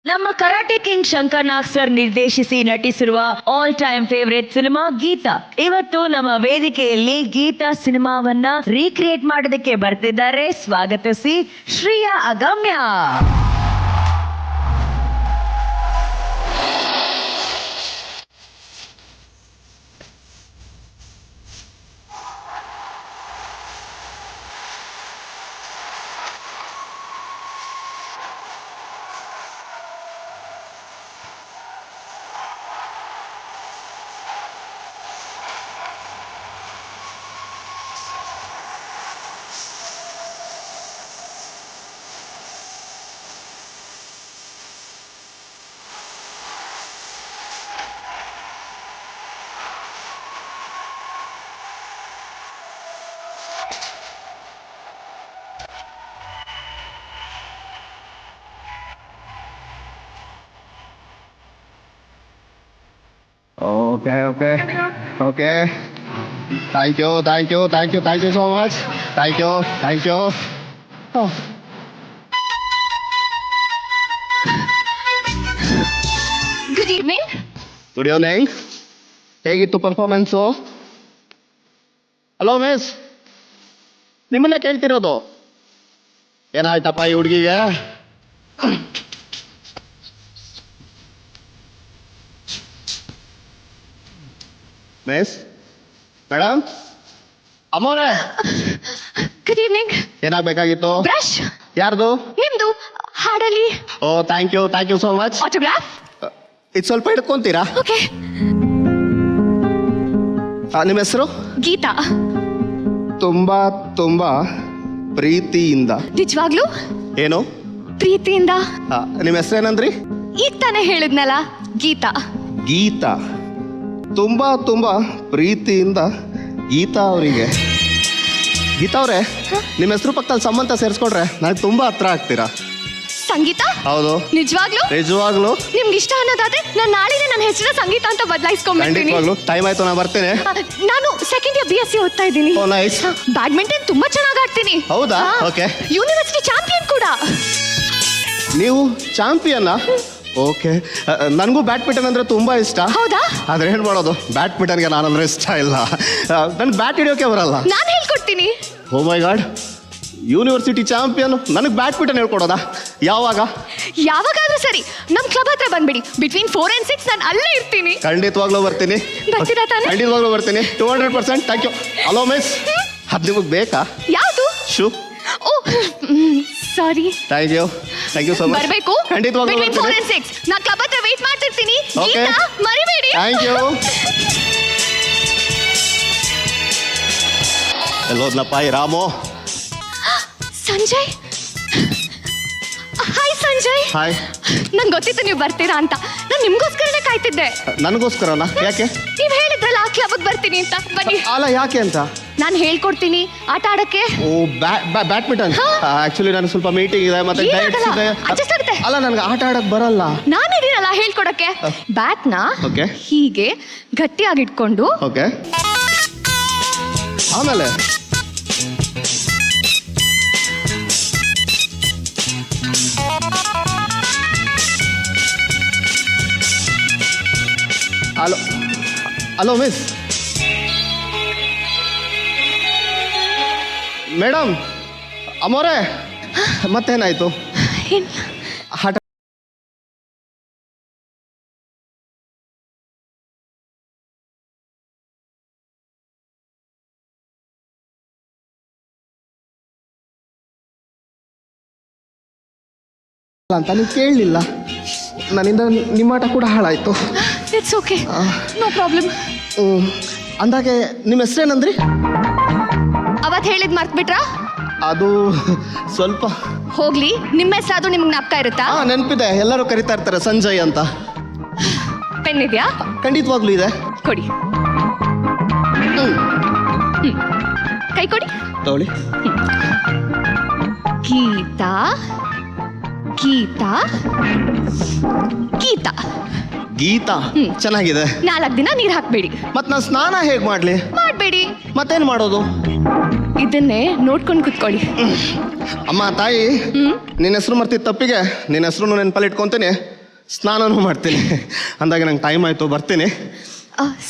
ನಮ್ಮ karate king Shankar Nag sir ನಿರ್ದೇಶಿಸಿ ನಟಿಸಿರುವ all time favourite cinema Geetha. ಇವತ್ತು ನಮ್ಮ ವೇದಿಕೆಯಲ್ಲಿ ಗೀತಾ ಸಿನಿಮಾವನ್ನ ರೀಕ್ರಿಯೇಟ್ ಮಾಡೋದಕ್ಕೆ ಬರ್ತಿದ್ದಾರೆ. ಸ್ವಾಗತಿಸಿ Shreya Agamya. Okay. Thank you so much. Thank you. Oh. Good evening. Good evening. ಹೇಗಿತ್ತು ಪರ್ಫಾರ್ಮೆನ್ಸು? ಹಲೋ ಮಿಸ್, ನಿಮ್ಮನ್ನೇ ಕೇಳ್ತಿರೋದು. ಏನಾಯ್ತಪ್ಪ ಈ ಹುಡುಗಿಗೆ? ಮಿಸ್ ಮೇಡಮ್, ಅಮ್ಮೋರೆ, ಗುಡ್ ಈವ್ನಿಂಗ್. ಏನಾಗಬೇಕಾಗಿತ್ತು? ಬ್ರಷ್. ಯಾರ್ದು? ನಿಮ್ದು. ಹಾಡಲಿ. Oh thank you so much. Autograph. ಇದು ಸ್ವಲ್ಪ ಹಿಡ್ಕೊಂತೀರಾ? ಓಕೆ. ನಿಮ್ಮ ಹೆಸರು? ಗೀತಾ. ತುಂಬಾ ಪ್ರೀತಿಯಿಂದ. ನಿಜವಾಗ್ಲೂ ಏನು? ಪ್ರೀತಿಯಿಂದ. ನಿಮ್ಮ ಹೆಸರೇನಂದ್ರಿ? ಈಗ ತಾನೇ ಹೇಳಿದ್ನಲ್ಲ, ಗೀತಾ. ಗೀತಾ. ತುಂಬಾ ಪ್ರೀತಿಯಿಂದ ಗೀತಾ ಅವರಿಗೆ. ಗೀತಾ ಅವರೇ, ನಿಮ್ಮ ಹೆಸರು ಪಕ್ಕದಲ್ಲಿ ಸಂಬಂಧ ಸೇರಿಸ್ಕೊಡ್ರೆ ನನಗೆ ತುಂಬಾ ಹತ್ರ ಆಗ್ತೀರಾ. ಸಂಗೀತ. ಹೌದು. ನಿಜವಾಗ್ಲೂ ನಿಮ್ಗೆ ಇಷ್ಟ ಅನ್ನೋದಾದ್ರೆ ನಾನು ನಾಳೆನೇ ನನ್ನ ಹೆಸರು ಸಂಗೀತ ಅಂತ ಬದಲಾಯಿಸ್ಕೊಂಡ್ಬಿಡ್ತೀನಿ. ಖಂಡಿತವಾಗ್ಲೂ ಟೈಮ್ ಆಯ್ತು, ನಾನು ಬರ್ತೇನೆ. ನಾನು ಸೆಕೆಂಡ್ ಇಯರ್ BSc ಓದ್ತಾ ಇದ್ದೀನಿ. ಓ ನೈಸ್. ಬ್ಯಾಡ್ಮಿಂಟನ್ ತುಂಬಾ ಚೆನ್ನಾಗಿ ಆಡ್ತೀನಿ. ಹೌದಾ? ಓಕೆ. ಯೂನಿವರ್ಸಿಟಿ ಚಾಂಪಿಯನ್ ಕೂಡ. ನೀವು ಚಾಂಪಿಯನ್? ಓಕೆ. ನನಗೂ ಬ್ಯಾಡ್ಮಿಂಟನ್ ಅಂದ್ರೆ ತುಂಬಾ ಇಷ್ಟ. ಹೌದಾ? ಆದ್ರೆ ಏನ್ ಮಾಡೋದು, ಬ್ಯಾಡ್ಮಿಂಟನ್ಗೆ ನಾನಂದ್ರೆ ಇಷ್ಟ ಇಲ್ಲ. ನನ್ಗೆ ಬ್ಯಾಟ್ ಹಿಡಿಯೋಕೆ ಬರಲ್ಲ. ನಾನು ಹೇಳ್ಕೊಡ್ತೀನಿ. ಓ ಮೈ ಗಾಡ್, ಯೂನಿವರ್ಸಿಟಿ ಚಾಂಪಿಯನ್ ನನಗೆ ಬ್ಯಾಡ್ಮಿಂಟನ್ ಹೇಳ್ಕೊಡೋದಾ? ಯಾವಾಗಾದ್ರೂ ಸರಿ, ನಮ್ ಕ್ಲಬ್ ಹತ್ರ ಬಂದ್ಬಿಡಿ. ಬಿಟ್ವೀನ್ 4 and 6 ನಾನು ಅಲ್ಲೇ ಇರ್ತೀನಿ. ಖಂಡಿತವಾಗ್ಲೂ ಬರ್ತೀನಿ. ಬರ್ತೀರಾ ತಾನೆ? ಖಂಡಿತವಾಗ್ಲೂ ಬರ್ತೀನಿ. 200%. Thank you. ಹಲೋ ಮಿಸ್, ಅದು ನಿಮಗೆ ಬೇಕಾ? ಯಾವುದು? Shoe. Oh sorry. Thank you so much. ಬರಬೇಕು. ಖಂಡಿತವಾಗ್ಲೂ ಬಿಟ್ವೀನ್ 4 ಬರ್ತೀನಿ. and 6 ನಾನು ಕ್ಲಬ್ ಹತ್ರ ವೇಟ್ ಮಾಡ್ತಿರ್ತೀನಿ. Okay. ಗೀತಾ, ಮರಿಬೇಡಿ. Thank you. ಎಲ್ಲೋದ್ನಪ್ಪ ಈ ರಾಮು? ಸಂಜಯ್. ಹಾಯ್ ಸಂಜಯ್. ಹಾಯ್. ನಂಗೆ ಗೊತ್ತಿತ್ತು ನೀವು ಬರ್ತೀರಾ ಅಂತ. ನಾನು ನಿಮ್ಗೋಸ್ಕರನೇ ಕಾಯ್ತಿದ್ದೆ. ನನಗೋಸ್ಕರನಾ? ಯಾಕೆ? ನೀವು ಹೇಳಿದ್ರಲ್ಲ ಆ ಕ್ಲಬ್ಗೆ ಬರ್ತೀನಿ ಅಂತ. ಬನ್ನಿ. ಅಲ್ಲ, ಯಾಕೆ ಅಂತ? ನಾನು ಹೇಳ್ಕೊಡ್ತೀನಿ ಆಟ ಆಡಕ್ಕೆ. ಓ ಬ್ಯಾಡ್ಮಿಂಟನ್. ಆಕ್ಚುಲಿ ನನಗೆ ಸ್ವಲ್ಪ ಮೀಟಿಂಗ್ ಇದೆ, ಮತ್ತೆ ಡೈಟ್ಸ್ ಇದೆ. ಅಡ್ಜಸ್ಟ್ ಆಗುತ್ತೆ. ಅಲ್ಲ, ನನಗೆ ಆಟ ಆಡಕ್ ಬರಲ್ಲ. ನಾನು ಇದೀನಲ್ಲ ಹೇಳ್ಕೊಡಕ್ಕೆ. ಬ್ಯಾಟ್ನ ಓಕೆ ಹೀಗೆ ಗಟ್ಟಿಯಾಗಿ ಇಟ್ಕೊಂಡು. ಓಕೆ. ಆಮೇಲೆ ಹಲೋ ಮಿಸ್. ಮೇಡಮ್, ಅಮ್ಮೋರೆ, ಮತ್ತೇನಾಯ್ತು? ಹಠ ಅಂತ ನೀವು ಕೇಳಲಿಲ್ಲ. ನನ್ನಿಂದ ನಿಮ್ಮ ಆಟ ಕೂಡ ಹಾಳಾಯ್ತು. It's okay, no problem. ಅಂದಾಗೆ ನಿಮ್ಮ ಹೆಸರೇನಂದ್ರಿ? ಅವತ್ತು ಹೇಳಿದ್ ಮರ್ತ್ಬಿಟ್ರಾ? ಅದು ಸ್ವಲ್ಪ ಹೋಗ್ಲಿ. ನಿಮ್ಮ ಹೆಸರಾದ್ರು ನಿಮ್ಗೆ ಜ್ಞಾಪಕ ಇರುತ್ತಾ? ನೆನಪಿದೆ, ಎಲ್ಲರೂ ಕರಿತಾ ಇರ್ತಾರೆ ಸಂಜಯ್ ಅಂತ. ಪೆನ್ ಇದೆಯಾ? ಖಂಡಿತವಾಗ್ಲೂ ಇದೆ. ಕೊಡಿ. ಕೈ ಕೊಡಿ. ತಗೊಳ್ಳಿ. ಗೀತಾ ಗೀತಾ ಗೀತಾ ಗೀತಾ. ಚೆನ್ನಾಗಿದೆ. 4 ದಿನ ನೀರು ಹಾಕ್ಬೇಡಿ. ಮತ್ ನಾನು ಸ್ನಾನ ಹೇಗ್ ಮಾಡ್ಲಿ? ಮಾಡ್ಬೇಡಿ. ಮತ್ತೇನ್ ಮಾಡೋದು? ಇದನ್ನೇ ನೋಡ್ಕೊಂಡು ಕುತ್ಕೊಳ್ಳಿ. ಅಮ್ಮ ತಾಯಿ, ನಿನ್ನ ಹೆಸರು ಮರ್ತಿದ್ದ ತಪ್ಪಿಗೆ ನಿನ್ನ ಹೆಸರು ನೆನಪಲ್ಲಿ ಇಟ್ಕೊಂತೇನೆ. ಸ್ನಾನನೂ ಮಾಡ್ತೀನಿ. ಅಂದಾಗ ನಂಗೆ ಟೈಮ್ ಆಯಿತು, ಬರ್ತೀನಿ.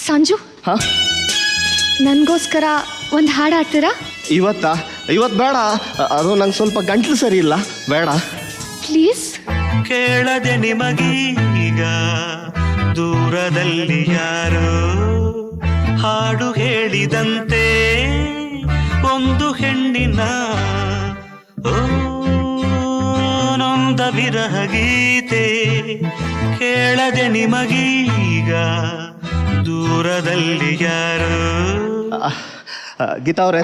ಸಂಜು, ಹಾಂ, ನನಗೋಸ್ಕರ ಒಂದು ಹಾಡು ಹಾಡ್ತೀರಾ? ಇವತ್ತು ಬೇಡ, ಅದು ನಂಗೆ ಸ್ವಲ್ಪ ಗಂಟ್ಲು ಸರಿ ಇಲ್ಲ, ಬೇಡ. ಪ್ಲೀಸ್. ಕೇಳದೆ ನಿಮಗೀಗ ದೂರದಲ್ಲಿ ಯಾರೋ ಹಾಡು ಹೇಳಿದಂತೆ ಒಂದು ಹೆಣ್ಣಿನ ನೊಂದ ವಿರಹ ಗೀತೆ. ಕೇಳದೆ ನಿಮಗೀಗ ದೂರದಲ್ಲಿ ಯಾರೋ. ಗೀತಾ ಅವರೇ,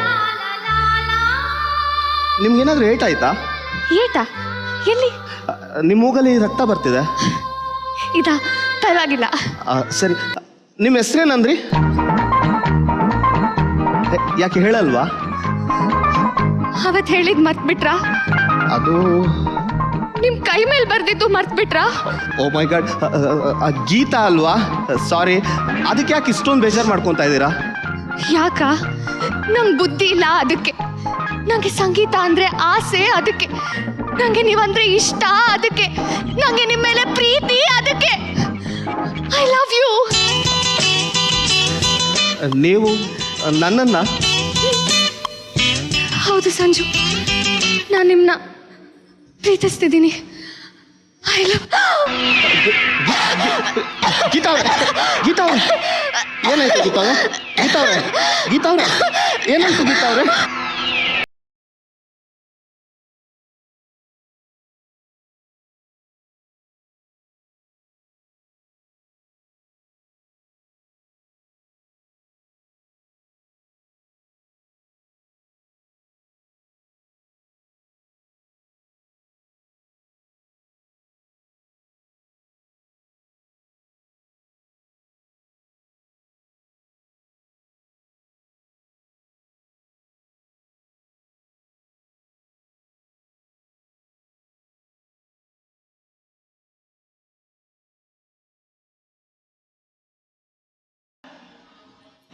ನಿಮ್ಗೇನಾದರೂ ಏಟ್ ಆಯ್ತಾ? ಏಟಾ? ಎಲ್ಲಿ? ನಿಮ್ಮ ಮೂಗಲ್ಲಿ ರಕ್ತ ಬರ್ತಿದೆ. ಇದಾ? ಪರವಾಗಿಲ್ಲ. ಸರಿ, ನಿಮ್ಮ ಹೆಸ್ರೇನಂದ್ರಿ? ಯಾಕೆ ಹೇಳಲ್ವಾ? ಅವತ್ತು ಹೇಳಿದ್ ಮರ್ತ್ಬಿಟ್ರಾ? ಅದು ನಿಮ್ ಕೈ ಮೇಲೆ ಬರ್ದಿದ್ದು ಮರ್ತ್ಬಿಟ್ರಾ? ಓ ಮೈ ಗಾಡ್, ಗೀತಾ ಅಲ್ವಾ? ಸಾರಿ. ಅದಕ್ಕೆ ಯಾಕೆ ಇಷ್ಟೊಂದು ಬೇಜಾರು ಮಾಡ್ಕೊತಾ ಇದ್ದೀರಾ? ಯಾಕ? ನಂಗೆ ಬುದ್ಧಿ ಇಲ್ಲ ಅದಕ್ಕೆ. ನಂಗೆ ಸಂಗೀತ ಅಂದ್ರೆ ಆಸೆ ಅದಕ್ಕೆ. ನಂಗೆ ನೀವಂದ್ರೆ ಇಷ್ಟ ಅದಕ್ಕೆ. ನಂಗೆ ನಿಮ್ಮ ಮೇಲೆ ಪ್ರೀತಿ ಅದಕ್ಕೆ. I love you. ನೀವು ನನ್ನನ್ನ? ಹೌದು ಸಂಜು, ನಾನು ನಿಮ್ಮನ್ನ ಪ್ರೀತಿಸ್ತಿದ್ದೀನಿ. I love. ಗೀತಾ ಅವ್ರೆ, ಗೀತಾ ಅವ್ರೆ, ಏನಾಯ್ತು ಗೀತಾ ಅವ್ರೆ? ಗೀತಾ ಅವ್ರೆ, ಗೀತಾ ಅವ್ರೆ, ಏನಾಯ್ತು ಗೀತಾ ಅವ್ರೆ?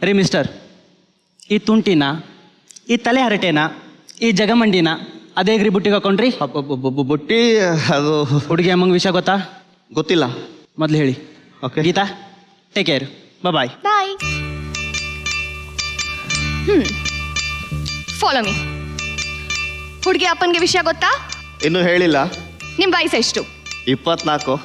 ರೀ ಮಿಸ್ಟರ್, ಈ ತುಂಟಿನ, ಈ ತಲೆ ಹರಟೆನ, ಈ ಜಗಮಂಡಿನ ಅದೇಗ್ರಿ ಬುಟ್ಟಿಗೆ ಹಾಕೊಂಡ್ರಿ? ಬುಟ್ಟಿ ಅದು ಹುಡುಗಿ ಅಮ್ಮಂಗೆ ವಿಷಯ ಗೊತ್ತಾ? ಗೊತ್ತಿಲ್ಲ. ಮೊದಲು ಹೇಳಿ. Okay Geetha, take care, bye. Bye. Follow me. ಹುಡುಗಿ ಅಪ್ಪನಿಗೆ ವಿಷಯ ಗೊತ್ತಾ? ಇನ್ನೂ ಹೇಳಿಲ್ಲ. ನಿಮ್ಮ ವಯಸ್ಸು ಎಷ್ಟು? 24.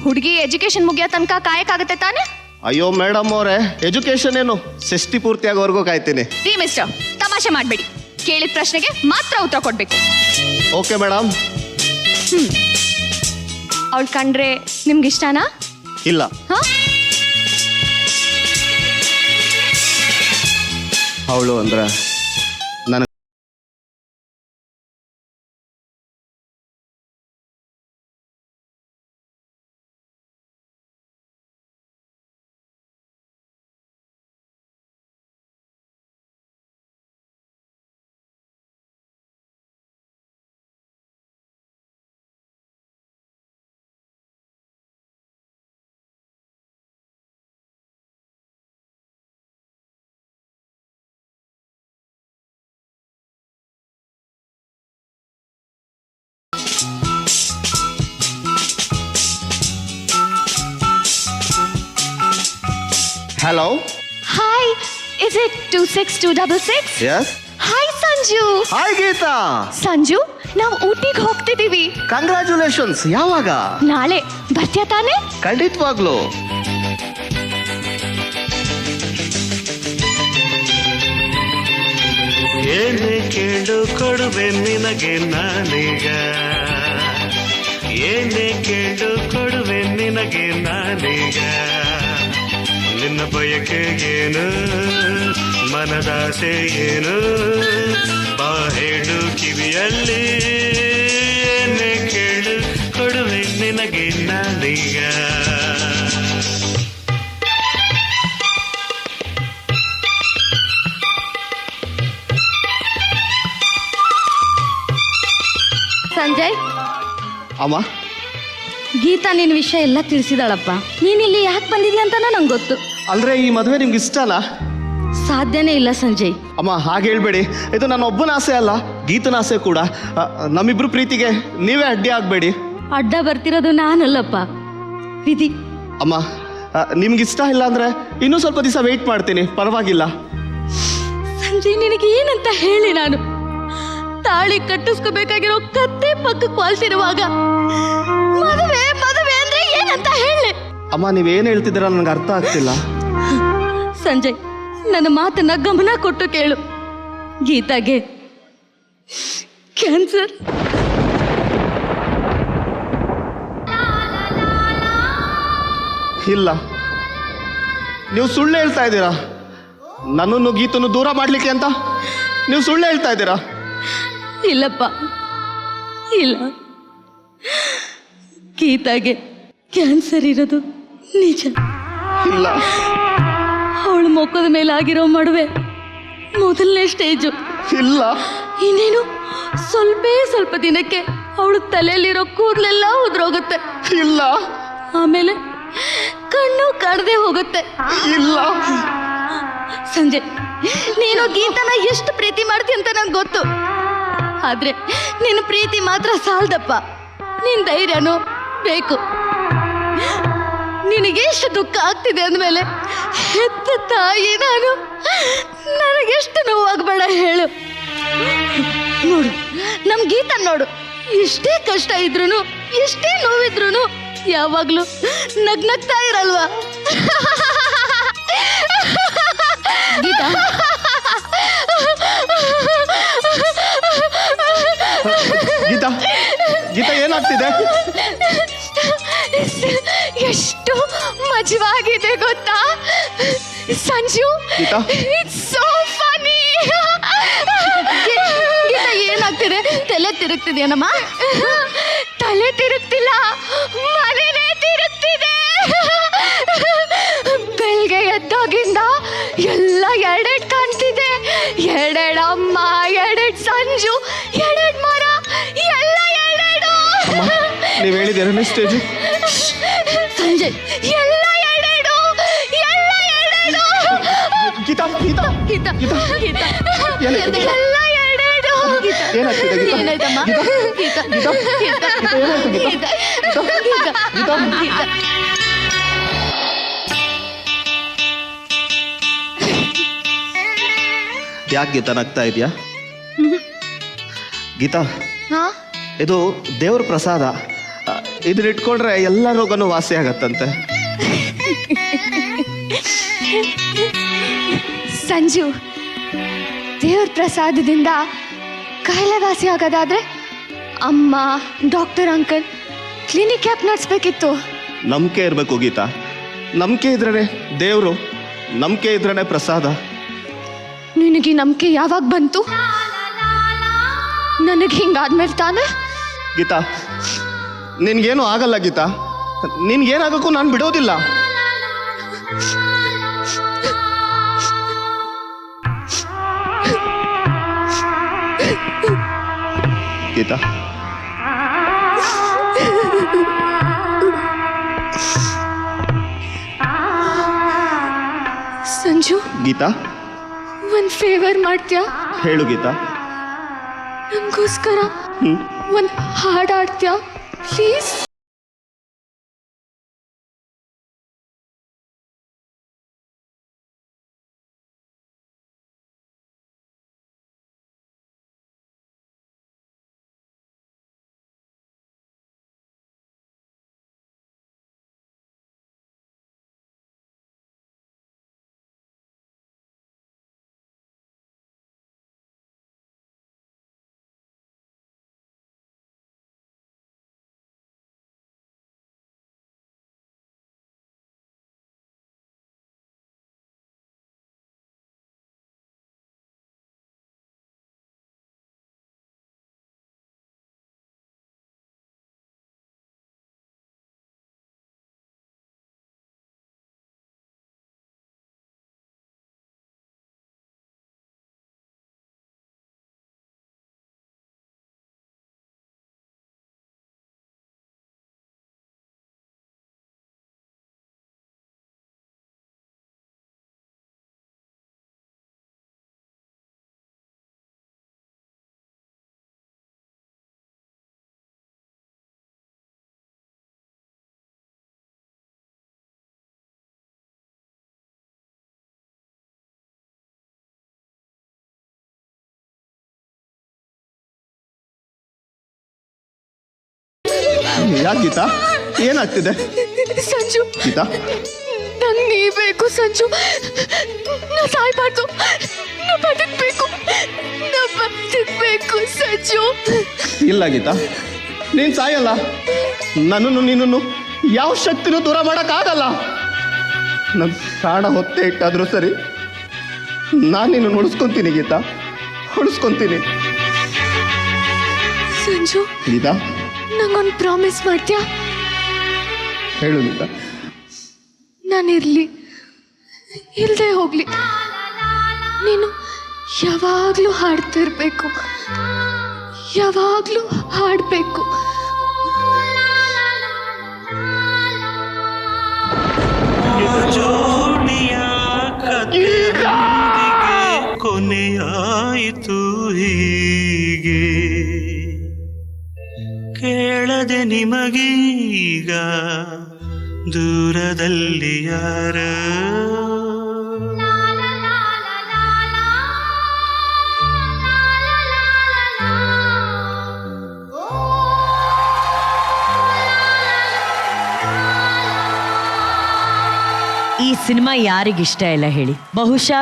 ಹುಡುಗಿ ಎಜುಕೇಶನ್ ಮುಗಿಯೋ ತನಕ ಕಾಯಕ್ಕಾಗತ್ತೆ ತಾನೆ? ಅಯ್ಯೋ ಮೇಡಮ್ ಅವರೇ, ಎಜುಕೇಶನ್ ಏನು, ಷಷ್ಠಿ ಪೂರ್ತಿ ಆಗೋವರೆಗೂ ಕಾಯ್ತೀನಿ. ರೀ ಮಿಸ್ಟರ್, ತಮಾಷೆ ಮಾಡಬೇಡಿ. ಕೇಳಿದ ಪ್ರಶ್ನೆಗೆ ಮಾತ್ರ ಉತ್ತರ ಕೊಡಬೇಕು. Okay madam. ಅವಳು ಕಂಡ್ರೆ ನಿಮ್ಗೆ ಇಷ್ಟನಾ? ಇಲ್ಲ. ಹಾ? ಅವಳು ಅಂದ್ರೆ ನನಗೆ hello. Hi, is it 26266? Yes. Hi Sanju. Hi Geetha. Sanju, ನಾವು ಊಟಿಗೆ ಹೋಗ್ತಿದೀವಿ. ಕಂಗ್ರ್ಯಾಚುಲೇಷನ್ಸ್. ಯಾವಾಗ? ನಾಳೆ. ಬರ್ತೀಯ ತಾನೆ? ಖಂಡಿತವಾಗ್ಲು. ಏನೇ ಕೇಳು ಕೊಡುವೆ ನಿನಗೆ ನಾನೀಗ. ಏನೇ ಕೇಳು ಕೊಡುವೆ ನಿನಗೆ ನಾನೀಗ. ನಿನ್ನ ಬಯಕೆ ಏನು, ಮನದಾಸೆ ಏನು, ಬಾ ಹೇಳು ಕಿವಿಯಲ್ಲಿ. ಏನೇ ಕೇಳು ಕೊಡುವೆ ನಿನಗೆ ನಾನೀಗ. ಸಂಜಯ್, ಅಮ್ಮ, ಗೀತಾ ನಿನ್ನ ವಿಷಯ ಎಲ್ಲ ತಿಳಿಸಿದಾಳಪ್ಪ. ನೀನಿಲ್ಲಿ ಯಾಕೆ ಬಂದಿದ್ಯಾ ಅಂತಾನೂ ನಂಗೆ ಗೊತ್ತು. ಅಂದ್ರೆ ಈ ಮದುವೆ ನಿಮ್ಗೆ ಇಷ್ಟನಾ? ಸಾಧ್ಯನೇ ಇಲ್ಲ ಸಂಜಯ್. ಅಮ್ಮ, ಹಾಗೆ ಹೇಳ್ಬೇಡಿ. ಇದು ನನ್ನ ಒಬ್ಬನ ಆಸೆ ಅಲ್ಲ, ಗೀತನ ಆಸೆ ಕೂಡ. ನಮ್ಮಿಬ್ರು ಪ್ರೀತಿಗೆ ನೀವೇ ಅಡ್ಡಿ ಆಗ್ಬೇಡಿ. ಅಡ್ಡ ಬರ್ತಿರೋದು ನಾನಲ್ಲಪ್ಪ, ವಿಧಿ. ಅಮ್ಮ ನಿಮ್ಗೆ ಇಷ್ಟ ಇಲ್ಲ ಅಂದ್ರೆ ಇನ್ನೂ ಸ್ವಲ್ಪ ದಿವಸ ವೆಯ್ಟ್ ಮಾಡ್ತೀನಿ, ಪರವಾಗಿಲ್ಲ. ಸಂಜಯ್, ನಿನಗೆ ಏನಂತ ಹೇಳಿ ನಾನು? ತಾಳಿ ಕಟ್ಟಿಸ್ಕೋಬೇಕಾಗಿರೋ ಕತ್ತೆ ಪಕ್ಕಕ್ಕೆ ವಾಲ್ಸಿರುವಾಗ ಮದುವೆ ಮದುವೆ ಅಂದ್ರೆ ಏನಂತ ಹೇಳಿ? ಅಮ್ಮ ನೀವೇನು ಹೇಳ್ತಿದ್ದೀರಾ ನನಗೆ ಅರ್ಥ ಆಗ್ತಿಲ್ಲ. ಸಂಜಯ್, ನನ್ನ ಮಾತನ್ನ ಗಮನ ಕೊಟ್ಟು ಕೇಳು. ಗೀತಾಗೆ ಕ್ಯಾನ್ಸರ್. ಇಲ್ಲ, ನೀವು ಸುಳ್ಳು ಹೇಳ್ತಾ ಇದ್ದೀರಾ. ನನ್ನನ್ನು ಗೀತನ್ನು ದೂರ ಮಾಡ್ಲಿಕ್ಕೆ ಅಂತ ನೀವು ಸುಳ್ಳು ಹೇಳ್ತಾ ಇದ್ದೀರಾ. ಇಲ್ಲಪ್ಪ, ಇಲ್ಲ. ಗೀತಾಗೆ ಕ್ಯಾನ್ಸರ್ ಇರೋದು ನಿಜ. ಇಲ್ಲ, ಅವಳು ಮೊಕ್ಕದ ಮೇಲೆ ಆಗಿರೋ ಮಡುವೆ ಮೊದಲನೇ ಸ್ಟೇಜು. ಇಲ್ಲ, ಇನ್ನೇನು ಸ್ವಲ್ಪ ದಿನಕ್ಕೆ ಅವಳು ತಲೆಯಲ್ಲಿರೋ ಕೂದಲೆಲ್ಲ ಉದ್ರೋಗುತ್ತೆ. ಇಲ್ಲ, ಆಮೇಲೆ ಕಣ್ಣು ಕಡ್ದೆ ಹೋಗುತ್ತೆ. ಇಲ್ಲ. ಸಂಜಯ್, ನೀನು ಗೀತನ ಎಷ್ಟು ಪ್ರೀತಿ ಮಾಡ್ತೀಯ ಅಂತ ನಂಗೆ ಗೊತ್ತು. ಆದ್ರೆ ನಿನ್ನ ಪ್ರೀತಿ ಮಾತ್ರ ಸಾಲದಪ್ಪ, ನಿನ್ ಧೈರ್ಯನೂ ಬೇಕು. ನಿನಗೆಷ್ಟು ದುಃಖ ಆಗ್ತಿದೆ ಅಂದಮೇಲೆ ಹೆತ್ತ ತಾಯಿ ನಾನು, ನನಗೆಷ್ಟು ನೋವಾಗಬೇಡ ಹೇಳು. ನೋಡು, ನಮ್ ಗೀತ ನೋಡು, ಎಷ್ಟೇ ಕಷ್ಟ ಇದ್ರೂ ಎಷ್ಟೇ ನೋವಿದ್ರೂ ಯಾವಾಗ್ಲೂ ನಗ್ನಗ್ತಾ ಇರಲ್ವಾ? ಗೀತಾ, ಗೀತಾ, ಗೀತಾ ಏನಾಗ್ತಿದೆ? ಎಷ್ಟು ಮಜವಾಗಿದೆ ಗೊತ್ತಾ Sanju? Geetha? It's so funny. Geetha, ಏನಾಗ್ತಿದೆ? ತಲೆ ತಿರುಗ್ತಿದೆಯೇನಮ್ಮ? ತಲೆ ತಿರುಗ್ತಿಲ್ಲ, ಮನೆನೇ ತಿರುಗ್ತಿದೆ. ಬೆಳಗ್ಗೆ ಎದ್ದಾಗಿಂದ ಎಲ್ಲ ಎರಡೆರಡು ಕಾಣ್ತಿದೆ. ಎರಡೆರಡು ಅಮ್ಮ, ಎರಡೆರಡು ಸಂಜು, ಎರಡೆರಡು ಮರ, ಎಲ್ಲ ಎರಡೆರಡು. ನೀವು ಹೇಳಿದ ಎರಡನೇ ಸ್ಟೇಜು. ಸಂಜಯ್, ಎಲ್ಲ ಎರಡೆರಡು, ಎಲ್ಲ ಎರಡೆರಡು. ಗೀತಾ, ಗೀತಾ, ಗೀತಾ, ಗೀತಾ, ಗೀತಾ, ಏನಾಯ್ತು? ಎಲ್ಲ ಎರಡೆರಡು. ಏನಾಗ್ತಿದೆ ಗೀತಾ? ಏನಾಯ್ತಮ್ಮ? ಗೀತಾ, ಗೀತಾ, ಗೀತಾ, ಏನಾಯ್ತು ಗೀತಾ? ಗೀತಾ, ಗೀತಾ, ಗೀತಾ. ಯಾಕೆ ಗೀತಾ ನಗ್ತಾ ಇದೆಯಾ? ಗೀತಾ, ಹಾ? ಇದು ದೇವ್ರ ಪ್ರಸಾದ. ಇದನ್ನ ಇಟ್ಕೊಂಡ್ರೆ ಎಲ್ಲ ರೋಗನೂ ವಾಸಿ ಆಗತ್ತಂತೆ. ಸಂಜು, ದೇವ್ರ ಪ್ರಸಾದದಿಂದ ಕಾಯಿಲೆ ವಾಸಿ ಆಗೋದಾದ್ರೆ ಅಮ್ಮ, ಡಾಕ್ಟರ್ ಅಂಕಲ್ ಕ್ಲಿನಿಕ್ ಯಾಕೆ ನಡೆಸ್ಬೇಕಿತ್ತು? ನಂಬಿಕೆ ಇರಬೇಕು ಗೀತಾ. ನಂಬಿಕೆ ಇದ್ರೇ ದೇವರು, ನಂಬಿಕೆ ಇದ್ರೇ ಪ್ರಸಾದ. ನಿನಗೆ ನಂಬಿಕೆ ಯಾವಾಗ ಬಂತು? ನನಗೆ ಹಿಂಗಾದ್ಮೇಲೆ ತಾನೆ? ಗೀತಾ, ನಿನ್ಗೇನು ಆಗಲ್ಲ ಗೀತಾ. ನಿನ್ಗೇನಾಗಕ್ಕೂ ನಾನು ಬಿಡೋದಿಲ್ಲ. ಗೀತಾ, ಸಂಜು, ಗೀತಾ, ಒಂದು ಫೇವರ್ ಮಾಡ್ತೀಯಾ? ಹೇಳು ಗೀತಾ. ನನಗೋಸ್ಕರ ಒಂದು ಹಾಡು ಹಾಡ್ತೀಯಾ ಪ್ಲೀಸ್? ಯಾಕೆ ಗೀತಾ ಏನಾಗ್ತಿದೆ ಸಂಜು, ಗೀತಾ? ನಂಗೆ ನೀ ಬೇಕು ಸಂಜು. ನಾ ಸಾಯ್ಬಾರ್ದು, ನಾ ಬದುಕ್ಬೇಕು, ನಾ ಬದುಕ್ಬೇಕು ಸಂಜು. ಇಲ್ಲ ಗೀತಾ, ನೀನು ಸಾಯಲ್ಲ. ನನ್ನನ್ನು ನೀನನ್ನು ಯಾವ ಶಕ್ತಿನೂ ದೂರ ಮಾಡೋಕ್ಕಾಗಲ್ಲ. ನನ್ನ ಪ್ರಾಣ ಹೊತ್ತೆ ಇಟ್ಟಾದ್ರೂ ಸರಿ, ನಾನು ನಿನ್ನ ಉಳಿಸ್ಕೊತೀನಿ ಗೀತಾ, ಉಳಿಸ್ಕೊತೀನಿ. ಸಂಜು, ಗೀತಾ ನಂಗೊಂದು ಪ್ರಾಮಿಸ್ ಮಾಡ್ತೀಯಾ? ಹೇಳು ಗೀತಾ. ನಾನಿರ್ಲಿ ಇಲ್ಲದೆ ಹೋಗ್ಲಿ, ನೀನು ಯಾವಾಗಲೂ ಹಾಡ್ತಿರ್ಬೇಕು, ಯಾವಾಗಲೂ ಹಾಡಬೇಕು. ಜೋಡಿಯ ಕಥೆಯೊಂದಿಗೆ ಕೊನೆಯಾಯಿತು ಹೀಗೆ, ಕೇಳದೆ ನಿಮಗೀಗ ದೂರದಲ್ಲಿ ಯಾರ ಈ ಸಿನಿಮಾ ಯಾರಿಗಿಷ್ಟ ಇಲ್ಲ ಹೇಳಿ? ಬಹುಶಃ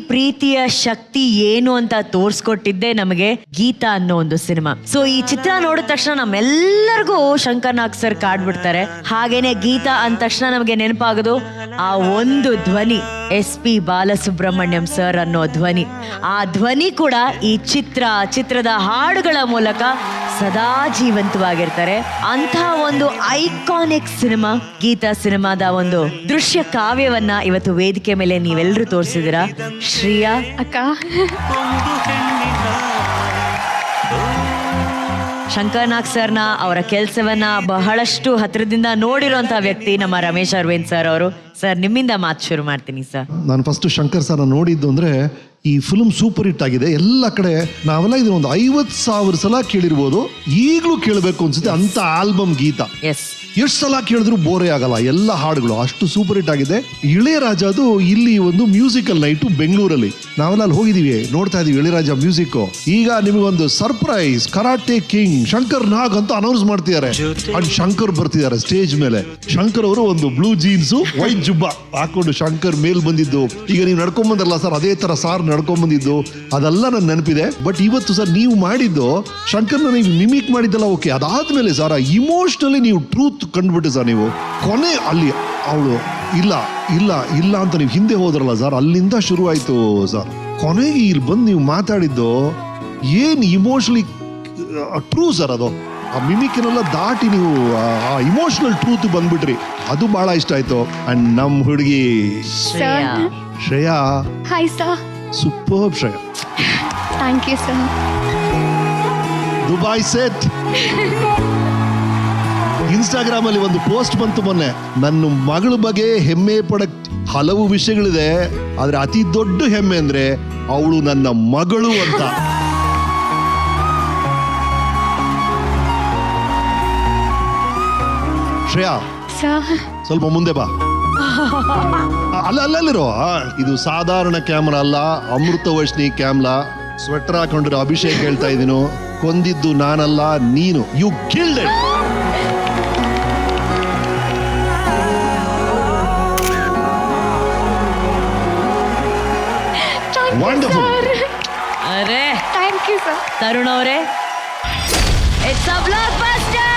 ಪ್ರೀತಿಯ ಶಕ್ತಿ ಏನು ಅಂತ ತೋರ್ಸ್ಕೊಟ್ಟಿದ್ದೆ ನಮಗೆ ಗೀತಾ ಅನ್ನೋ ಒಂದು ಸಿನಿಮಾ. ಸೊ ಈ ಚಿತ್ರ ನೋಡಿದ ತಕ್ಷಣ ನಮ್ಮೆಲ್ಲರಿಗೂ ಶಂಕರ್ ನಾಗ್ ಸರ್ ಕಾಡ್ಬಿಡ್ತಾರೆ. ಹಾಗೇನೆ ಗೀತಾ ಅಂದ ತಕ್ಷಣ ನಮಗೆ ನೆನಪಾಗೋದು ಆ ಒಂದು ಧ್ವನಿ, SP ಬಾಲಸುಬ್ರಹ್ಮಣ್ಯಂ ಸರ್ ಅನ್ನೋ ಧ್ವನಿ. ಆ ಧ್ವನಿ ಕೂಡ ಈ ಚಿತ್ರದ ಹಾಡುಗಳ ಮೂಲಕ ಸದಾ ಜೀವಂತವಾಗಿರ್ತಾರೆ. ಅಂಥ ಒಂದು ಐಕಾನಿಕ್ ಸಿನಿಮಾ ಗೀತಾ ಸಿನಿಮಾದ ಒಂದು ದೃಶ್ಯ ಕಾವ್ಯವನ್ನ ಇವತ್ತು ವೇದಿಕೆ ಮೇಲೆ ನೀವೆಲ್ಲರೂ ತೋರಿಸಿದಿರಾ. ಶ್ರೇಯಾ ಅಕ್ಕ, ಶಂಕರ್ ನಾಗ್ ಸರ್ನ ಅವರ ಕೆಲಸವನ್ನ ಬಹಳಷ್ಟು ಹತ್ರದಿಂದ ನೋಡಿರುವಂತ ವ್ಯಕ್ತಿ ನಮ್ಮ ರಮೇಶ್ ಅರವಿಂದ್ ಸರ್ ಅವರು. ಸರ್, ನಿಮ್ಮಿಂದ ಮಾತು ಶುರು ಮಾಡ್ತೀನಿ ಸರ್. ನಾನು ಫಸ್ಟ್ ಶಂಕರ್ ಸರ್ನ ನೋಡಿದ್ದು ಅಂದರೆ ಈ ಫಿಲ್ಮ್ ಸೂಪರ್ ಹಿಟ್ ಆಗಿದೆ ಎಲ್ಲ ಕಡೆ. ನಾವೆಲ್ಲ ಇದನ್ನ ಒಂದು 50,000 ಸಲ ಕೇಳಿರ್ಬೋದು, ಈಗಲೂ ಕೇಳಬೇಕು ಅನ್ಸುತ್ತೆ ಅಂತ ಆಲ್ಬಮ್ ಗೀತಾ. ಎಸ್, ಎಷ್ಟು ಸಲ ಕೇಳಿದ್ರು ಬೋರೇ ಆಗಲ್ಲ, ಎಲ್ಲ ಹಾಡುಗಳು ಅಷ್ಟು ಸೂಪರ್ ಹಿಟ್ ಆಗಿದೆ. ಇಳೆಯರಾಜದು ಇಲ್ಲಿ ಒಂದು ಮ್ಯೂಸಿಕಲ್ ನೈಟು ಬೆಂಗಳೂರಲ್ಲಿ, ನಾವೆಲ್ಲ ಅಲ್ಲಿ ಹೋಗಿದೀವಿ, ನೋಡ್ತಾ ಇದೀವಿ ಇಳೆಯರಾಜ ಮ್ಯೂಸಿಕ್. ಈಗ ನಿಮಗೊಂದು ಸರ್ಪ್ರೈಸ್, ಕರಾಟೆ ಕಿಂಗ್ ಶಂಕರ್ ನಾಗ್ ಅಂತ ಅನೌನ್ಸ್ ಮಾಡ್ತಿದ್ದಾರೆ. ಅಂಡ್ ಶಂಕರ್ ಬರ್ತಿದ್ದಾರೆ ಸ್ಟೇಜ್ ಮೇಲೆ. ಶಂಕರ್ ಅವರು ಒಂದು ಬ್ಲೂ ಜೀನ್ಸ್ ವೈಟ್ ಜುಬ್ಬ ಹಾಕೊಂಡು ಶಂಕರ್ ಮೇಲ್ ಬಂದಿದ್ದು. ಈಗ ನೀವು ನಡ್ಕೊಂಡ್ ಬಂದ್ರಲ್ಲ ಸರ್, ಅದೇ ತರ ಸಾರ್ ನಡ್ಕೊಂಡ್ ಬಂದಿದ್ದು, ಅದೆಲ್ಲ ನನ್ ನೆನಪಿದೆ. ಬಟ್ ಇವತ್ತು ಸರ್ ನೀವು ಮಾಡಿದ್ದು ಶಂಕರ್ನ ನೀವು ಮಿಮಿಕ್ ಮಾಡಿದ್ದಲ್ಲ, ಓಕೆ. ಅದಾದ್ಮೇಲೆ ಸರ್ ಇಮೋಷನಲಿ ನೀವು ಟ್ರೂತ್ ಕಂಡುಬಿಟ್ಟು ಸರ್, ನೀವು ಕೊನೆ ಅಲ್ಲಿ ಅವಳು ಇಲ್ಲ ಇಲ್ಲ ಇಲ್ಲ ಅಂತ ನೀವು ಹಿಂದೆ ಹೋದ್ರಲ್ಲ ಸರ್, ಅಲ್ಲಿಂದ ಶುರು ಆಯ್ತು ಸರ್. ಕೊನೆಗೆ ಇಲ್ಲಿ ಬಂದು ನೀವು ಮಾತಾಡಿದ್ದು ಏನ್ ಇಮೋಷನಲಿ ಟ್ರೂ ಸರ್. ಅದು ಆ ಮಿಮಿಕ್ನೆಲ್ಲ ದಾಟಿ ನೀವು ಆ ಇಮೋಷನಲ್ ಟ್ರೂತ್ ಬಂದ್ಬಿಟ್ರಿ, ಅದು ಬಹಳ ಇಷ್ಟ ಆಯ್ತು. ಅಂಡ್ ನಮ್ ಹುಡುಗಿ Shreya, hi sir. Super Shreya, thank you sir. Dubai set. Instagram ಅಲ್ಲಿ ಒಂದು ಪೋಸ್ಟ್ ಬಂತು ಮೊನ್ನೆ, ನನ್ನ ಮಗಳ ಬಗ್ಗೆ ಹೆಮ್ಮೆ ಪಡಕ್ ಹಲವು ವಿಷಯಗಳಿದೆ, ಆದ್ರೆ ಅತಿ ದೊಡ್ಡ ಹೆಮ್ಮೆ ಅಂದ್ರೆ ಅವಳು ನನ್ನ ಮಗಳು ಅಂತ. ಶ್ರೇಯಾ, ಸ್ವಲ್ಪ ಮುಂದೆ ಬಾ. ಅಲ್ಲಿರೋ ಇದು ಸಾಧಾರಣ ಕ್ಯಾಮ್ರಾ ಅಲ್ಲ, ಅಮೃತ ವರ್ಷಿಣಿ ಕ್ಯಾಮ್ರಾ. ಸ್ವೆಟರ್ ಹಾಕೊಂಡಿರೋ ಅಭಿಷೇಕ್ ಹೇಳ್ತಾ ಇದೀನು, ಕೊಂದಿದ್ದು ನಾನಲ್ಲ ನೀನು. You killed it. ವಂಡರ್ಫುಲ್. ಅರೆ ಥ್ಯಾಂಕ್ ಯು ಸರ್. ತರುಣ್ ಅವರೇ, ಇಟ್ಸ್ ಅ ಬ್ಲಾಕ್ ಬಸ್ಟರ್.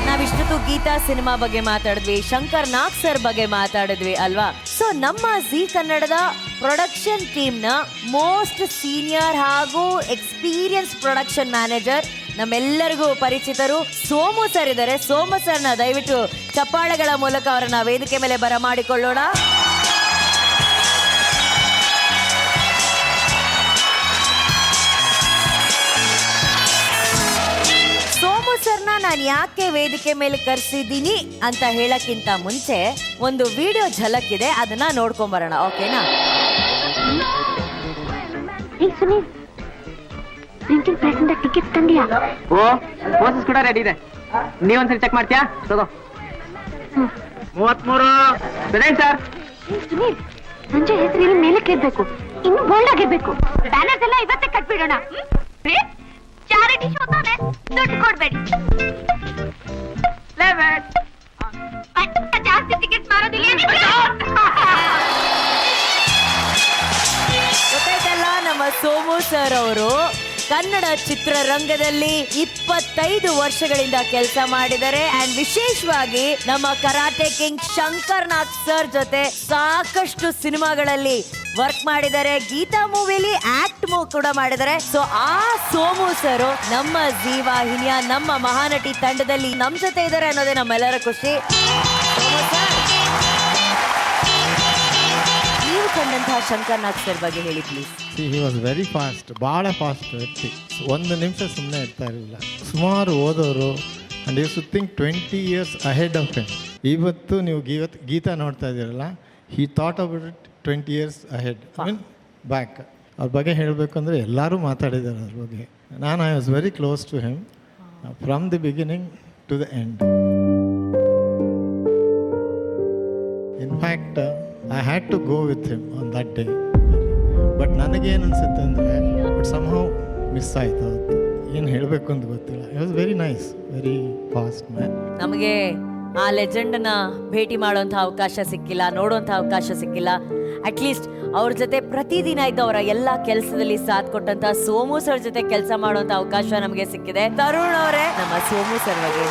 ನಾವಿಷ್ಟೊತ್ತು ಗೀತಾ ಸಿನಿಮಾ ಬಗ್ಗೆ ಮಾತಾಡಿದ್ವಿ, ಶಂಕರ್ ನಾಗ್ ಸರ್ ಬಗ್ಗೆ ಮಾತಾಡಿದ್ವಿ ಅಲ್ವಾ? ಸೊ ನಮ್ಮ ಜಿ ಕನ್ನಡದ ಪ್ರೊಡಕ್ಷನ್ ಟೀಮ್ ನ ಮೋಸ್ಟ್ ಸೀನಿಯರ್ ಹಾಗೂ ಎಕ್ಸ್ಪೀರಿಯನ್ಸ್ ಪ್ರೊಡಕ್ಷನ್ ಮ್ಯಾನೇಜರ್, ನಮ್ಮೆಲ್ಲರಿಗೂ ಪರಿಚಿತರು ಸೋಮು ಸರ್ ಇದ್ದಾರೆ. ಸೋಮು ಸರ್ನ ದಯವಿಟ್ಟು ಚಪ್ಪಾಳೆಗಳ ಮೂಲಕ ಅವರನ್ನ ವೇದಿಕೆ ಮೇಲೆ ಬರಮಾಡಿಕೊಳ್ಳೋಣ. ಸೋಮು ಸರ್ನ ನಾನು ಯಾಕೆ ವೇದಿಕೆ ಮೇಲೆ ಕರೆಸಿದ್ದೀನಿ ಅಂತ ಹೇಳಕ್ಕಿಂತ ಮುಂಚೆ ಒಂದು ವಿಡಿಯೋ ಝಲಕ್ ಇದೆ, ಅದನ್ನ ನೋಡ್ಕೊಂಡ್ ಬರೋಣ, ಓಕೆನಾ? ಟಿಕೆಟ್ ತಂದಿಯಾ? ಓ, ಪ್ರೋಸೆಸ್ ಕೂಡ ರೆಡಿ ಇದೆ. ನೀವೊಂದ್ಸರಿ ಚೆಕ್ ಮಾಡ್ತೀಯಾ? ತಗೋ. ಸುನೀಲ್, ಸಂಜೆ ಹೆಸರು ಮೇಲೆ ಕೇಳ್ಬೇಕು, ಇನ್ನು ಬೋಲ್ಡ್ ಆಗಿರ್ಬೇಕು. ಬ್ಯಾನರ್ಸ್ ಎಲ್ಲ ಇವತ್ತೇ ಕಟ್ಬಿಡೋಣ. ಚಾರಿಟಿ ಶೋ ತಾನೆ, ದುಡ್ಡು ಕೊಡ್ಬೇಡಿ. ಜಾಸ್ತಿ ಟಿಕೆಟ್ ಮಾರೋದಿಲ್ಲ. ಗೊತ್ತಾಯ್ತಲ್ಲ, ನಮ್ಮ ಸೋಮು ಸರ್ ಅವರು ಕನ್ನಡ ಚಿತ್ರರಂಗದಲ್ಲಿ 25 ವರ್ಷಗಳಿಂದ ಕೆಲಸ ಮಾಡಿದ್ದಾರೆ. ಅಂಡ್ ವಿಶೇಷವಾಗಿ ನಮ್ಮ karate king Shankar Nag sir ಜೊತೆ ಸಾಕಷ್ಟು ಸಿನಿಮಾಗಳಲ್ಲಿ ವರ್ಕ್ ಮಾಡಿದ್ದಾರೆ. ಗೀತಾ ಮೂವಿಲಿ ಆಕ್ಟ್ ಕೂಡ ಮಾಡಿದ್ದಾರೆ. ಸೊ ಆ ಸೋಮು ಸರ್ ನಮ್ಮ ಜೀ ವಾಹಿನಿಯ ನಮ್ಮ ಮಹಾನಟಿ ತಂಡದಲ್ಲಿ ನಮ್ ಜೊತೆ ಇದ್ದಾರೆ ಅನ್ನೋದೇ ನಮ್ಮೆಲ್ಲರ ಖುಷಿ. ಸೋಮು ಸರ್, ನೀವು ಕಂಡಂತಹ ಶಂಕರ್ ನಾಗ್ ಸರ್ ಬಗ್ಗೆ ಹೇಳಿ please. He was very fast, ಭಾಳ ಫಾಸ್ಟ್ ವ್ಯಕ್ತಿ. ಒಂದು ನಿಮಿಷ ಸುಮ್ಮನೆ ಇರ್ತಾ ಇರಲಿಲ್ಲ. ಸುಮಾರು ಓದೋರು and you should think 20 years ahead of him. ಇವತ್ತು ನೀವು ಗೀತಾ ನೋಡ್ತಾ ಇದ್ದೀರಲ್ಲ, he thought about it 20 years ahead, I mean back. ಅವ್ರ ಬಗ್ಗೆ ಹೇಳಬೇಕು ಅಂದರೆ ಎಲ್ಲರೂ ಮಾತಾಡಿದ್ದಾರೆ ಅವ್ರ ಬಗ್ಗೆ. I was very close to him from the beginning to the end. In fact I had to go with him on that day. But ನನಗೇನು ಅನಿಸುತ್ತೆ ಅಂದರೆ ಬಟ್ ಸಮ್ಹೌ ಮಿಸ್ ಆಯಿತು. ಏನು ಹೇಳಬೇಕು ಅಂತ ಗೊತ್ತಿಲ್ಲ. It was very nice, very fast man. ನಮಗೆ ಆ ಲೆಜೆಂಡನ್ನ ಭೇಟಿ ಮಾಡುವಂಥ ಅವಕಾಶ ಸಿಕ್ಕಿಲ್ಲ, ನೋಡುವಂಥ ಅವಕಾಶ ಸಿಕ್ಕಿಲ್ಲ. ಅಟ್ಲೀಸ್ಟ್ ಅವ್ರ ಜೊತೆ ಪ್ರತಿದಿನ ಇದ್ದು ಅವರ ಎಲ್ಲ ಕೆಲಸದಲ್ಲಿ ಸಾಥ್ ಕೊಟ್ಟಂತ ಸೋಮು ಸರ್ ಜೊತೆ ಕೆಲಸ ಮಾಡುವಂಥ ಅವಕಾಶ ನಮಗೆ ಸಿಕ್ಕಿದೆ. ತರುಣ್ ಅವರೇ, ನಮ್ಮ ಸೋಮು ಸರ್ ಬಗ್ಗೆ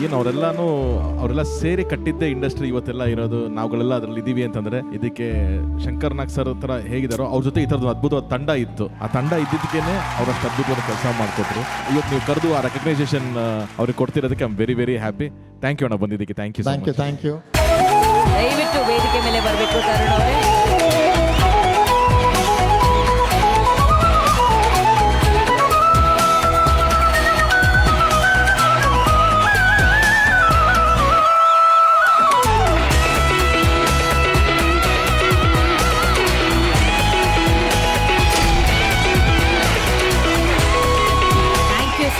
ಏನು ಅವರೆಲ್ಲ ಸೇರಿ ಕಟ್ಟಿದ್ದೇ ಇಂಡಸ್ಟ್ರಿ ಇವತ್ತೆಲ್ಲ ಇರೋದು, ನಾವುಗಳೆಲ್ಲ ಅದ್ರಲ್ಲಿ ಇದೀವಿ ಅಂತಂದ್ರೆ ಇದಕ್ಕೆ ಶಂಕರ್ ನಾಗ್ ಸರ್ ಹತ್ರ ಹೇಗಿದಾರೋ ಅವ್ರ ಜೊತೆ ಈ ಥರದ್ದು ಅದ್ಭುತವಾದ ತಂಡ ಇತ್ತು. ಆ ತಂಡ ಇದ್ದಿದ್ದಕ್ಕೇನೆ ಅವರಷ್ಟು ಅದ್ಭುತವಾದ ಕೆಲಸ ಮಾಡಿಕೊಟ್ರು. ಇವತ್ತು ನೀವು ಕರೆದು ಆ ರೆಕಗ್ನೈಸೇಷನ್ ಅವ್ರಿಗೆ ಕೊಡ್ತಿರೋದಕ್ಕೆ I am very very happy. Thank you ಅಣ್ಣ ಬಂದಿದ್ದಕ್ಕೆ. Thank you. ದಯವಿಟ್ಟು ವೇದಿಕೆ ಮೇಲೆ ಬರಬೇಕು ತರುಣ್ ಅವರೇ.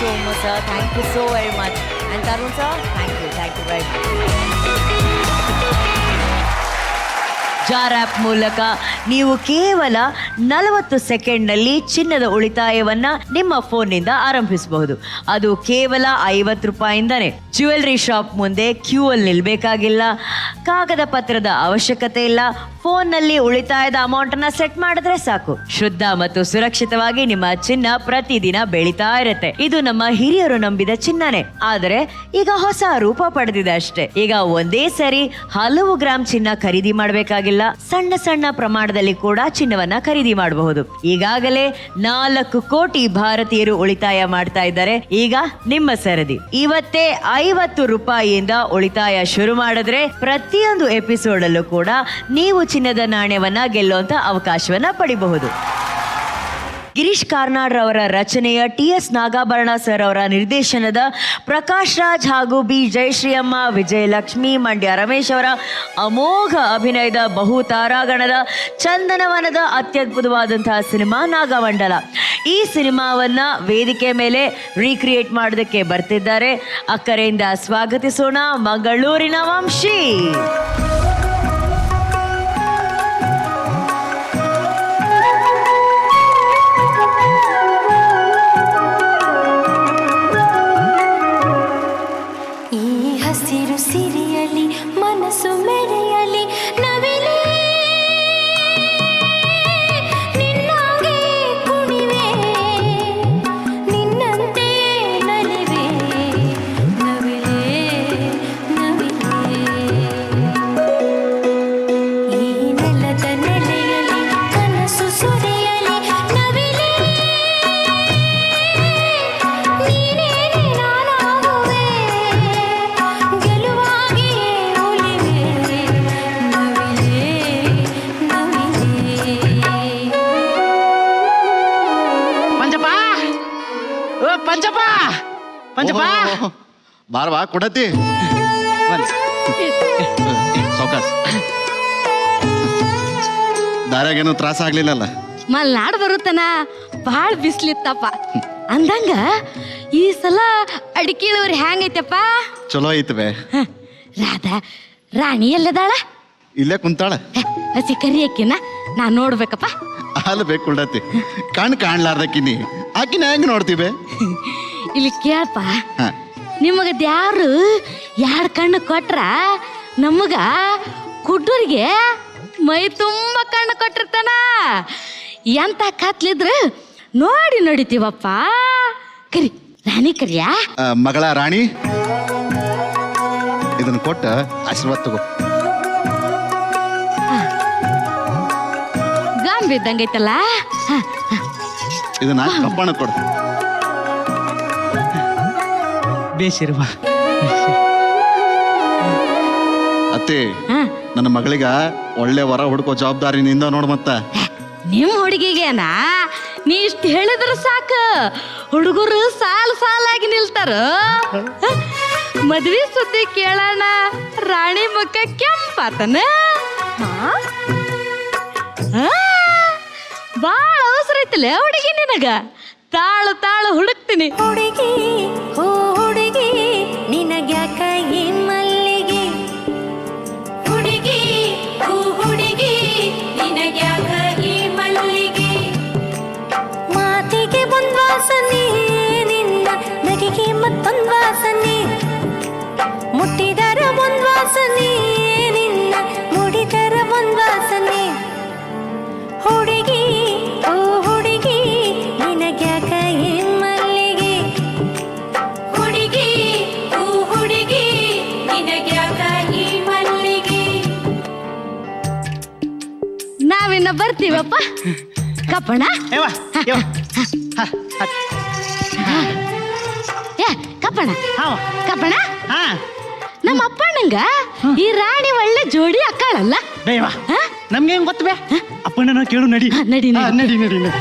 Somu sir, thank you so very much. And Tarun sir, thank you very much. Jar app ಮೂಲಕ ನೀವು ಕೇವಲ 40 ಸೆಕೆಂಡ್ನಲ್ಲಿ ಚಿನ್ನದ ಉಳಿತಾಯವನ್ನ ನಿಮ್ಮ ಫೋನ್ನಿಂದ ಆರಂಭಿಸಬಹುದು. ಅದು ಕೇವಲ 50 ರೂಪಾಯಿಂದನೇ. ಜ್ಯುವೆಲ್ರಿ ಶಾಪ್ ಮುಂದೆ ಕ್ಯೂ ಅಲ್ಲಿ ನಿಲ್ಬೇಕಾಗಿಲ್ಲ, ಕಾಗದ ಪತ್ರದ ಅವಶ್ಯಕತೆ ಇಲ್ಲ. ಫೋನ್ನಲ್ಲಿ ಉಳಿತಾಯದ ಅಮೌಂಟನ್ನು ಸೆಟ್ ಮಾಡಿದ್ರೆ ಸಾಕು. ಶುದ್ಧ ಮತ್ತು ಸುರಕ್ಷಿತವಾಗಿ ನಿಮ್ಮ ಚಿನ್ನ ಪ್ರತಿದಿನ ಬೆಳೀತಾ ಇರುತ್ತೆ. ಇದು ನಮ್ಮ ಹಿರಿಯರು ನಂಬಿದ ಚಿನ್ನನೇ, ಆದರೆ ಈಗ ಹೊಸ ರೂಪ ಪಡೆದಿದೆ ಅಷ್ಟೇ. ಈಗ ಒಂದೇ ಸರಿ ಹಲವು ಗ್ರಾಮ್ ಚಿನ್ನ ಖರೀದಿ ಮಾಡಬೇಕಾಗಿಲ್ಲ, ಸಣ್ಣ ಸಣ್ಣ ಪ್ರಮಾಣದಲ್ಲಿ ಕೂಡ ಚಿನ್ನವನ್ನ ಖರೀದಿ ಮಾಡಬಹುದು. ಈಗಾಗಲೇ 4 ಕೋಟಿ ಭಾರತೀಯರು ಉಳಿತಾಯ ಮಾಡ್ತಾ ಇದ್ದಾರೆ. ಈಗ ನಿಮ್ಮ ಸರದಿ. ಇವತ್ತೇ 50 ರೂಪಾಯಿಯಿಂದ ಉಳಿತಾಯ ಶುರು ಮಾಡಿದ್ರೆ ಪ್ರತಿಯೊಂದು ಎಪಿಸೋಡ್ ಅಲ್ಲೂ ಕೂಡ ನೀವು ಚಿನ್ನದ ನಾಣ್ಯವನ್ನ ಗೆಲ್ಲುವಂತ ಅವಕಾಶವನ್ನ ಪಡಿಬಹುದು. ಗಿರೀಶ್ ಕಾರ್ನಾಡ್ ಅವರ ರಚನೆಯ TS ನಾಗಾಭರಣ ಸರ್ ಅವರ ನಿರ್ದೇಶನದ ಪ್ರಕಾಶ್ ರಾಜ್ ಹಾಗೂ ಬಿ ಜಯಶ್ರೀಯಮ್ಮ, ವಿಜಯಲಕ್ಷ್ಮಿ, ಮಂಡ್ಯ ರಮೇಶ್ ಅವರ ಅಮೋಘ ಅಭಿನಯದ ಬಹು ತಾರಾಗಣದ ಚಂದನವನದ ಅತ್ಯದ್ಭುತವಾದಂತಹ ಸಿನಿಮಾ ನಾಗಮಂಡಲ. ಈ ಸಿನಿಮಾವನ್ನ ವೇದಿಕೆ ಮೇಲೆ ರೀಕ್ರಿಯೇಟ್ ಮಾಡೋದಕ್ಕೆ ಬರ್ತಿದ್ದಾರೆ. ಅಕ್ಕರೆಯಿಂದ ಸ್ವಾಗತಿಸೋಣ ಮಂಗಳೂರಿನ ವಂಶಿ. ಸಿರಿಯಲಿ ಮನಸ್ಸು ಮೆರೆಯಲಿ ನವಿಲೆ ನಿನ್ನಾಗೆ ಕುಣಿವೆ, ನಿನ್ನಂತೆ ನಲಿವೆ ನವಿಲೆ ನವಿಲೆ. ಈ ನೆಲದ ನೆಲೆಯಲಿ ಕನಸು ಸುರಿಯಲಿ ನವಿಲೆ, ನೀನೇ ನಾನಾಗುವೆ ಗೆಲುವಾಗಿ ಉಳಿವೆ ನವಿಲೆ ನವಿಲೆ. ಪಂಚಪ್ಪ ಬಾರ್ವಾ ಕೊಡತಿ ಸೌಕಾಸ್. ದಾರ್ಯಾಗೇನು ತ್ರಾಸ ಆಗ್ಲಿಲ್ಲಲ್ಲ? ಮಲ್ನಾಡ್ ಬರುತ್ತನ ಭಾಳ ಬಿಸ್ಲಿತ್ತಪ್ಪ. ಅಂದಂಗ ಈ ಸಲ ಅಡಿಕೆ ಇಳುವರಿ ಹ್ಯಾಂಗೈತಪ್ಪ? ಚಲೋ ಐತವೆ. ರಾಧಾ ರಾಣಿ ಎಲ್ಲದಾಳ? ಇಲ್ಲೇ ಕುಂತಾಳ. ಹಸಿ ಕರಿ ಅಕ್ಕಿನ ನಾ ನೋಡ್ಬೇಕಪ್ಪ. ಹಾಲು ಬೇಕು ಕುಳ್ಳತಿ ಕಣ್ ಕಾಣ್ಲಾರ್ದಕ್ಕಿನಿ ಆಕಿನ ಹೆಂಗ್ ನೋಡ್ತೀವಿ? ಇಲ್ಲಿ ಕೇಳಪ್ಪ, ನಿಮಗ ದ್ಯಾವ್ರು 2 ಕಣ್ಣು ಕೊಟ್ರ ನಮಗ ಕುಡ್ಡೂರಿಗೆ ಮೈ ತುಂಬ ಕಣ್ಣು ಕೊಟ್ಟಿರ್ತಾನ. ಎಂತ ಕತ್ಲಿದ್ರು ನೋಡಿ ನೋಡಿತೀವಪ್ಪ. ಕರಿ ರಾಣಿ ಕರಿಯಾ? ಮಗಳ ರಾಣಿ, ಇದನ್ನ ಕೊಟ್ಟ ಆಶೀರ್ವಾದ ತಗೋ. ಗಾಂಬಿ ಇದ್ದಂಗೈತಲ್ಲ. ಇದನ್ನ ಕಪ್ಪಣ ಕೊಡು. ಬೇಸಿರುವ ಅತ್ತೆ, ನನ್ನ ಮಗಳಿಗ ಒಳ್ಳೆ ವರ ಹುಡ್ಕೋ ಜವಾಬ್ದಾರಿ ನಿಂದ ನೋಡ್. ಮತ್ತ ನಿಮ್ ಹುಡುಗಿಗೇನ ನೀ ಇಷ್ಟ ಹೇಳಿದ್ರ ಸಾಕು, ಹುಡುಗರು ಸಾಲಾಗಿ ನಿಲ್ತಾರ. ಮದ್ವಿ ಸುದ್ದಿ ಕೇಳೋಣ, ರಾಣಿ ಮುಖ ಕೆಂಪಾತನ. ಬಾಳ ಅವಸರ ಐತಲ್ಲ ಹುಡುಗಿ ನಿನಗ. ತಾಳು ಹುಡುಕ್ತೀನಿ. ಹುಡುಗಿ ಹೋ ಹುಡುಗಿ ನಿನಗ್ಯಾಕ ಈ ಮಲ್ಲಿಗೆ, ಹುಡುಗಿ ಹೋ ಹುಡುಗಿ ನಿನಗ್ಯಾಕ ಈ ಮಲ್ಲಿಗೆ, ಮಾತಿಗೆ ಒಂದ್ ವಾಸನೆ ನಿನ್ನ ನಗೆಗೆ ಮತ್ತೊಂದ್ ವಾಸನೆ, ಮುಟ್ಟಿದರ ಒಂದ್ ವಾಸನೆ ನಿನ್ನ ಮುಡಿದರ ಒಂದ್ ವಾಸನೆ, ಹುಡುಗಿ ಓ ಹುಡುಗಿ ನಿನಗ್ಯಾಕ ಈ ಮಲ್ಲಿಗೆ, ಹುಡುಗಿ ಓ ಹುಡುಗಿ ನಿನಗ್ಯಾಕ ಈ ಮಲ್ಲಿಗೆ. ನಾವಿನ್ನ ಬರ್ತೀವಪ್ಪ. ಕಪ್ಪಣ ಕಪ್ಪಣ ನಮ್ಮ ಅಪ್ಪಣ್ಣಂಗ ಈ ರಾಣಿ ಒಳ್ಳೆ ಜೋಡಿ ಅಕ್ಕಳಲ್ಲ. ಬೇವಾ ನಮ್ಗೆ ಹೆಂಗ್ ಗೊತ್ತ ಬೇ? ಅಪ್ಪಣ್ಣ ಕೇಳು. ನಡಿ ನಡಿ ನಡಿ ನಡಿ ನಡಿ.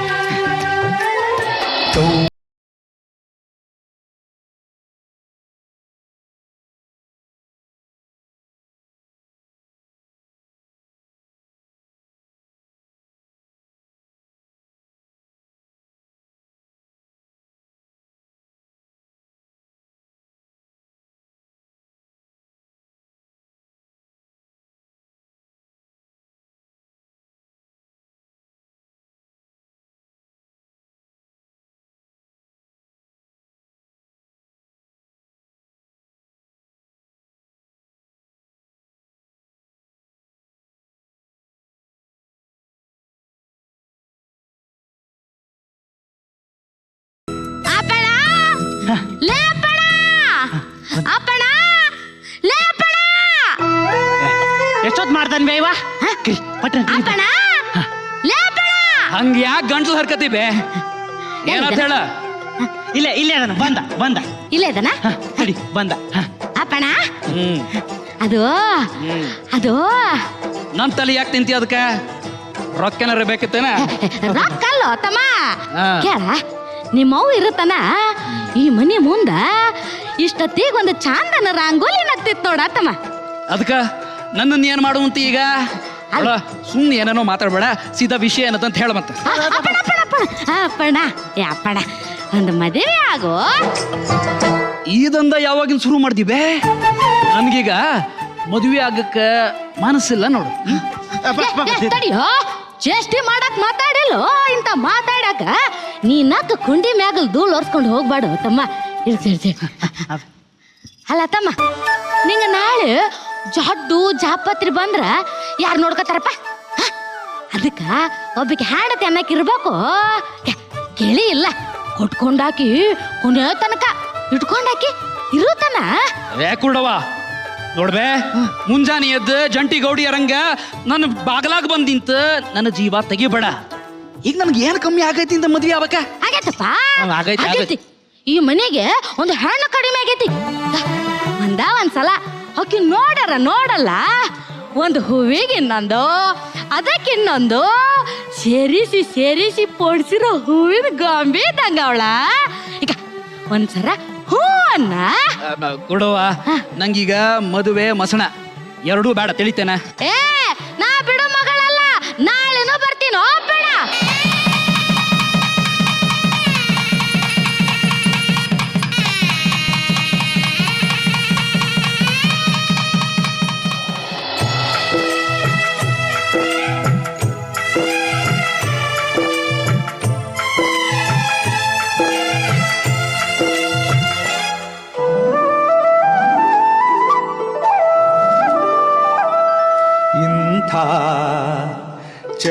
ಎಷ್ಟೊತ್ ಮಾಡ್ತಾನೆ ಬೇವಾ? ಹಂಗ ಯಾಕೆ ಗಂಟ್ಲು ಹರ್ಕತಿ ಬೇ? ಏನಂತ ಹೇಳ? ಇಲ್ಲೇ ಅದನ ಬಂದ ಇಲ್ಲೇ ಇದನ ನಡಿ ಬಂದ. ಅಪ್ಪಣ ಅದು ನನ್ ತಲೆ ಯಾಕೆ ತಿಂತಿ? ಅದಕ್ಕ ರೊಕ್ಕನಾರ ಬೇಕಿತ್ತೇನ? ರೊಕ್ಕಲ್ಲೋ ತಮ್ಮ. ಕೇಳ, ನಿಮ್ಮವ್ ಇರುತ್ತನ ಈ ಮನೆ ಮುಂದ ಇಷ್ಟೊತ್ತಿಗೆ ಒಂದು ಚಾಂದನ ರಂಗೋಲಿ ನಗ್ತಿತ್ತು ನೋಡ ತಮ್ಮ. ಅದಕ್ಕ ನನ್ನನ್ನು ಏನ್ ಮಾಡುವಂತ ಈಗ? ಸುಮ್ಮನೆ ಏನೇನೋ ಮಾತಾಡ್ಬೇಡ, ಸೀದಾ ವಿಷಯ ಏನಂತ ಹೇಳ. ಮತ್ತೆ ಅಪ್ಪಣ ಒಂದು ಮದುವೆ ಆಗೋ. ಈದಂದ ಯಾವಾಗಿನ ಶುರು ಮಾಡ್ದಿವೆ? ನನ್ಗೀಗ ಮದುವೆ ಆಗಕ್ಕ ಮನಸ್ಸಿಲ್ಲ ನೋಡು. ತಡಿಯೋ, ಚೇಷ್ಟಿ ಮಾಡಕ್ ಮಾತಾಡಿಲ್ಲೋ. ಇಂತ ಮಾತಾಡಕ ನೀ ನಕ್ಕ ಕುಂಡಿ ಮ್ಯಾಗಲ್ ಧೂಳ್ ಒರ್ಸ್ಕೊಂಡು ಹೋಗ್ಬಾಡು ತಮ್ಮ. ಇರ್ತಿ ಅಲ್ಲ ತಮ್ಮ, ನಿಂಗ ನಾಳೆ ಜಡ್ಡು ಜಾಪತ್ರಿ ಬಂದ್ರ ಯಾರು ನೋಡ್ಕೋತಾರಪ್ಪ? ಅದಕ್ಕ ಒಬ್ಬಕ್ಕೆ ಹಾಡತಿ ಅನ್ನಕ್ ಇರ್ಬೇಕು. ಕೇಳಿ ಇಲ್ಲ, ಕೊಟ್ಕೊಂಡಾಕಿ ಕೊನೆ ತನಕ ಇಟ್ಕೊಂಡಾಕಿ ಇರುತ್ತಾನ. ಕೂಡವ ನೋಡ್ಬೇ, ಮುಂಜಾನೆ ಎದ್ದು ಜಂಟಿ ಗೌಡಿಯರಂಗ ನನ್ನ ಬಾಗಲಾಗ ಬಂದ್ ನಿಂತ ನನ್ನ ಜೀವ ತೆಗಿಬೇಡ. ಈಗ ನನ್ಗೆ ಏನ್ ಕಮ್ಮಿ ಆಗೈತಿ ಅಂತ ಮದ್ವೆ ಆಗ್ಬೇಕ? ಆಗೈತಪ್ಪ, ಆಗೈತಿ. ಈ ಮನೆಗೆ ಒಂದು ಹೆಣ್ಣು ಕಡಿಮೆ ಆಗೈತಿ. ಒಂದ್ಸಲ ಆಕಿ ನೋಡಲ್ಲ, ಒಂದು ಹೂವಿಗೆ ಇನ್ನೊಂದು, ಅದಕ್ಕಿನ್ನೊಂದು ಸೇರಿಸಿ ಪೋಡ್ಸಿರೋ ಹೂವಿನ ಗೊಂಬೆ ಇದ್ದಂಗ ಅವಳ. ಈಗ ಒಂದ್ಸರ ಹೂ ಅನ್ನ ಕೊಡುವ. ನಂಗೀಗ ಮದುವೆ ಮಸಣ ಎರಡೂ ಬೇಡ, ತಿಳಿತೇನ? ನಾ ಬಿಡು ಮಗಳಲ್ಲ, ನಾಳೆನೂ ಬರ್ತೀನೋ ಬೇಡ.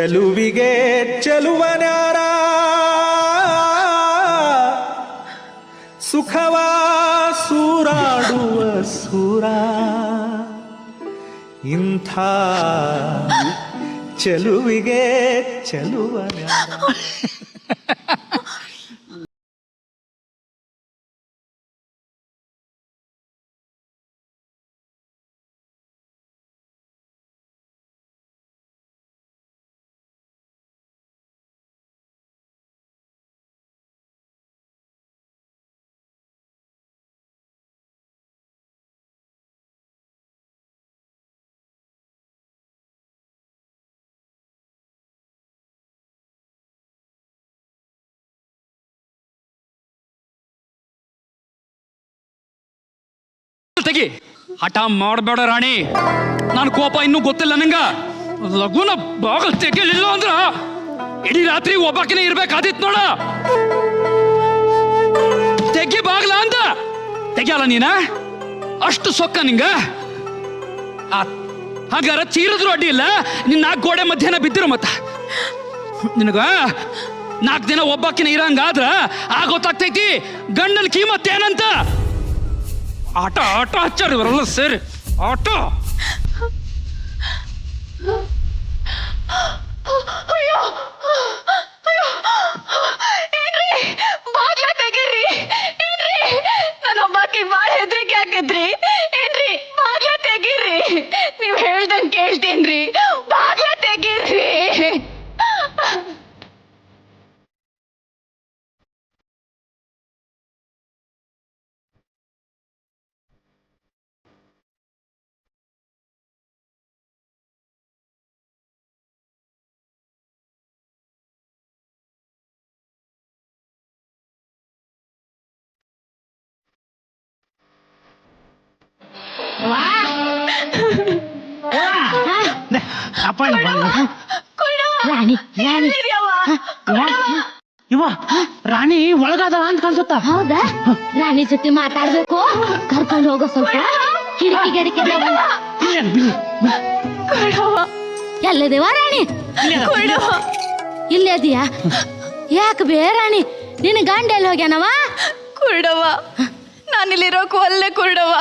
ಚೆಲುವಿಗೆ ಚೆಲುವನ್ಯಾರ ಸುಖವ ಸೂರಾಡುವ ಸೂರ ಇಂಥ ಚೆಲುವಿಗೆ ಚೆಲುವನ್ಯಾರ. ತೆಗಿ, ಹಠ ಮಾಡಬೇಡ ರಾಣಿ. ನಾನು ಕೋಪ ಇನ್ನೂ ಗೊತ್ತಿಲ್ಲ ನಂಗ. ಲಗುನ ಬಾಗಲ್ ತೆಗಿಲಿಲ್ಲ ಅಂದ್ರ ಇಡೀ ರಾತ್ರಿ ಒಬ್ಬಾಕಿನೇ ಇರ್ಬೇಕಾದಿತ್ ನೋಡ. ತೆಗಿ ಬಾಗ್ಲ ಅಂತ ತೆಗಿಯಲ್ಲ ನೀನ, ಅಷ್ಟು ಸೊಕ್ಕ ನಿಂಗ. ಹಾಗಾರ ಚೀರಿದ್ರು ಅಡ್ಡಿ ಇಲ್ಲ, ನಿನ್ನ 4 ಗೋಡೆ ಮಧ್ಯಾಹ್ನ ಬಿದ್ದಿರು. ಮತ್ತ ನಿನಗ 4 ದಿನ ಒಬ್ಬಾಕಿನ ಇರಂಗಾದ್ರ ಗೊತ್ತಾಗ್ತೈತಿ ಗಂಡನ ಕೀಮತ್ತೇನಂತ. ಆಟ ಆಟ ಹಚ್ಚಾರ ಇವರೆಲ್ಲ ಸೇರಿ ಆಟ. ಅಯ್ಯೋ ಅಯ್ಯೋ ಏನ್ರಿ ಬಾಗ್ಲ ತೆಗೀರಿ ಏನ್ರಿ, ನಾನೊಬ್ಬಾಕಿ ಬಾಳ ಹೆದ್ರಿಕೆ ಹಾಕಿದ್ರಿ ಏನ್ರಿ. ಬಾಗ್ಲ ತೆಗೀರಿ, ನೀವ್ ಹೇಳ್ದಂಗ್ ಕೇಳ್ತೀನ್ರಿ. ಬಾಗ್ಲ ತೆಗೀರಿ. ಇವ ರಾಣಿ ಒಳಗಾದ ಅಂತ ಕಾಣಿಸುತ್ತ. ಹೌದಾ? ರಾಣಿ ಜೊತೆ ಮಾತಾಡ್ಬೇಕು, ಕರ್ಕೊಂಡು ಹೋಗೋ ಸ್ವಲ್ಪ. ಕಿಟಕಿ ಗಡಿಕೆ ಎಲ್ಲದೇವಾ ರಾಣಿ? ಇಲ್ಲೇ ಅದೀಯಾ? ಯಾಕೆ ಬೇ ರಾಣಿ, ನಿನ್ನ ಗಂಡ ಎಲ್ಲಿ ಹೋಗ್ಯಾನವ? ಕುರುಡವ್ವ, ನಾನಿಲ್ಲಿರೋಕು ಅಲ್ಲೇ ಕುರುಡವ್ವ.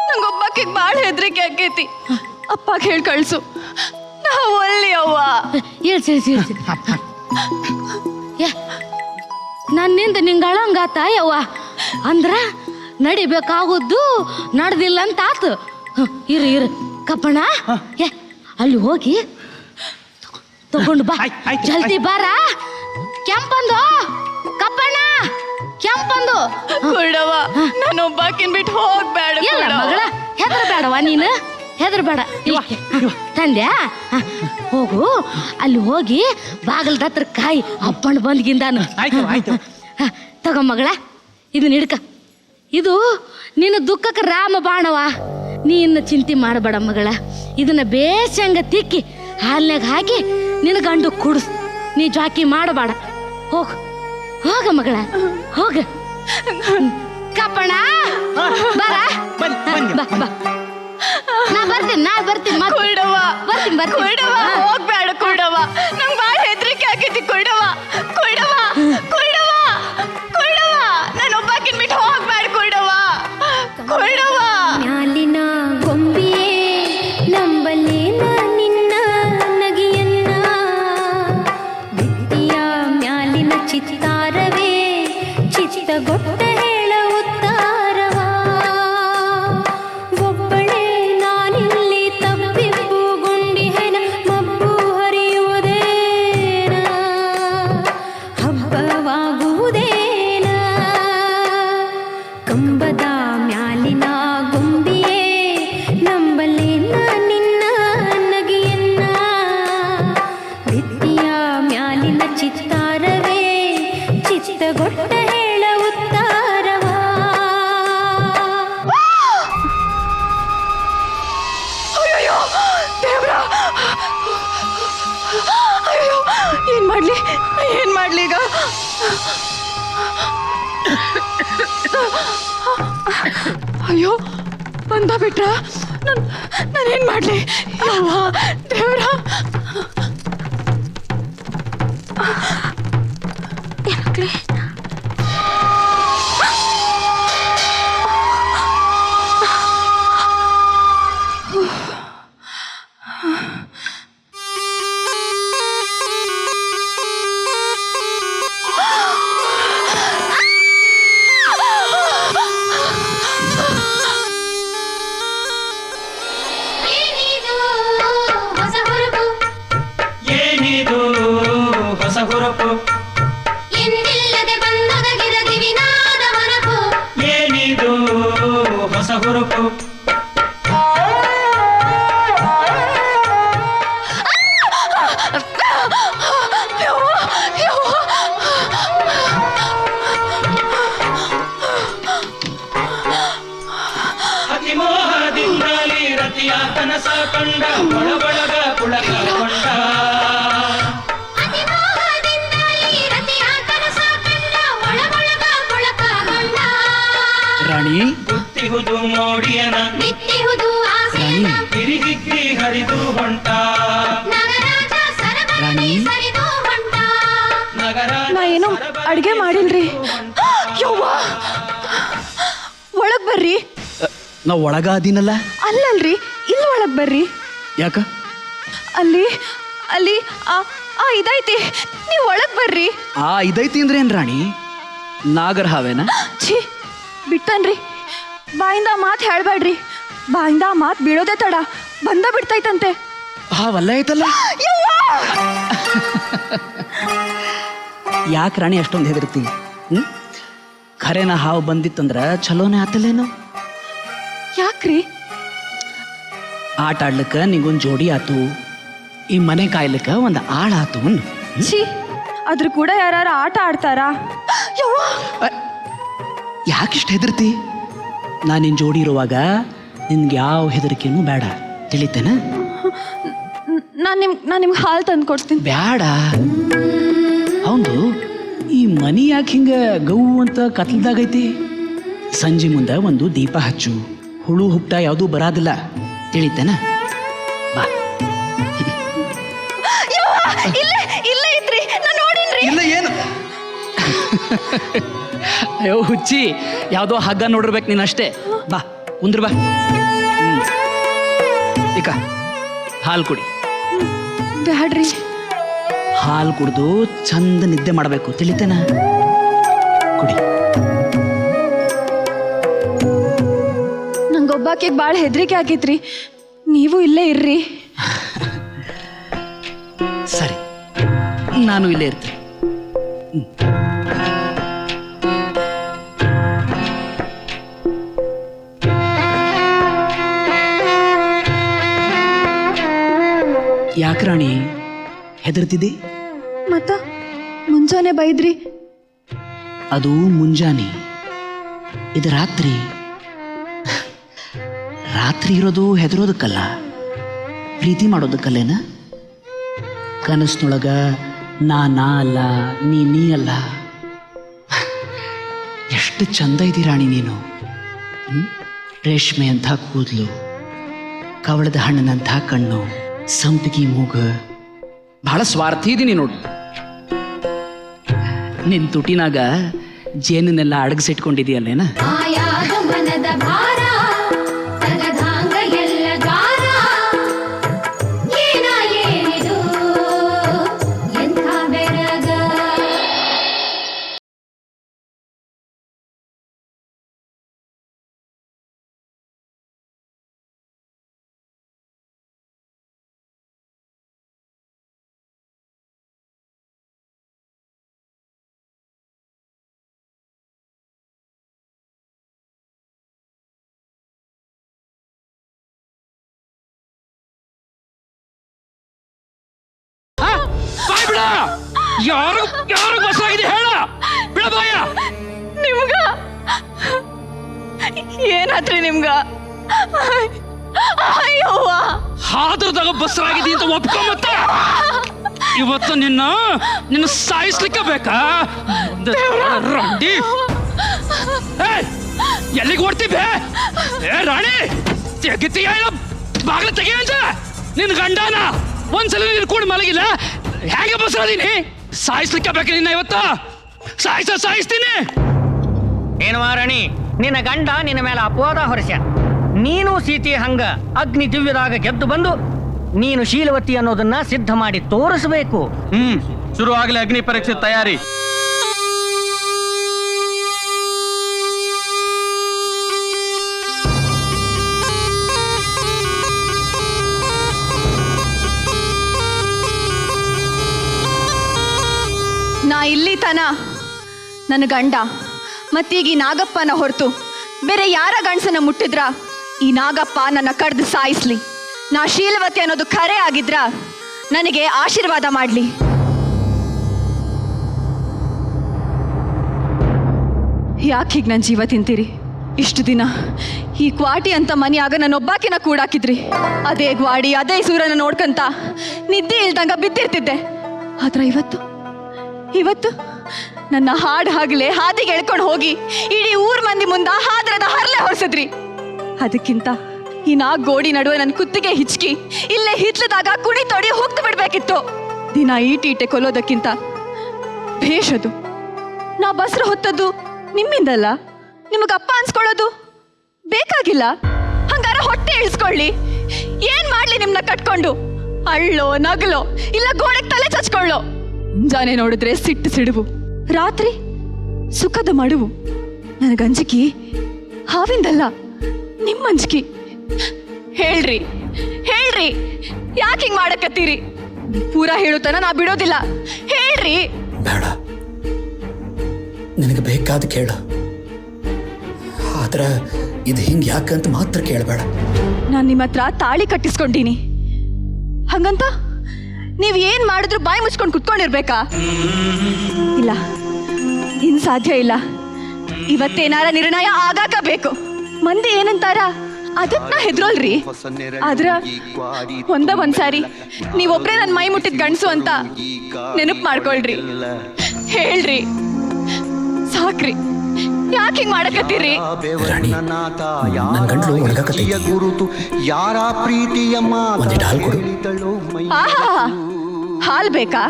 ನಂಗೊಬ್ಬಾಕಿಗೆ ಭಾಳ ಹೆದ್ರಿಕೆ ಆಕೈತಿ. ಅಪ್ಪಾಗ ಹೇಳಿ ಕಳ್ಸು, ನಾವು ಒಲ್ಲಿ ಅವ್ವ. ಇಳ್ಸಿ ನನ್ನಿಂದ ನಿಂಗೆ ಅಳಂಗಾತ ಯವ್ವ. ಅಂದ್ರ ನಡಿಬೇಕಾಗುದ್ದು ನಡ್ದಿಲ್ಲ ಅಂತ ಆತು. ಇರು ಕಪ್ಪಣ, ಅಲ್ಲಿ ಹೋಗಿ ತಗೊಂಡು ಬಾ, ಜಲ್ದಿ ಬಾರ. ಕೆಂಪಂದು ಕಪ್ಪಣ್ಣ, ಕೆಂಪಂದು. ಕುರುಡವ್ವ, ನಾನು ಒಬ್ಬಾಕಿನ ಬಿಟ್ಟು ಹೋಗ್ಬೇಡ. ಮಗಳ ಹೆದರ್ಬೇಡವ ನೀನು, ಹೆದರ್ಬೇಡ. ತಂದ್ಯಾ? ಹೋಗು, ಅಲ್ಲಿ ಹೋಗಿ ಬಾಗಲ್ದ ಹತ್ರ ಕಾಯಿ ಅಪ್ಪಣ್ಣ ಬಂದ್ಗಿಂದಾನು. ತಗೋ ಮಗಳ, ಇದನ್ನ ಹಿಡ್ಕ. ಇದು ನಿನ್ನ ದುಃಖಕ್ಕೆ ರಾಮ ಬಾಣವ. ನೀನು ಚಿಂತೆ ಮಾಡಬೇಡ ಮಗಳ. ಇದನ್ನ ಬೇಸಂಗ ತಿಕ್ಕಿ ಹಾಲ್ನಾಗ ಹಾಕಿ ನಿನ್ನ ಗಂಡು ಕುಡಿಸ್. ನೀ ಜಾಕಿ ಮಾಡಬೇಡ. ಹೋಗ ಹೋಗ ಮಗಳ, ಹೋಗ. ಕಪ್ಪಣ ಬರ, ನಾ ಬರ್ತೀನಿ. ಕುರುಡವ್ವ, ಹೋಗ್ಬೇಡ ಕುರುಡವ್ವ. ನಂಗೆ ಭಾಳ ಹೆದರಿಕೆ ಆಕೈತಿ ಕುರುಡವ್ವ. ನಾನು ಒಬ್ಬಾಕಿನ ಬಿಟ್ಟು ಹೋಗ್ಬೇಡ ಕುರುಡವ್ವ. ಮ್ಯಾಲಿನ ಗೊಂಬಿಯೇ ನಂಬಲೇನ ನಿನ್ನ ನಗಿಯನ್ನ, ಬಿತ್ತಿಯ ಮ್ಯಾಲಿನ ಚಿತ್ತಾರವೇ ಚಿತ್ತಗೊಟ್ಟ ಹೇಳ ಉತ್ತಾರವಾ. ಒಬ್ಬಳೇ ನಾನಿಲ್ಲಿ ತಪ್ಪಿಪ್ಪು ಗುಂಡಿಹೆನ ಮಬ್ಬು ಹರಿಯುವುದೇನ, ಹಬ್ಬವಾಗುವುದೇನ. ಕಂಬದ ಮ್ಯಾಲಿನ ಗೊಂಬಿಯೇ ನಂಬಲೇನ ನಿನ್ನ ನಗಿಯನ್ನ, ಬಿತ್ತಿಯ ಮ್ಯಾಲಿನ ಚಿತ್ತಾರವೇ ಚಿತ್ತಗೊಟ್ಟ ಹೇಳ ಉತ್ತಾರವಾ. ಅಯ್ಯೋ ದೇವ್ರ, ಅಯ್ಯೋ ಏನ್ ಮಾಡ್ಲಿ ಈಗ? ಅಯ್ಯೋ ಬಂದ ಬಿಟ್ರ, ನಾನೇನ್ ಮಾಡ್ಲಿ? ಯವ್ವ ದೇವ್ರ. ಯಾಕ್ರಿ ಏನಿದು ಹೊಸ ಹುರುಪು ಎಂದಿಲ್ಲದೆ ಬಂದೊದಗಿದ ದಿವಿನಾದ ಮನಪು ಏನಿದು ಹೊಸ ಹುರುಪು ಅತಿಮೋಹದಿಂದಲೇ ರತಿಯ ಕನಸ ಕಂಡ ಒಳಗೊಳಗ ಪುಳಕಗೊಂಡ ಅತಿಮೋಹದಿಂದಲೇ ರತಿಯ ಕನಸ ಕಂಡ ಒಳಗೊಳಗ ಪುಳಕಗೊಂಡ ರಾಣಿ ಬುತ್ತಿಹುದು ಮೋಡಿಯನ ನಿತ್ತಿಹುದು ಆಸೆಯನ ಹಿರಿದಿಕ್ಕಿ ಹರಿದು ಹೊಂಟ ನಗರಾಜ ಸರಬರದಿ ಸರಿದು ಹೊಂಟ ನಗರ ನಾ ಏನು ಅಡ್ಗೆ ಮಾಡಿಲ್ರಿ ಯವ್ವ ಒಳಗ್ ಬರ್ರಿ ನಾವು ಒಳಗ ಅದೀನಲ್ಲ. ಅಲ್ಲಲ್ರಿ ಇಲ್ಲಿ ಒಳಗ್ ಬರ್ರಿ. ಯಾಕ? ಅಲ್ಲಿ ಅಲ್ಲಿ ಆ ಇದೈತಿ ನೀವು ಒಳಗ್ ಬರ್ರಿ. ಇದೈತಿ ಅಂದ್ರೆ ಏನ್ ರಾಣಿ? ನಾಗರ ಹಾವೇನ? ಛೀ ಬಿಟ್ಟನ್ರಿ. ಬಾಯಿಂದ ಮಾತು ಹೇಳ್ಬೇಡ್ರಿ. ಬಾಯಿಂದ ಮಾತು ಬೀಳೋದೇ ತಡ ಬಂದ ಬಿಡ್ತೈತಂತೆ. ಹಾವಲ್ಲ ಐತಲ್ಲ. ಯಾಕೆ ರಾಣಿ ಅಷ್ಟೊಂದು ಹೆದರ್ತಿ? ಖರೇನ ಹಾವು ಬಂದಿತ್ತಂದ್ರ ಚಲೋನೇ ಆತಲ್ಲೇನು? ಯಾಕ್ರಿ? ಆಟ ಆಡ್ಲಿಕ್ಕ ನಿಂಗೊಂದು ಜೋಡಿ ಆತು, ಈ ಮನೆ ಕಾಯ್ಲಿಕ್ಕ ಒಂದು ಆಳ ಆತು. ಛೀ ಅದ್ರ ಕೂಡ ಯಾರು ಆಟ ಆಡ್ತಾರಾ? ಯಾಕಿಷ್ಟು ಹೆದರ್ತಿ? ನಾನು ನಿನ್ನ ಜೋಡಿ ಇರುವಾಗ ನಿನ್ಗೆ ಯಾವ ಹೆದರಿಕೆನೂ ಬೇಡ, ತಿಳಿತೇನ? ನಾನು ನಿಮ್ಗೆ ಹಾಲು ತಂದು ಕೊಡ್ತೀನಿ. ಬೇಡ. ಹೌದು, ಈ ಮನಿ ಯಾಕೆ ಹಿಂಗ ಗೌ ಅಂತ ಕತ್ಲದಾಗೈತಿ? ಸಂಜೆ ಮುಂದೆ ಒಂದು ದೀಪ ಹಚ್ಚು, ಹುಳು ಹುಪ್ಟ ಯಾವುದೂ ಬರಾದಿಲ್ಲ, ತಿಳಿತೇನ? ಬಾ. ಇಲ್ಲೇ ಇದ್ರಿ, ನಾನು ನೋಡಿನ್ರಿ. ಇಲ್ಲ ಏನು? ಅಯ್ಯೋ ಹುಚ್ಚಿ, ಯಾವುದೋ ಹಗ್ಗ ನೋಡಿರ್ಬೇಕು ನೀನು ಅಷ್ಟೇ. ಬಾ ಕುಂದ್ರ ಬಾ. ಈಗ ಹಾಲು ಕುಡಿ. ಬ್ಯಾಡ್ರಿ. ಹಾಲು ಕುಡ್ದು ಚಂದ ನಿದ್ದೆ ಮಾಡಬೇಕು, ತಿಳಿತೇನ? ಕುಡಿ. ನಂಗೊಬ್ಬಾಕಿಗೆ ಭಾಳ ಹೆದರಿಕೆ ಆಗೈತ್ರಿ. ನೀವು ಇಲ್ಲೇ ಇರ್ರಿ. ಸರಿ, ನಾನು ಇಲ್ಲೇ ಇರ್ತೀನಿ. ಯಾಕೆ ರಾಣಿ ಹೆದರ್ತಿದ್ದಿ? ಮತ್ತ ಮುಂಜಾನೆ ಬೈದ್ರಿ. ಅದು ಮುಂಜಾನೆ, ಇದು ರಾತ್ರಿ. ರಾತ್ರಿ ಇರೋದು ಹೆದರೋದಕ್ಕಲ್ಲ, ಪ್ರೀತಿ ಮಾಡೋದಕ್ಕಲ್ಲೇನ? ಕನಸಿನೊಳಗ ನಾ ಅಲ್ಲ, ನೀ ಅಲ್ಲ. ಎಷ್ಟು ಚಂದ ಇದ್ದೀ ರಾಣಿ ನೀನು. ರೇಷ್ಮೆ ಅಂತ ಕೂದಲು, ಕವಳದ ಹಣ್ಣಿನಂಥ ಕಣ್ಣು, ಸಂಪಿಗೆ ಮೂಗ, ಬಹಳ ಸ್ವಾರ್ಥಿ ಇದೀನಿ ನೋಡು. ನಿನ್ ತುಟಿನಾಗ ಜೇನನ್ನೆಲ್ಲ ಅಡಗಿಸಿಟ್ಕೊಂಡಿದೀಯಲ್ಲೇನ? ಆಯಾದ ಮನದ ಭಾರ ತಗದಾಂಗ ಎಲ್ಲ ಗಾರ ಏನಿದು ಎಂಥ ಬೆರಗ. ಯಾರು ಬಸಾಗಿದೆ ಹೇಳ, ಬಿಡಬಾಯ. ನಿಮ್ಗ ಏನಾತ್ರಿ ನಿಮ್ಗ? ಅಯ್ಯವ್ವ, ಹಾದ್ರದಾಗ ಬಸ್ರಾಗಿದ್ದೀನಿ ಅಂತ ಒಪ್ಕೊಂಬತ್ತ. ಇವತ್ತು ನಿನ್ನ ಸಾಯಿಸ್ಲಿಕ್ಕೆ ಬೇಕಾ ರಂಡಿ? ಎಲ್ಲಿಗೆ ಓಡ್ತೀವಿ? ರಾಣಿ ತೆಗಿತೀಯ ಬಾಗ್ಲ ತೆಗಿಯ ಅಂತ ನಿನ್ ಗಂಡನ ಒಂದ್ಸಲ ನೀನು ಕೂಡ ಮಲಗಿಲ್ಲ. ಹೇಗೆ ಬಸ್ರಾದೀನಿ? ಸಾಯಿಸ್ಲಿಕ್ಕೆ ಬೇಕು ನಿನ್ನ ಇವತ್ತು ಸಾಯಿಸ್ತೀನಿ. ಏನು ರಾಣಿ, ನಿನ್ನ ಗಂಡ ನಿನ್ನ ಮೇಲೆ ಅಪವಾದ ಹೊರಸ್ಯ. ನೀನು ಸೀತೆ ಹಂಗ ಅಗ್ನಿ ದಿವ್ಯದಾಗ ಗೆದ್ದು ಬಂದು ನೀನು ಶೀಲವತಿ ಅನ್ನೋದನ್ನ ಸಿದ್ಧ ಮಾಡಿ ತೋರಿಸಬೇಕು. ಶುರು ಆಗಲಿ ಅಗ್ನಿ ಪರೀಕ್ಷೆ ತಯಾರಿ. ನಾ ಇಲ್ಲಿ ತನ ನನ್ನ ಗಂಡ ಮತ್ತೀಗ ಈ ನಾಗಪ್ಪನ ಹೊರತು ಬೇರೆ ಯಾರ ಗಂಡಸನ್ನ ಮುಟ್ಟಿದ್ರ ಈ ನಾಗಪ್ಪ ನನ್ನ ಕಡ್ದು ಸಾಯಿಸ್ಲಿ. ನಾ ಶೀಲವತಿ ಅನ್ನೋದು ಖರೆ ಆಗಿದ್ರ ನನಗೆ ಆಶೀರ್ವಾದ ಮಾಡ್ಲಿ. ಯಾಕೀಗ ನನ್ನ ಜೀವ ತಿಂತೀರಿ? ಇಷ್ಟು ದಿನ ಈ ಕ್ವಾಟಿ ಅಂತ ಮನೆಯಾಗ ನನ್ನೊಬ್ಬಾಕಿನ ಕೂಡಾಕಿದ್ರಿ. ಅದೇ ಗ್ವಾಡಿ ಅದೇ ಸೂರ್ಯನ ನೋಡ್ಕಂತ ನಿದ್ದೆ ಇಲ್ದಂಗ ಬಿದ್ದಿರ್ತಿದ್ದೆ. ಆದ್ರೆ ಇವತ್ತು ನನ್ನ ಹಾಡು ಹಗಲೇ ಹಾದಿಗೆ ಎಳ್ಕೊಂಡು ಹೋಗಿ ಇಡೀ ಊರ್ ಮಂದಿ ಮುಂದ ಹಾದ್ರದ ಹರಲೆ ಹೊರಿಸಿದ್ರಿ. ಅದಕ್ಕಿಂತ ಈ ನಾಲ್ಕು ಗೋಡಿ ನಡುವೆ ನನ್ನ ಕುತ್ತಿಗೆ ಹಿಚ್ಕಿ ಇಲ್ಲೇ ಹಿತ್ಲದಾಗ ಕುಣಿ ತೊಡಿ ಹೋಗ್ತು ಬಿಡ್ಬೇಕಿತ್ತು. ದಿನ ಈಟೀಟೆ ಕೊಲ್ಲೋದಕ್ಕಿಂತ ಭೇಷದು. ನಾ ಬಸ್ರು ಹೊತ್ತದ್ದು ನಿಮ್ಮಿಂದಲ್ಲ, ನಿಮಗಪ್ಪ ಅನ್ಸ್ಕೊಳ್ಳೋದು ಬೇಕಾಗಿಲ್ಲ. ಹಂಗಾರ ಹೊಟ್ಟೆ ಇಳಿಸ್ಕೊಳ್ಳಿ. ಏನ್ ಮಾಡ್ಲಿ ನಿಮ್ನ ಕಟ್ಕೊಂಡು? ಅಳ್ಳೋ ನಗಲೋ ಇಲ್ಲ ಗೋಡೆಗೆ ತಲೆ ಚಚ್ಕೊಳ್ಳೋ. ಮುಂಜಾನೆ ನೋಡಿದ್ರೆ ಸಿಟ್ಟು ಸಿಡುವು, ರಾತ್ರಿ ಸುಖದ ಮಡುವು. ನನಗಂಜಿಕಿ ಹಾವಿಂದಲ್ಲ, ನಿಮ್ಮಂಜಿಕಿ. ಹೇಳ್ರಿ ಯಾಕೆ ಹಿಂಗ್ ಮಾಡಕತ್ತೀರಿ? ಪೂರಾ ಹೇಳುತ್ತಾನ ನಾ ಬಿಡೋದಿಲ್ಲ. ಹೇಳ್ರಿ. ಬೇಡ, ನಿನಗೆ ಬೇಕಾದ ಕೇಳ, ಆದ್ರ ಇದು ಹಿಂಗೆ ಯಾಕಂತ ಮಾತ್ರ ಕೇಳಬೇಡ. ನಾನು ನಿಮ್ಮ ಹತ್ರ ತಾಳಿ ಕಟ್ಟಿಸ್ಕೊಂಡೀನಿ, ಹಂಗಂತ ನೀವ್ ಏನ್ ಮಾಡಿದ್ರು ಬಾಯಿ ಮುಚ್ಕೊಂಡು ಕುತ್ಕೊಂಡಿರ್ಬೇಕಾ? ಇಲ್ಲ, ಇನ್ ಸಾಧ್ಯ ಇಲ್ಲ. ಇವತ್ತೇನಾರ ನಿರ್ಣಯ ಆಗಾಕ ಬೇಕು. ಮಂದಿ ಏನಂತಾರ ಅದನ್ನ ಹೆದ್ರೋಲ್ರಿ. ಆದ್ರ ಒಂದ್ಸಾರಿ ನೀವೊಬ್ರೇ ನನ್ನ ಮೈ ಮುಟ್ಟಿದ ಗಂಡಸು ಅಂತ ನೆನಪು ಮಾಡ್ಕೊಳ್ರಿ. ಹೇಳ್ರಿ, ಸಾಕ್ರಿ. ಯಾಕೆ ಹಿಂಗ್ ಮಾಡಕತ್ತೀರಿ? ಹಾಲ್ ಬೇಕಾ?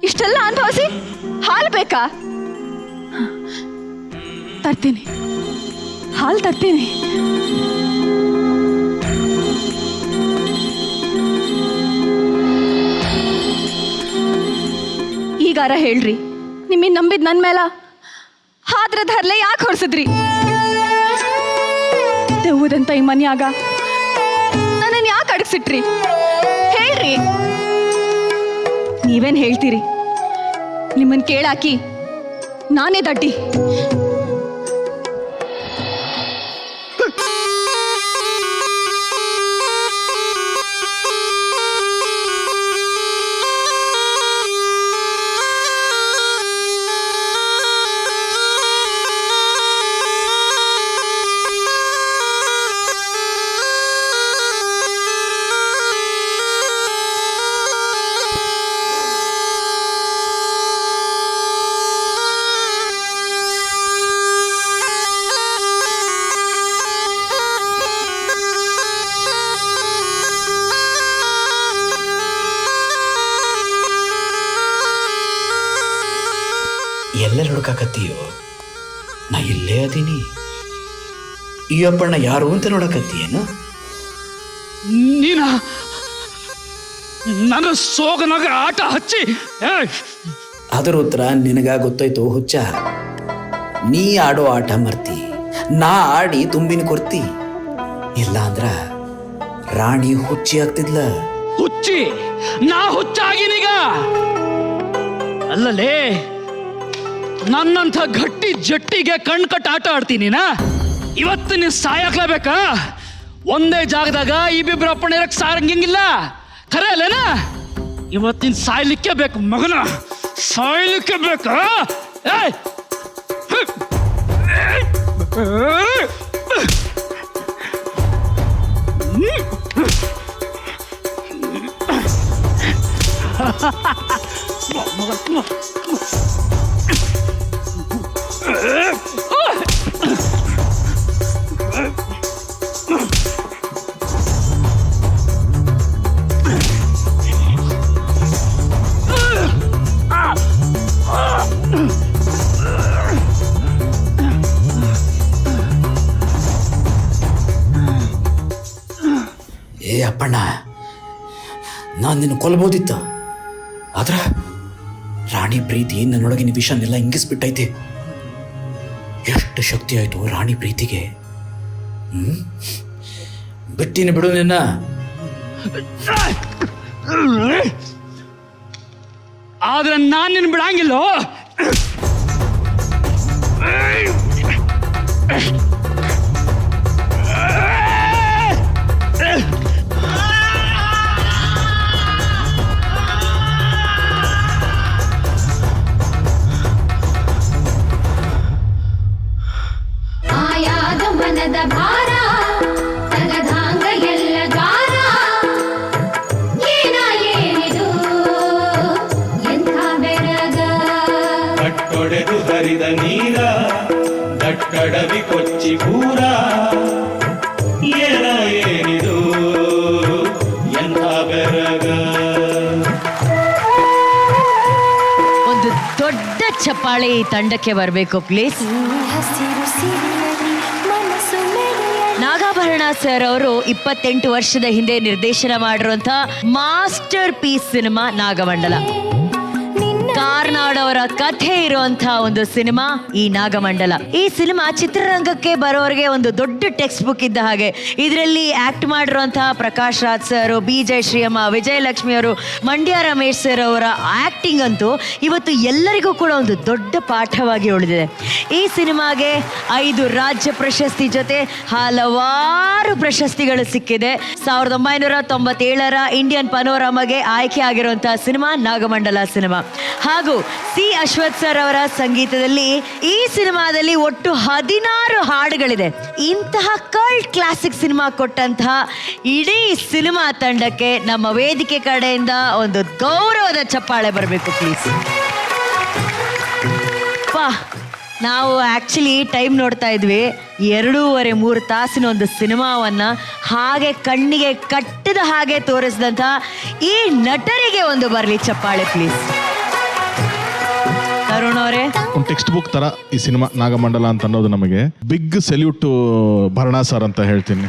ಇಷ್ಟೆಲ್ಲ ಅನುಭವಿಸಿ ಹಾಲ್ ಬೇಕಾ? ತರ್ತೀನಿ, ಹಾಲ್ ತರ್ತೀನಿ. ಈಗಾರ ಹೇಳ್ರಿ, ನಿಮ್ಮಿಂದ ನಂಬಿದ್ ನನ್ ಮೇಲ ಹಾದ್ರದ ಹರ್ಲೆ ಯಾಕೆ ಹೊರ್ಸಿದ್ರಿ? ದೆವ್ವದಂತ ಈ ಮನ್ಯಾಗ ನನ್ನನ್ನು ಯಾಕೆ ಅಡಗಿಸಿಟ್ರಿ? ಹೇಳ್ರಿ. ನೀವೇನ್ ಹೇಳ್ತೀರಿ? ನಿಮ್ಮನ್ ಕೇಳಾಕಿ ನಾನೇ ದಡ್ಡಿ. ಎಲ್ಲೆಲ್ಲಿ ಹುಡುಕಾಕತ್ತೀಯೋ? ನಾ ಇಲ್ಲೇ ಅದೀನಿ. ಈ ಅಪ್ಪಣ್ಣ ಯಾರು ಅಂತ ನೋಡಕತ್ತೀಯೇನು? ನೀನ ನನ್ನ ಸೋಗನಾಗ ಆಟ ಹಚ್ಚಿ ಅದರ ಉತ್ತರ ನಿನಗ ಗೊತ್ತಾಯ್ತು ಹುಚ್ಚ. ನೀ ಆಡೋ ಆಟ ಮರ್ತಿ, ನಾ ಆಡಿ ತುಂಬಿನ ಕೊರ್ತಿ. ಇಲ್ಲ ಅಂದ್ರ ರಾಣಿ ಹುಚ್ಚಿ ಆಗ್ತಿದ್ಲ. ಹುಚ್ಚಿ? ನಾ ಹುಚ್ಚಾಗಿನೀಗ ಅಲ್ಲಲೇ. ನನ್ನಂಥ ಗಟ್ಟಿ ಜಟ್ಟಿಗೆ ಕಣ್ ಕಟ್ಟ ಆಟ ಆಡ್ತೀನಿ ನಾ. ಇವತ್ತು ನೀನು ಸಾಯಕ್ಲೇಬೇಕಾ? ಒಂದೇ ಜಾಗದಾಗ ಇಬ್ಬಿಬ್ರು ಅಪ್ಪಣ ಇರಕ್ ಸಾರಂಗಿಲ್ಲ. ಖರೆ ಅಲ್ಲೇನ? ಇವತ್ತಿನ ಸಾಯ್ಲಿಕ್ಕೆ ಬೇಕು ಮಗನ, ಸಾಯ್ಲಿಕ್ಕೆ ಬೇಕಾ? ಏ ಅಪ್ಪಣ್ಣ, ನಾನು ನಿನ್ನ ಕೊಲ್ಬೋದಿತ್ತು, ಆದ್ರೆ ರಾಣಿ ಪ್ರೀತಿ ನನ್ನೊಳಗಿನ ವಿಷನೆಲ್ಲ ಇಂಗಿಸ್ಬಿಟ್ಟೈತಿ. ಎಷ್ಟು ಶಕ್ತಿ ಆಯಿತು ರಾಣಿ ಪ್ರೀತಿಗೆ. ಬಿಟ್ಟಿನ ಬಿಡು ನಿನ್ನ. ಆದ್ರೆ ನಾನು ನಿನ್ನ ಬಿಡಂಗಿಲ್ಲೋ. ಆಯಾದ ಮನದ ಭಾರ ತಗದಾಂಗ ಎಲ್ಲ ಗಾರ, ಏನಿದು ಎಂಥ ಬೆರಗ. ಕಟ್ಟೊಡೆದು ಹರಿದ ನೀರ ದಟ್ಟಡವಿ ಕೊಚ್ಚಿ ಪೂರ, ಏನಿದು ಎಂಥ ಬೆರಗ. ಒಂದು ದೊಡ್ಡ ಚಪ್ಪಾಳೆ ಈ ತಂಡಕ್ಕೆ ಬರಬೇಕು ಪ್ಲೀಸ್. ಹಸಿರು ಸಿರಿಯಲಿ ಮನಸ್ಸು ಮೆರೆಯಲಿ. ನಾಗಾಭರಣ ಸರ್ ಅವರು 28 ವರ್ಷದ ಹಿಂದೆ ನಿರ್ದೇಶನ ಮಾಡಿರುವಂತ masterpiece cinema Nagamandala. Karnad ಅವರ ಕಥೆ ಇರುವಂತಹ ಒಂದು ಸಿನಿಮಾ ಈ ನಾಗಮಂಡಲ. ಈ ಸಿನಿಮಾ ಚಿತ್ರರಂಗಕ್ಕೆ ಬರೋರಿಗೆ ಒಂದು ದೊಡ್ಡ ಟೆಕ್ಸ್ಟ್ ಬುಕ್ ಇದ್ದ ಹಾಗೆ. ಇದರಲ್ಲಿ ಆಕ್ಟ್ ಮಾಡಿರುವಂತಹ ಪ್ರಕಾಶ್ ರಾಜ್ ಸರ್, ಬಿ ಜಯಶ್ರೀಯಮ್ಮ, ವಿಜಯಲಕ್ಷ್ಮಿ ಅವರು, ಮಂಡ್ಯ ರಮೇಶ್ ಸರ್ ಅವರ ಆಕ್ಟಿಂಗ್ ಅಂತೂ ಇವತ್ತು ಎಲ್ಲರಿಗೂ ಕೂಡ ಒಂದು ದೊಡ್ಡ ಪಾಠವಾಗಿ ಉಳಿದಿದೆ. ಈ ಸಿನಿಮಾಗೆ 5 ರಾಜ್ಯ ಪ್ರಶಸ್ತಿ ಜೊತೆ ಹಲವಾರು ಪ್ರಶಸ್ತಿಗಳು ಸಿಕ್ಕಿದೆ. 1997ರ ಇಂಡಿಯನ್ ಪನೋರಮಾಗೆ ಆಯ್ಕೆ ಆಗಿರುವಂತಹ ಸಿನಿಮಾ ನಾಗಮಂಡಲ ಸಿನಿಮಾ. ಹಾಗೂ ಸಿ ಅಶ್ವಥ್ ಸರ್ ಅವರ ಸಂಗೀತದಲ್ಲಿ ಈ ಸಿನಿಮಾದಲ್ಲಿ ಒಟ್ಟು 16 ಹಾಡುಗಳಿದೆ. ಇಂತಹ ಕಲ್ಟ್ ಕ್ಲಾಸಿಕ್ ಸಿನಿಮಾ ಕೊಟ್ಟಂತಹ ಇಡೀ ಸಿನಿಮಾ ತಂಡಕ್ಕೆ ನಮ್ಮ ವೇದಿಕೆ ಕಡೆಯಿಂದ ಒಂದು ಗೌರವದ ಚಪ್ಪಾಳೆ ಬರಬೇಕು ಪ್ಲೀಸ್. ನಾವು ಆಕ್ಚುಲಿ ಟೈಮ್ ನೋಡ್ತಾ ಇದ್ವಿ, 2.5-3 ತಾಸಿನ ಒಂದು ಸಿನಿಮಾವನ್ನ ಹಾಗೆ ಕಣ್ಣಿಗೆ ಕಟ್ಟಿದ ಹಾಗೆ ತೋರಿಸಿದಂಥ ಈ ನಟರಿಗೆ ಒಂದು ಬರಲಿ ಚಪ್ಪಾಳೆ ಪ್ಲೀಸ್. ತರುಣ್ ಅವರೇ, ಒಂದು ಟೆಕ್ಸ್ಟ್ ಬುಕ್ ತರ ಈ ಸಿನಿಮಾ ನಾಗಮಂಡಲ ಅಂತ ಅನ್ನೋದು ನಮಗೆ ಬಿಗ್ ಸೆಲ್ಯೂಟ್ ಟು ಭರಣಾ ಸರ್ ಅಂತ ಹೇಳ್ತೀನಿ.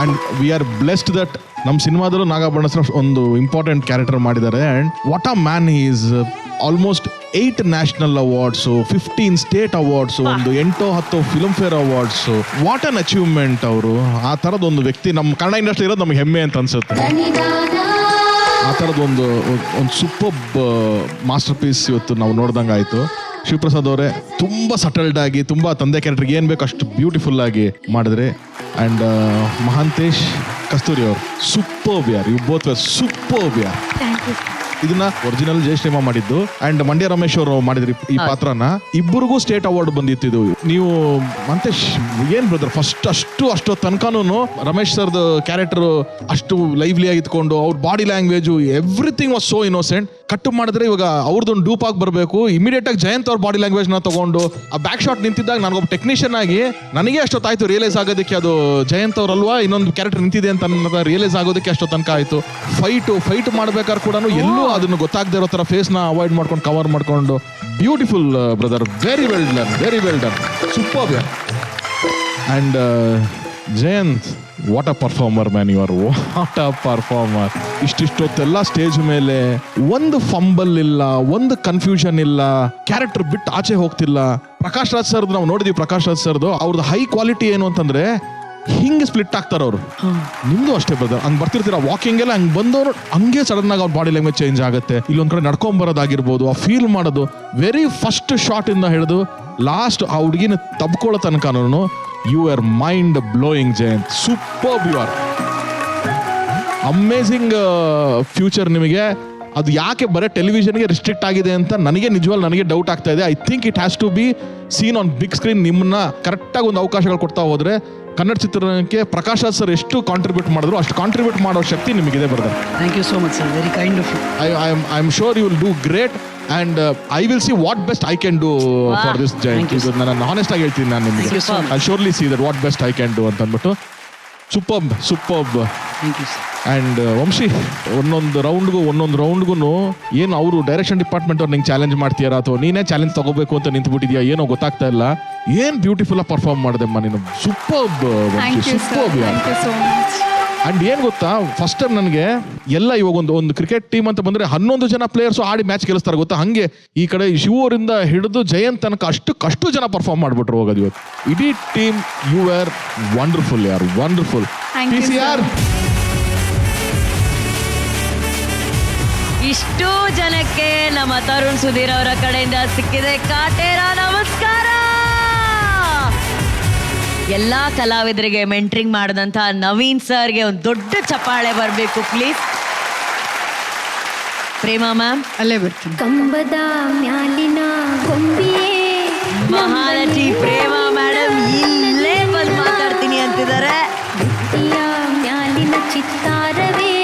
And we are blessed that ನಮ್ಮ ಸಿನಿಮಾದಲ್ಲೂ ನಾಗಾಭರಣ ಸರ್ ಒಂದು ಇಂಪಾರ್ಟೆಂಟ್ ಕ್ಯಾರೆಕ್ಟರ್ ಮಾಡಿದ್ದಾರೆ. And what a man is. Almost 8 national awards, 15 state awards, ಒಂದು 8-10 film fair awards. What an achievement ಅವರು. ಆ ಥರದ ಒಂದು ವ್ಯಕ್ತಿ ನಮ್ಮ ಕನ್ನಡ ಇಂಡಸ್ಟ್ರಿ ಇರೋದು ನಮಗೆ ಹೆಮ್ಮೆ ಅಂತ ಅನ್ಸುತ್ತೆ. ಆ ಥರದ್ದೊಂದು ಸೂಪರ್ ಮಾಸ್ಟರ್ ಪೀಸ್ ಇವತ್ತು ನಾವು ನೋಡ್ದಂಗೆ ಆಯಿತು. ಶಿವಪ್ರಸಾದ್ ಅವರೇ ತುಂಬ ಸಟಲ್ಡ್ ಆಗಿ, ತುಂಬ ತಂದೆ ಕ್ಯಾರೆಕ್ಟರ್ಗೆ ಏನು ಬೇಕು ಅಷ್ಟು ಬ್ಯೂಟಿಫುಲ್ ಆಗಿ ಮಾಡಿದ್ರೆ. ಆ್ಯಂಡ್ ಮಹಾಂತೇಶ್ ಕಸ್ತೂರಿ ಅವರು ಸೂಪರ್ ಯಾರ್, ಇವು ಬೋತ್ ಸೂಪರ್ ಯಾರ್. ಇದನ್ನ ಒರಿಜಿನಲ್ ಜಯಶ್ರೀಮ ಮಾಡಿದ್ದು ಅಂಡ್ ಮಂಡ್ಯ ರಮೇಶ್ ಅವರು ಮಾಡಿದ್ರಿ ಈ ಪಾತ್ರನ. ಇಬ್ಬರಿಗೂ ಸ್ಟೇಟ್ ಅವಾರ್ಡ್ ಬಂದಿತ್ತು. ಇದು ನೀವು ಮಂತೇಶ್ ಏನ್ ಬ್ರದರ್, ಫಸ್ಟ್ ಅಷ್ಟು ತನಕನೂ ರಮೇಶ್ ಸರ್ದು ಕ್ಯಾರೆಕ್ಟರ್ ಅಷ್ಟು ಲೈವ್ಲಿ ಆಗಿ ಇಟ್ಕೊಂಡು ಅವ್ರ body language everything was so innocent. ಕಟ್ಟು ಮಾಡಿದ್ರೆ ಇವಾಗ ಅವ್ರದ್ದೊಂದು ಡೂಪ್ ಆಗಿ ಬರಬೇಕು. ಇಮಿಡಿಯೇಟ್ ಆಗಿ ಜಯಂತ್ ಅವ್ರ ಬಾಡಿ ಲ್ಯಾಂಗ್ವೇಜ್ ನ ತಗೊಂಡು ಆ ಬ್ಯಾಕ್ ಶಾಟ್ ನಿಂತಿದ್ದಾಗ ನನಗೊಬ್ಬ ಟೆಕ್ನಿಷಿಯನ್ ಆಗಿ ನನಗೆ ಅಷ್ಟೊತ್ತಾಯ್ತು ರಿಯಲೈಸ್ ಆಗೋದಕ್ಕೆ ಅದು ಜಯಂತ್ ಅವ್ರಲ್ವಾ ಇನ್ನೊಂದು ಕ್ಯಾರೆಕ್ಟರ್ ನಿಂತಿದೆ ಅಂತ ರಿಯಲೈಸ್ ಆಗೋದಕ್ಕೆ ಅಷ್ಟೋ ತನಕ ಆಯ್ತು. ಫೈಟ್ ಮಾಡ್ಬೇಕಾದ್ರೆ ಕೂಡ ಎಲ್ಲೂ ಅದನ್ನು ಗೊತ್ತಾಗದೇ ಇರೋ ತರ ಫೇಸ್ ನ ಅವಾಯ್ಡ್ ಮಾಡ್ಕೊಂಡು ಕವರ್ ಮಾಡ್ಕೊಂಡು beautiful brother, very well done, super. And Jayant, what a performer man, you are what a performer. ಇಷ್ಟಿಷ್ಟೊತ್ತೆಲ್ಲ ಸ್ಟೇಜ್ ಮೇಲೆ ಒಂದು ಫಂಬಲ್ ಇಲ್ಲ, ಒಂದು ಕನ್ಫ್ಯೂಷನ್ ಇಲ್ಲ, ಕ್ಯಾರೆಕ್ಟರ್ ಬಿಟ್ಟು ಆಚೆ ಹೋಗ್ತಿಲ್ಲ. ಪ್ರಕಾಶ್ ರಾಜ್ ಸರ್ದು ನಾವು ನೋಡಿದ್ವಿ. ಪ್ರಕಾಶ್ ರಾಜ್ ಸರ್ದು ಅವ್ರದ್ದು ಹೈ ಕ್ವಾಲಿಟಿ ಏನು ಅಂತಂದ್ರೆ ಹಿಂಗೆ ಸ್ಪ್ಲಿಟ್ ಆಗ್ತಾರ ಅವರು. ನಿಮ್ದು ಅಷ್ಟೇ ಬ್ರದರ್, ಹಂಗೆ ಬರ್ತಿರ್ತೀರ ವಾಕಿಂಗ್ ಎಲ್ಲ ಹಂಗೆ ಬಂದವರು ಹಂಗೆ ಸಡನ್ ಆಗಿ ಅವ್ರ ಬಾಡಿ ಲ್ಯಾಂಗ್ವೇಜ್ ಚೇಂಜ್ ಆಗುತ್ತೆ. ಇಲ್ಲೊಂದ್ ಕಡೆ ನಡ್ಕೊಂಡ್ ಬರೋದಾಗಿರ್ಬೋದು, ಆ ಫೀಲ್ ಮಾಡೋದು, ವೆರಿ ಫಸ್ಟ್ ಶಾಟ್ ಇಂದ ಹಿಡಿದು ಲಾಸ್ಟ್ ಆ ಹುಡುಗಿನ ತಬ್ಕೊಳ್ಳೋ ತನಕನೂ you are mind blowing Jayanth. Super, you are amazing future ನಿಮಗೆ. ಅದು ಯಾಕೆ ಬರೀ ಟೆಲಿವಿಷನ್ಗೆ ರಿಸ್ಟ್ರಿಕ್ಟ್ ಆಗಿದೆ ಅಂತ ನನಗೆ ಡೌಟ್ ಆಗ್ತಾ ಇದೆ. I think it has to be seen on big screen. ನಿಮ್ಮನ್ನ ಕರೆಕ್ಟಾಗಿ ಒಂದು ಅವಕಾಶಗಳು ಕೊಡ್ತಾ ಹೋದ್ರೆ ಕನ್ನಡ ಚಿತ್ರರಂಗಕ್ಕೆ ಪ್ರಕಾಶ್ ರಾಜ್ ಸರ್ ಎಷ್ಟು ಕಾಂಟ್ರಿಬ್ಯೂಟ್ ಮಾಡಿದ್ರು ಅಷ್ಟು ಕಾಂಟ್ರಿಬ್ಯೂಟ್ ಮಾಡೋ ಶಕ್ತಿ ನಿಮಗಿದೆ brother. Thank you so much sir, very kind of you. I am sure you will do great and I will see what best I can do for this Giant. ನಾನು honest ಆಗಿ ಹೇಳ್ತೀನಿ, ನಾನು ನಿಮಗೆ I'll surely see that what best I can do ಅಂತ ಅಂದ್ಬಿಟ್ಟು superb thank you sir. And Vamshi, ಒಂದೊಂದು ರೌಂಡ್ಗೂ ಏನು ಅವರು ಡೈರೆಕ್ಷನ್ ಡಿಪಾರ್ಟ್ಮೆಂಟ್ ಅವ್ರು ನಿಂಗೆ ಚಾಲೆಂಜ್ ಮಾಡ್ತೀಯಾರ ಅಥವಾ ನೀನೇ ಚಾಲೆಂಜ್ ತಗೋಬೇಕು ಅಂತ ನಿಂತ್ಬಿಟ್ಟಿದ್ಯಾ ಏನೋ ಗೊತ್ತಾಗ್ತಾ ಇಲ್ಲ. ಏನು ಬ್ಯೂಟಿಫುಲ್ ಪರ್ಫಾರ್ಮ್ ಮಾಡಿದೆಮ್ಮ ನೀನು. ಸೂಪರ್ಬ್ ವಂಶಿ, ಸೂಪರ್ಬ್ ಯಾರ್. ಅಂಡ್ ಏನು ಗೊತ್ತಾ, ಫಸ್ಟ್ ಟೈಮ್ ನನಗೆ ಎಲ್ಲ ಇವಾಗ ಒಂದು ಕ್ರಿಕೆಟ್ ಟೀಮ್ ಅಂತ ಬಂದರೆ 11 ಜನ ಪ್ಲೇಯರ್ಸು ಆಡಿ ಮ್ಯಾಚ್ ಗೆಲ್ಲಿಸ್ತಾರೆ ಗೊತ್ತಾ. ಹಾಗೆ ಈ ಕಡೆ ಶಿವರಿಂದ ಹಿಡಿದು ಜಯಂತ್ ತನಕ ಅಷ್ಟು ಜನ ಪರ್ಫಾರ್ಮ್ ಮಾಡಿಬಿಟ್ರು ಹೋಗೋದು ಇವತ್ತು. ಇಡೀ ಟೀಮ್ ಯು ಆರ್ ವಂಡರ್ಫುಲ್ ಯಾರು, ವಂಡರ್ಫುಲ್. PCR ಇಷ್ಟು ಜನಕ್ಕೆ ನಮ್ಮ ತರುಣ್ ಸುಧೀರ್ ಅವರ ಕಡೆಯಿಂದ ಸಿಕ್ಕಿದೆ ಕಾಟೇರ ನಮಸ್ಕಾರ. ಎಲ್ಲಾ ಕಲಾವಿದರಿಗೆ ಮೆಂಟ್ರಿಂಗ್ ಮಾಡಿದಂತ ನವೀನ್ ಸರ್ಗೆ ಒಂದು ದೊಡ್ಡ ಚಪ್ಪಾಳೆ ಬರಬೇಕು ಪ್ಲೀಸ್. ಪ್ರೇಮ ಮ್ಯಾಮ್ ಅಲ್ಲೇ ಬರ್ತೀನಿ. ಕಂಬದ ಮ್ಯಾಲಿನ ಗೊಂಬಿಯೇ ಮಹಾನಟಿ ಪ್ರೇಮ ಮೇಡಮ್ ಇಲ್ಲೇ ಬಂದು ಮಾತಾಡ್ತೀನಿ ಅಂತಿದ್ದಾರೆ. ಭಿತ್ತಿಯ ಮ್ಯಾಲಿನ ಚಿತ್ತಾರವೇ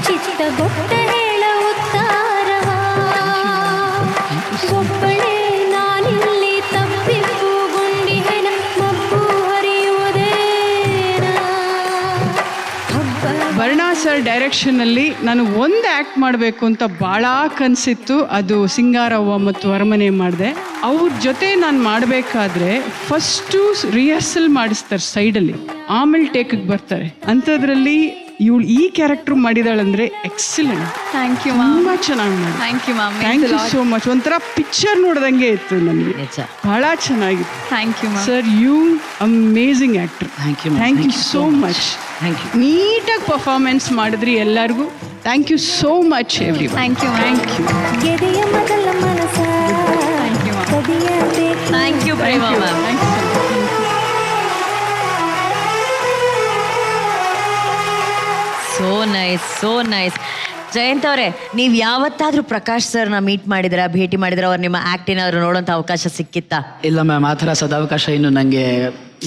ಚಿತ್ತಗೊಟ್ಟ ಹೇಳ ಉತ್ತಾರವಾ ಒಬ್ಬಳೇ ನಾನಿಲ್ಲಿ ತಪ್ಪಿಪ್ಪು ಗುಂಡಿ ಹೆಣ ಮಬ್ಬು ಹರಿಯುವುದೇನ ವರ್ಣಾ ಸರ್ ಡೈರೆಕ್ಷನ್ನಲ್ಲಿ ನಾನು ಒಂದು ಆ್ಯಕ್ಟ್ ಮಾಡಬೇಕು ಅಂತ ಭಾಳ ಕನಸಿತ್ತು. ಅದು ಸಿಂಗಾರವ್ವ ಮತ್ತು ಅರಮನೆ ಮಾಡಿದೆ. ಅವ್ರ ಜೊತೆ ನಾನು ಮಾಡಬೇಕಾದ್ರೆ ಫಸ್ಟು ರಿಹರ್ಸಲ್ ಮಾಡಿಸ್ತಾರೆ ಸೈಡಲ್ಲಿ, ಆಮೇಲೆ ಟೇಕಿಗೆ ಬರ್ತಾರೆ. ಅಂಥದ್ರಲ್ಲಿ ಇವಳು ಈ ಕ್ಯಾರೆಕ್ಟರ್ ಮಾಡಿದಾಳಂದ್ರೆ ಎಕ್ಸಲೆಂಟ್. ಥ್ಯಾಂಕ್ ಯು ತುಂಬ ಚೆನ್ನಾಗಿ ಮಾಡಿ. Thank you ma'am. Thank you so much. ಒಂಥರ ಪಿಕ್ಚರ್ ನೋಡ್ದಂಗೆ ಇತ್ತು ನನಗೆ, ನಿಜ. ಬಹಳ ಚೆನ್ನಾಗಿತ್ತು. Thank you ma'am. Sir you amazing actor. Thank you thank you so much. Thank you. ನೀಟಾಗಿ ಪರ್ಫಾರ್ಮೆನ್ಸ್ ಮಾಡಿದ್ರಿ ಎಲ್ಲರಿಗೂ. Thank you so much every. Thank you ma'am. Thank you. ಗೆದೆಯ ಮೊದಲ ಮನಸ ಥ್ಯಾಂಕ್ ಯು ಮ್ಯಾಮ್. ಕದಿಯಬೇಕು. Thank you Prema ma'am. Thank you. So nice, so nice. Jayant ಅವರೇ, ನೀವು ಯಾವತ್ತಾದ್ರೂ ಪ್ರಕಾಶ್ ಸರ್ನ ಮೀಟ್ ಮಾಡಿದ್ರ, ಭೇಟಿ ಮಾಡಿದ್ರ, ಅವ್ರು ನಿಮ್ಮ ಆಕ್ಟ್ ಏನಾದ್ರು ನೋಡೋಂಥ ಅವಕಾಶ ಸಿಕ್ಕಿತ್ತಾ? ಇಲ್ಲ ಮ್ಯಾಮ್, ಆ ಥರ ಸದಾವಕಾಶ ಇನ್ನು ನನಗೆ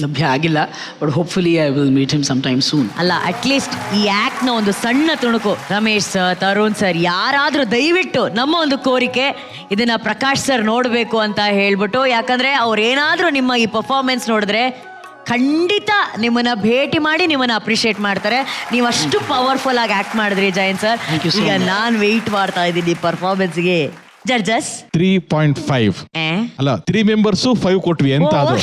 ಲಭ್ಯ ಆಗಿಲ್ಲ. But hopefully I will meet him some time soon. ಅಲ್ಲ, ಅಟ್ಲೀಸ್ಟ್ ಈ ಆಕ್ಟ್ನ ಒಂದು ಸಣ್ಣ ತುಣುಕು ರಮೇಶ್ ಸರ್, ತರುಣ್ ಸರ್ ಯಾರಾದ್ರೂ ದಯವಿಟ್ಟು ನಮ್ಮ ಒಂದು ಕೋರಿಕೆ, ಇದನ್ನ ಪ್ರಕಾಶ್ ಸರ್ ನೋಡಬೇಕು ಅಂತ ಹೇಳ್ಬಿಟ್ಟು, ಯಾಕಂದ್ರೆ ಅವ್ರೇನಾದ್ರೂ ನಿಮ್ಮ ಈ ಪರ್ಫಾರ್ಮೆನ್ಸ್ ನೋಡಿದ್ರೆ ಖಂಡಿತ ನಿಮ್ಮನ್ನ ಭೇಟಿ ಮಾಡಿ ನಿಮ್ಮನ್ನ ಅಪ್ರಿಷಿಯೇಟ್ ಮಾಡ್ತಾರೆ. ನೀವು ಅಷ್ಟು ಪವರ್ಫುಲ್ ಆಗಿ ಆಕ್ಟ್ ಮಾಡಿದ್ರಿ Jayanth sir. Thank you so ಈಗ much. ನಾನು ವೆಯ್ಟ್ ಮಾಡ್ತಾ ಇದ್ದೀನಿ ಪರ್ಫಾರ್ಮೆನ್ಸ್ಗೆ. ಜಡ್ಜಸ್ 3.5 ಅಲ್ಲ 3 ಮೆಂಬರ್ಸು 5 ಕೊಟ್ವಿ ಎಂತ ಅದು.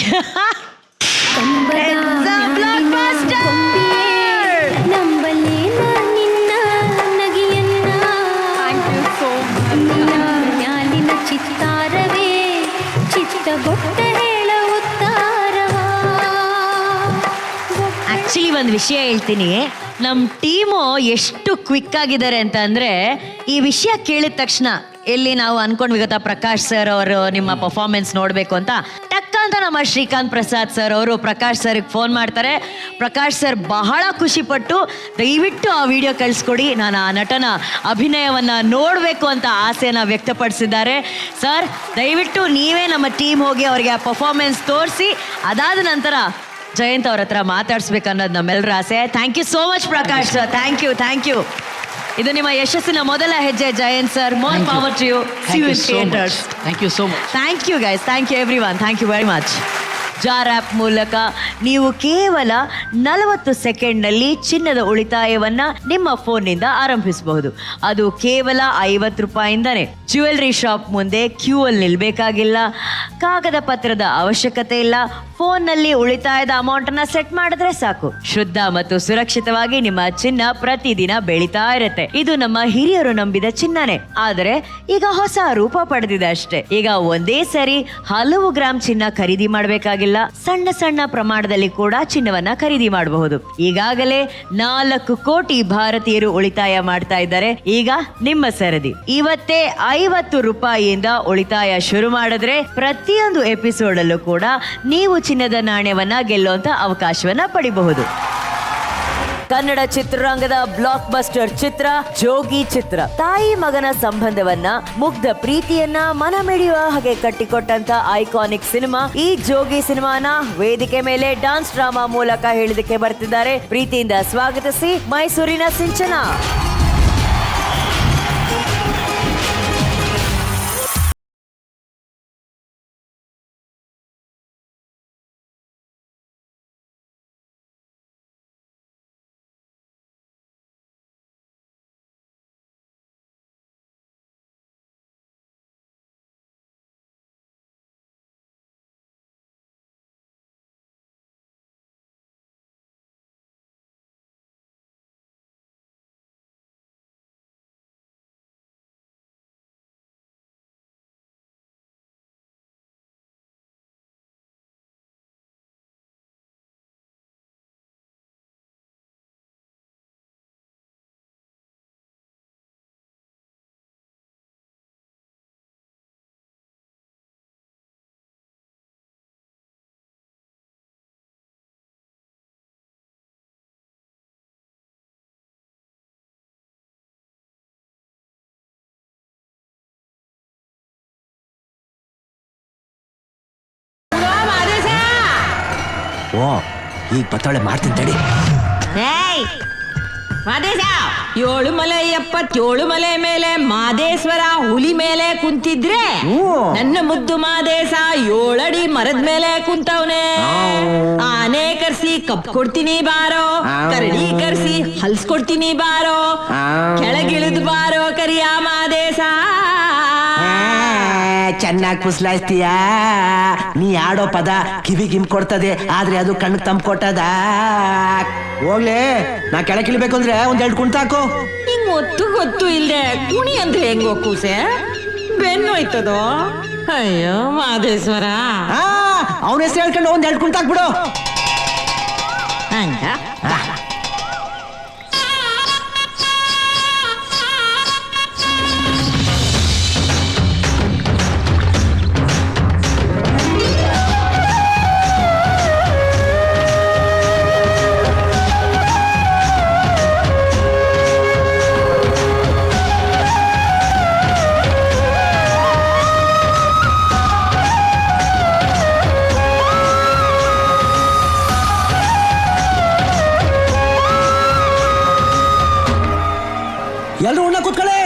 ನಂಬಲೇ ನಿನ್ನ ನಗಿಯನ್ನ ಮ್ಯಾಲಿನ ಚಿತ್ತಾರವೇ ಚಿತ್ತಗೊಟ್ಟ ಹೇಳ ಉತ್ತಾರವಾ. ಆಕ್ಚುಲಿ ಒಂದು ವಿಷಯ ಹೇಳ್ತೀನಿ, ನಮ್ಮ ಟೀಮು ಎಷ್ಟು ಕ್ವಿಕ್ ಆಗಿದ್ದಾರೆ ಅಂತ ಅಂದರೆ, ಈ ವಿಷಯ ಕೇಳಿದ ತಕ್ಷಣ ಎಲ್ಲಿ ನಾವು ಅನ್ಕೊಂಡ್ವಿ ಗೊತ್ತಾ, ಪ್ರಕಾಶ್ ಸರ್ ಅವರು ನಿಮ್ಮ ಪರ್ಫಾರ್ಮೆನ್ಸ್ ನೋಡಬೇಕು ಅಂತ, ಟಕ್ ಅಂತ ನಮ್ಮ ಶ್ರೀಕಾಂತ್ ಪ್ರಸಾದ್ ಸರ್ ಅವರು ಪ್ರಕಾಶ್ ಸರ್ಗೆ ಫೋನ್ ಮಾಡ್ತಾರೆ. ಪ್ರಕಾಶ್ ಸರ್ ಬಹಳ ಖುಷಿಪಟ್ಟು ದಯವಿಟ್ಟು ಆ ವಿಡಿಯೋ ಕಳಿಸ್ಕೊಡಿ, ನಾನು ಆ ನಟನ ಅಭಿನಯವನ್ನು ನೋಡಬೇಕು ಅಂತ ಆಸೆಯನ್ನು ವ್ಯಕ್ತಪಡಿಸಿದ್ದಾರೆ. ಸರ್ ದಯವಿಟ್ಟು ನೀವೇ ನಮ್ಮ ಟೀಮ್ ಹೋಗಿ ಅವರಿಗೆ ಆ ಪರ್ಫಾರ್ಮೆನ್ಸ್ ತೋರಿಸಿ, ಅದಾದ ನಂತರ ಜಯಂತ್ ಅವ್ರ ಹತ್ರ ಮಾತಾಡ್ಸ್ಬೇಕು ಅನ್ನೋದು ನಮ್ಮೆಲ್ಲರ ಆಸೆ. Thank you so much Prakash sir. Thank you, thank you. ಇದು ನಿಮ್ಮ ಯಶಸ್ಸಿನ ಮೊದಲ ಹೆಜ್ಜೆ Jayanth sir. More power to you. See you in theatres. Thank you so much. Thank you guys, thank you everyone, thank you very much. Jar app ಮೂಲಕ ನೀವು ಕೇವಲ 40 ಸೆಕೆಂಡ್ನಲ್ಲಿ ಚಿನ್ನದ ಉಳಿತಾಯವನ್ನು ನಿಮ್ಮ ಫೋನ್ನಿಂದ ಆರಂಭಿಸಬಹುದು. ಅದು ಕೇವಲ 50 ರೂಪಾಯಿಂದನೇ. ಜ್ಯುವೆಲ್ರಿ ಶಾಪ್ ಮುಂದೆ ಕ್ಯೂ ಅಲ್ಲಿ ನಿಲ್ಬೇಕಾಗಿಲ್ಲ, ಕಾಗದ ಪತ್ರದ ಅವಶ್ಯಕತೆ ಇಲ್ಲ. ಫೋನ್ನಲ್ಲಿ ಉಳಿತಾಯದ ಅಮೌಂಟನ್ನು ಸೆಟ್ ಮಾಡಿದ್ರೆ ಸಾಕು. ಶುದ್ಧ ಮತ್ತು ಸುರಕ್ಷಿತವಾಗಿ ನಿಮ್ಮ ಚಿನ್ನ ಪ್ರತಿದಿನ ಬೆಳೀತಾ ಇರುತ್ತೆ. ಇದು ನಮ್ಮ ಹಿರಿಯರು ನಂಬಿದ ಚಿನ್ನನೇ, ಆದರೆ ಈಗ ಹೊಸ ರೂಪ ಪಡೆದಿದೆ ಅಷ್ಟೇ. ಈಗ ಒಂದೇ ಸರಿ ಹಲವು ಗ್ರಾಮ್ ಚಿನ್ನ ಖರೀದಿ ಮಾಡಬೇಕಾಗಿಲ್ಲ, ಸಣ್ಣ ಸಣ್ಣ ಪ್ರಮಾಣದಲ್ಲಿ ಕೂಡ ಚಿನ್ನವನ್ನ ಖರೀದಿ ಮಾಡಬಹುದು. ಈಗಾಗಲೇ 4 ಕೋಟಿ ಭಾರತೀಯರು ಉಳಿತಾಯ ಮಾಡ್ತಾ ಇದ್ದಾರೆ. ಈಗ ನಿಮ್ಮ ಸರದಿ. ಇವತ್ತೇ 50 ರೂಪಾಯಿಯಿಂದ ಉಳಿತಾಯ ಶುರು ಮಾಡಿದ್ರೆ ಪ್ರತಿಯೊಂದು ಎಪಿಸೋಡ್ ಅಲ್ಲೂ ಕೂಡ ನೀವು ಚಿನ್ನದ ನಾಣ್ಯವನ್ನ ಗೆಲ್ಲುವಂತ ಅವಕಾಶವನ್ನ ಪಡಿಬಹುದು. ಕನ್ನಡ ಚಿತ್ರರಂಗದ ಬ್ಲಾಕ್ ಬಸ್ಟರ್ ಚಿತ್ರ ಜೋಗಿ ಚಿತ್ರ. ತಾಯಿ ಮಗನ ಸಂಬಂಧವನ್ನ, ಮುಗ್ಧ ಪ್ರೀತಿಯನ್ನ ಮನಮಿಡಿಯುವ ಹಾಗೆ ಕಟ್ಟಿಕೊಟ್ಟಂತ ಐಕಾನಿಕ್ ಸಿನಿಮಾ. ಈ ಜೋಗಿ ಸಿನಿಮಾನ ವೇದಿಕೆ ಮೇಲೆ ಡಾನ್ಸ್ ಡ್ರಾಮಾ ಮೂಲಕ ಹೇಳಿದಕ್ಕೆ ಬರ್ತಿದ್ದಾರೆ. ಪ್ರೀತಿಯಿಂದ ಸ್ವಾಗತಿಸಿ ಮೈಸೂರಿನ ಸಿಂಚನ. ಓ ಈಗ ಬತ್ತಾಳೆ ಮಾಡ್ತೀನಿ ತಡಿ. ಮಾದೇಶ 7 ಮಲೆ 77 ಮಲೆ ಮೇಲೆ ಮಾದೇಶ್ವರ ಹುಲಿ ಮೇಲೆ ಕುಂತಿದ್ರೆ ನನ್ನ ಮುದ್ದು ಮಾದೇಶ 7 ಅಡಿ ಮರದ ಮೇಲೆ ಕುಂತವನೆ. ಆನೆ ಕರ್ಸಿ ಕಪ್ ಕೊಡ್ತೀನಿ ಬಾರೋ, ಕರಡಿ ಕರ್ಸಿ ಹಲ್ಸ್ಕೊಡ್ತೀನಿ ಬಾರೋ, ಕೆಳಗಿಳಿದು ಬಾರೋ ಕರಿಯ ಮಾದೇಶ. ಚೆನ್ನಾಗಿ ಪುಸ್ಲಾಯಿಸ್ತೀಯ. ನೀ ಆಡೋ ಪದ ಕಿವಿಗಿಮ್ ಕೊಡ್ತದೆ, ಆದ್ರೆ ಅದು ಕಣ್ಣಿಗೆ ತಂಪು ಕೊಟ್ಟದ. ಹೋಗ್ಲೇ, ನಾ ಕೆಳಗಿಳಿಬೇಕು ಅಂದ್ರೆ 1-2 ಕುಂತಾಕು. ಹಿಂಗ್ ಗೊತ್ತು ಇಲ್ದೆ ಕುಣಿ ಅಂದ್ರೆ ಹೆಂಗೋ ಕೂಸೆ, ಬೆನ್ನೋಯ್ತದೋ. ಅಯ್ಯೋ ಮಾದೇಶ್ವರ, ಅವನ ಹೆಸರು ಹೇಳ್ಕೊಂಡು 1-2 ಕುಂತಾಕ್ಬಿಡು. ಹಂಗ ಎಲ್ರು ಉಣ್ಣ ಕೂತ್ಕೊಳ್ಳಿ.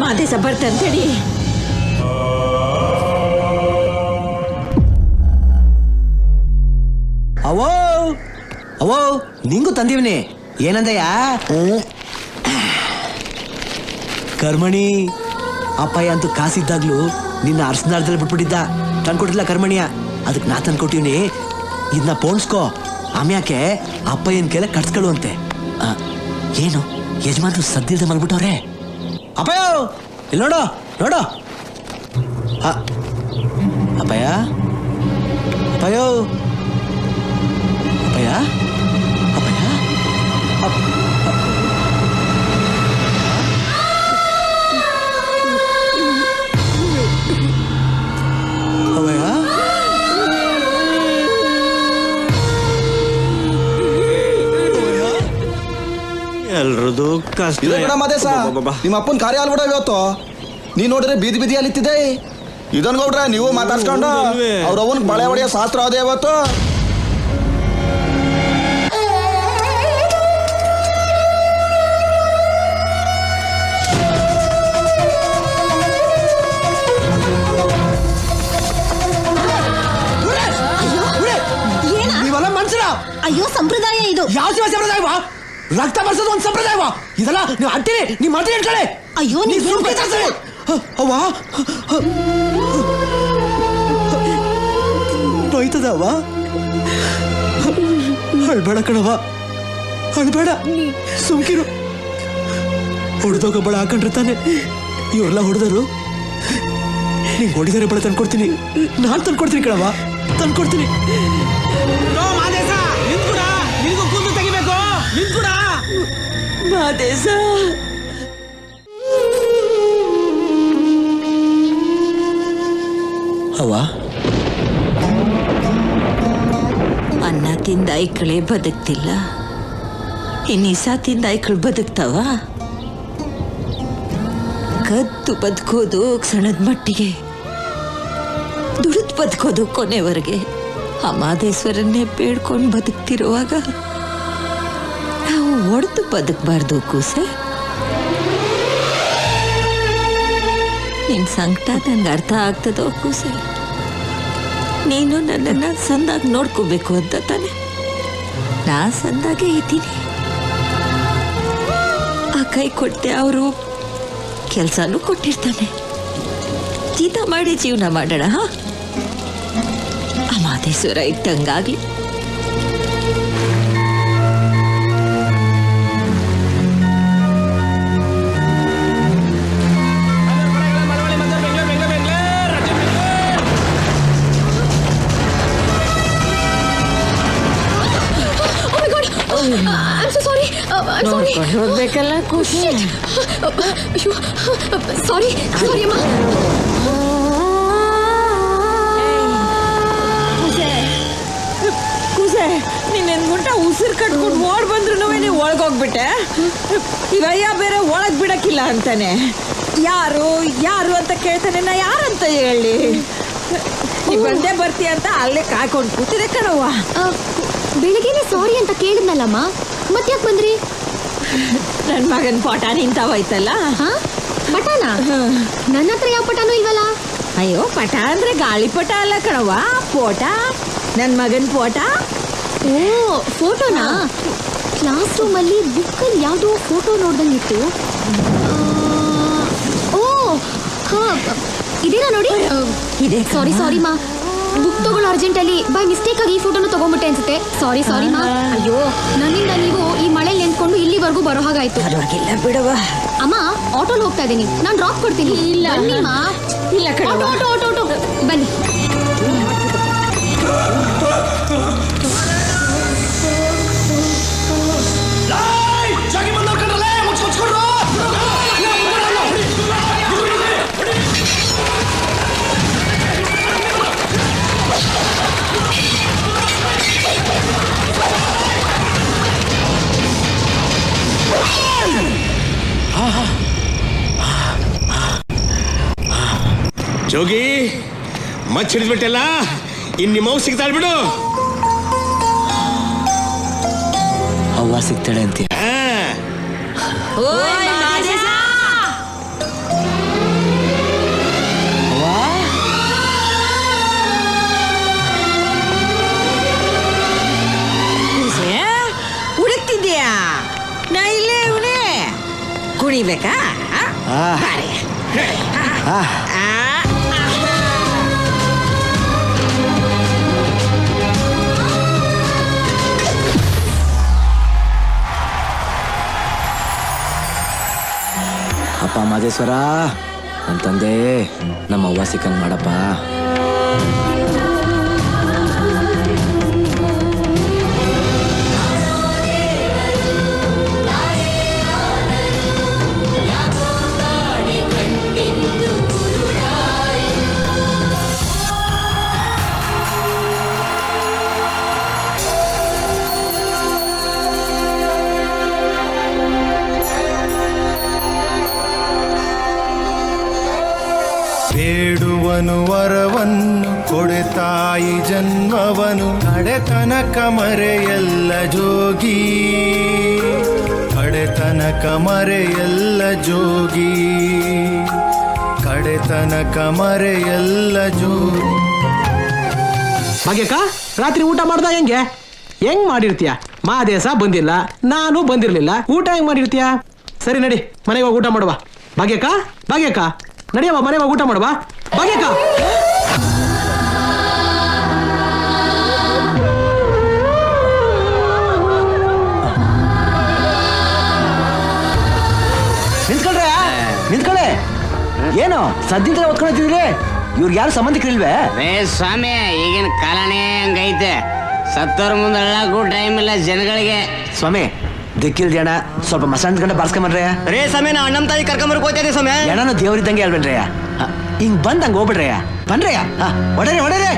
ಮಾದೇಶ ಬರ್ತಂತೇಳಿ. ಅವೋ ಅವೋ ನಿಂಗೂ ತಂದೀವ್ನಿ. ಏನಂದಯ್ಯ? ಕರ್ಮಣಿ ಅಪ್ಪಯ್ಯ ಅಂತೂ ಕಾಸಿದ್ದಾಗ್ಲೂ ನಿನ್ನ ಅರ್ಸನಾಳದಲ್ಲಿ ಬಿಟ್ಬಿಟ್ಟಿದ್ದ. ತಂದ್ಕೊಟ್ಟಿಲ್ಲ ಕರ್ಮಣಿಯ, ಅದಕ್ಕೆ ನಾ ತಂದ್ಕೊಟ್ಟಿವ್ನಿ. ಇದನ್ನ ಪೋಣಿಸ್ಕೋ. ಆಮ್ಯಾಕೆ ಅಪ್ಪಯ್ಯನ ಕೆಲ ಕಟ್ಸ್ಕೊಳ್ಳುವಂತೆ. ಏನು ಯಜಮಾನ್ರು ಸದ್ದಿಲ್ದ ಮಲ್ಬಿಟ್ಟವ್ರೆ. ಅಪ್ಪಯ್ಯ ಇಲ್ಲಿ ನೋಡು ನೋಡು. ಅಪ್ಪಯ್ಯ ಅಪ್ಪಯ್ಯ ಅಪ್ಪಯ್ಯ ಅಪ್ಪಯ್ಯ ಎಲ್ರದು ಕಷ್ಟ. ನಿಮ್ಮ ಅಪ್ಪನ ಕಾರ್ಯ ಅಲ್ಬಿಡ ಇವತ್ತು. ನೀ ನೋಡ್ರಿ ಬೀದಿ ಬೀದಿ ಅಲ್ಲಿತ್ತಿದೆ. ಇದನ್ ಗೌಡ್ರ ನೀವು ಮಾತಾಡ್ಸ್ಕೊಂಡು ಅವ್ರ ಅವನ್ ಬಳೆ ಹೊಡೆಯೋ ಶಾಸ್ತ್ರ ಅದೇ ಇವತ್ತು. ನೀವೆಲ್ಲ ಮನ್ಸರ. ಅಯ್ಯೋ ಸಂಪ್ರದಾಯ ಇದು. ಯಾವ ಸಂಪ್ರದಾಯವಾ? ರಕ್ತ ಬರ್ಸೋದು ಒಂದು ಸಂಪ್ರದಾಯವಾ? ಇದೆಲ್ಲ ನೀವು ಅಂತೀರಿ, ನೀವು ಮಾಡ್ತೀರಿ ಇಟ್ಕೊಳ್ಳಿ. ಅಯ್ಯೋ ಅವ್ವ ನೋಯ್ತದವ್ವ. ಅಳ್ಬೇಡ ಕಣವ, ಅಳ್ಬೇಡ, ಸುಮ್ಕಿರು. ಹೊಡೆದೋಗ ಬಳ ಹಾಕೊಂಡ್ರೆ ತಾನೆ ಇವ್ರೆಲ್ಲ ಹೊಡೆದರು. ನಿಂಗೆ ಹೊಡಿದಾರೆ ಬಳ ತಂದ್ಕೊಡ್ತೀನಿ, ನಾನು ತಂದ್ಕೊಡ್ತೀನಿ ಕಣವ, ತಂದ್ಕೊಡ್ತೀನಿ. ಮಾದೇಶ ಅವ್ವ, ಅನ್ನ ತಿಂದ ಐಕಳೆ ಬದುಕ್ತಿಲ್ಲ, ಇನ್ನಿಸ ತಿಂದ ಐಕಳು ಬದುಕ್ತಾವ? ಕದ್ದು ಬದುಕೋದು ಕ್ಷಣದ ಮಟ್ಟಿಗೆ, ದುಡಿದು ಬದುಕೋದು ಕೊನೆವರೆಗೆ. ಆ ಮಾದೇಶ್ವರನ್ನೇ ಬೇಡ್ಕೊಂಡು ಬದುಕ್ತಿರುವಾಗ ನಾವು ಒಡೆದು ಬದುಕಬಾರ್ದು ಕೂಸೆ. ನಿನ್ ಸಂಕಟ ನಂಗೆ ಅರ್ಥ ಆಗ್ತದೋ ಕೂಸೆ? ನೀನು ನನ್ನನ್ನು ಸಂದಾಗಿ ನೋಡ್ಕೋಬೇಕು ಅಂತ ತಾನೆ ನಾ ಸಂದಾಗೆ ಇದ್ದೀನಿ. ಆ ಕೈ ಕೊಟ್ಟೆ, ಅವರು ಕೆಲಸನೂ ಕೊಟ್ಟಿರ್ತಾನೆ. ಜೀತ ಮಾಡಿ ಜೀವನ ಮಾಡೋಣ. ಆ ಮಾದೇಶ್ವರ ಇಟ್ಟಂಗಾಗ್ಲಿ. ನೋಡ್ಕೊಂಡು ಹೋಗ್ಬೇಕಲ್ಲ ಖುಷಿ. ಸಾರಿ ಅಮ್ಮ. ಕೂಸೆ, ನಿನ್ನೆ ಅನ್ಕೊಂಡ ಉಸಿರು ಕಟ್ಕೊಂಡು ಓಡ್ ಬಂದ್ರು ನೀವು ಒಳಗೋಗ್ಬಿಟ್ಟೆ. ಇವಯ್ಯ ಬೇರೆ ಒಳಗ್ ಬಿಡಕ್ಕಿಲ್ಲ ಅಂತಾನೆ. ಯಾರು ಯಾರು ಅಂತ ಕೇಳ್ತಾನೆ, ನಾ ಯಾರಂತ ಹೇಳಿ? ನೀ ಬಂದೇ ಬರ್ತೀಯ ಅಂತ ಅಲ್ಲೇ ಕಾಯ್ಕೊಂಡು ಕೂತಿದೆ ಕಣವ್ವ. ಬೆಳಿಗ್ಗೆನೆ ಸಾರಿ ಅಂತ ಕೇಳಿದ್ನಲ್ಲಮ್ಮ, ಮತ್ತ್ಯಾಕ್ ಬಂದ್ರಿ? ನನ್ ಮಗನ್ ಪಟ ನಿಂತಾವೈತಲ್ಲ. ಪಟಾನ? ನನ್ನ ಹತ್ರ ಯಾವ ಪಟಾನು ಇಲ್ವಲ್ಲ. ಅಯ್ಯೋ, ಪಟ ಅಂದ್ರೆ ಗಾಳಿಪಟ ಅಲ್ಲ ಕಣವ್ವ, ಪೋಟ, ನನ್ ಮಗನ್ ಪೋಟ. ಓ, ಫೋಟೋನಾ? ಕ್ಲಾಸ್ ರೂಮ್ ಅಲ್ಲಿ ಬುಕ್ಕಲ್ಲಿ ಯಾವುದೋ ಫೋಟೋ ನೋಡ್ದಂಗಿತ್ತು. ಓ ಹಾ, ಇದೇನಾ ನೋಡಿ. ಇದೆ. ಸಾರಿ ಮಾ, ಬುಕ್ ತಗೊಳ್ಳೋ ಅರ್ಜೆಂಟಲ್ಲಿ ಬೈ ಮಿಸ್ಟೇಕ್ ಆಗಿ ಈ ಫೋಟೋನು ತಗೊಂಡ್ಬಿಟ್ಟೆ ಅನ್ಸುತ್ತೆ. ಸಾರಿ ಮಾ. ಅಯ್ಯೋ, ನನ್ನಿಂದ ನೀವು ಈ ಮಳೆ ನೆನ್ಕೊಂಡು ಇಲ್ಲಿವರೆಗೂ ಬರೋ ಹಾಗಾಯ್ತು. ಪರವಾಗಿಲ್ಲ ಬಿಡವ. ಅಮ್ಮ, ಆಟೋಲ್ ಹೋಗ್ತಾ ಇದ್ದೀನಿ, ನಾನು ಡ್ರಾಪ್ ಕೊಡ್ತೀನಿ. ಇಲ್ಲ ಮಾ. ಇಲ್ಲ ಕಣವ್ವ. ಆಟೋ ಬನ್ನಿ. ಜೋಗಿ ಮಚ್ಚ ಹಿಡಿದ್ಬಿಟ್ಟಲ್ಲ, ಇನ್ ನಿಮ್ಮವ್ ಸಿಗ್ತಾಳ್ ಬಿಡು. ಅವ್ವ ಸಿಗ್ತಾಳೆ ಅಂತ. ಹುಡುಕ್ತಿದ್ಯಾ? ನಾ ಇಲ್ಲೇ ಇವನೇ ಕುಣಿಬೇಕಾ? ಅಪ್ಪ ಮಾದೇಶ್ವರ, ನನ್ನ ತಂದೆ ನಮ್ಮ ಅವ್ವ ಸಿಕ್ಕಂಗ್ ಮಾಡಪ್ಪ. ಬೇಡುವನು ವರವನ್ನು ಕೊಡೆ ತಾಯಿ ಜನ್ಮವನು, ಕಡೆತನಕ ಮರೆಯಲ್ಲ ಜೋಗಿ, ಕಡೆತನಕ ಮರೆಯಲ್ಲ ಜೋಗಿ, ಕಡೆತನಕ ಮರೆಯಲ್ಲ ಜೋಗಿ. ಭಾಗ್ಯಕ್ಕ, ರಾತ್ರಿ ಊಟ ಮಾಡ್ದ ಹೆಂಗ್ ಮಾಡಿರ್ತೀಯ? ಮಾದೇಶ ಬಂದಿಲ್ಲ, ನಾನು ಬಂದಿರ್ಲಿಲ್ಲ, ಊಟ ಹೆಂಗ್ ಮಾಡಿರ್ತೀಯ? ಸರಿ ನಡಿ, ಮನೆಗೆ ಹೋಗಿ ಊಟ ಮಾಡುವ. ಭಾಗ್ಯಕ್ಕ ನಡಿಯವ, ಮನೆಗೆ ಹೋಗಿ ಊಟ ಮಾಡುವ. ಭಾಗ್ಯಕ್ಕ, ನಿಂತ್ಕೊಳ್ಳೆ. ಏನು ಸದ್ಯದ ಒತ್ಕೊಂಡಿದ್ದೀರಿ? ಇವ್ರಿಗೆ ಯಾರು ಸಂಬಂಧಿಕರಿಲ್ವೇ? ಸ್ವಾಮಿ, ಈಗಿನ ಕಾಲನೇ ಹಂಗೈತೆ. ಸತ್ತೋರ್ ಮುಂದೆ ಅಳ್ಳಕ್ಕೂ ಟೈಮ್ ಇಲ್ಲ ಜನಗಳಿಗೆ. ಸ್ವಾಮಿ, ದಿಕ್ಕಿಲ್ದಿ ಅಣ್ಣ, ಸ್ವಲ್ಪ ಮಸಾಣ ಗಂಡ ಬಾರ್ಸ್ಕೊಂಬನ್ರಯ್ಯ. ರೇ ಸ್ವಾಮಿ, ನಾ ಅಣ್ಣನ ತಾಯಿ ಕರ್ಕೊಂಬರ್ಕ್ ಹೋಗ್ತಾ ಇದ್ದೀವಿ ಸ್ವಾಮಿ. ಎಣ್ಣನು ದೇವ್ರಿದ್ದಂಗೆ ಹೇಳ್ಬೇಡ್ರಯ್ಯ. ಹಿಂಗ್ ಬಂದಂಗೆ ಹೋಗ್ಬಿಡ್ರಯ್ಯ. ಬನ್ರಯ್ಯ, ಹೊಡರೆ.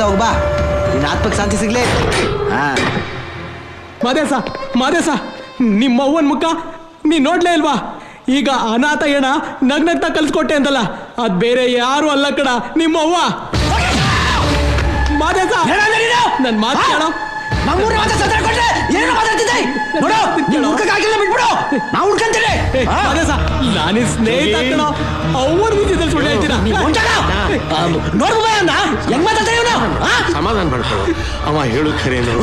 ಹೋಗ್ಬಾ, ನಿನ್ನ ಆತ್ಮಕ್ಕೆ ಶಾಂತಿ ಸಿಗ್ಲಿ. ಮಾದೇಶ, ನಿಮ್ಮ ಅವ್ವನ ಮುಖ ನೀ ನೋಡ್ಲೇ ಇಲ್ವಾ? ಈಗ ಅನಾಥ ಏನ ನಗ್ನಗ್ತಾ ಕಲ್ಸ್ಕೊಟ್ಟೆ ಅಂತಲ್ಲ, ಅದ್ ಬೇರೆ ಯಾರು ಅಲ್ಲ ಕಣ, ನಿಮ್ಮ ಅವ್ವ. ಮಾದೇಶ, ನನ್ ಮಾತು ಕೇಳೋ. ನಾನೇ ಸ್ನೇಹಿತ ಕಣ, ಅವ್ರ ವಿಷಯದಲ್ಲಿ ಸುಳ್ಳು ಹೇಳ್ತೀರಾ? ಸಮಾಧಾನ ಮಾಡ್ಕೊಳ್ಳೋ, ಅವ ಹೇಳು ಖರೇನು.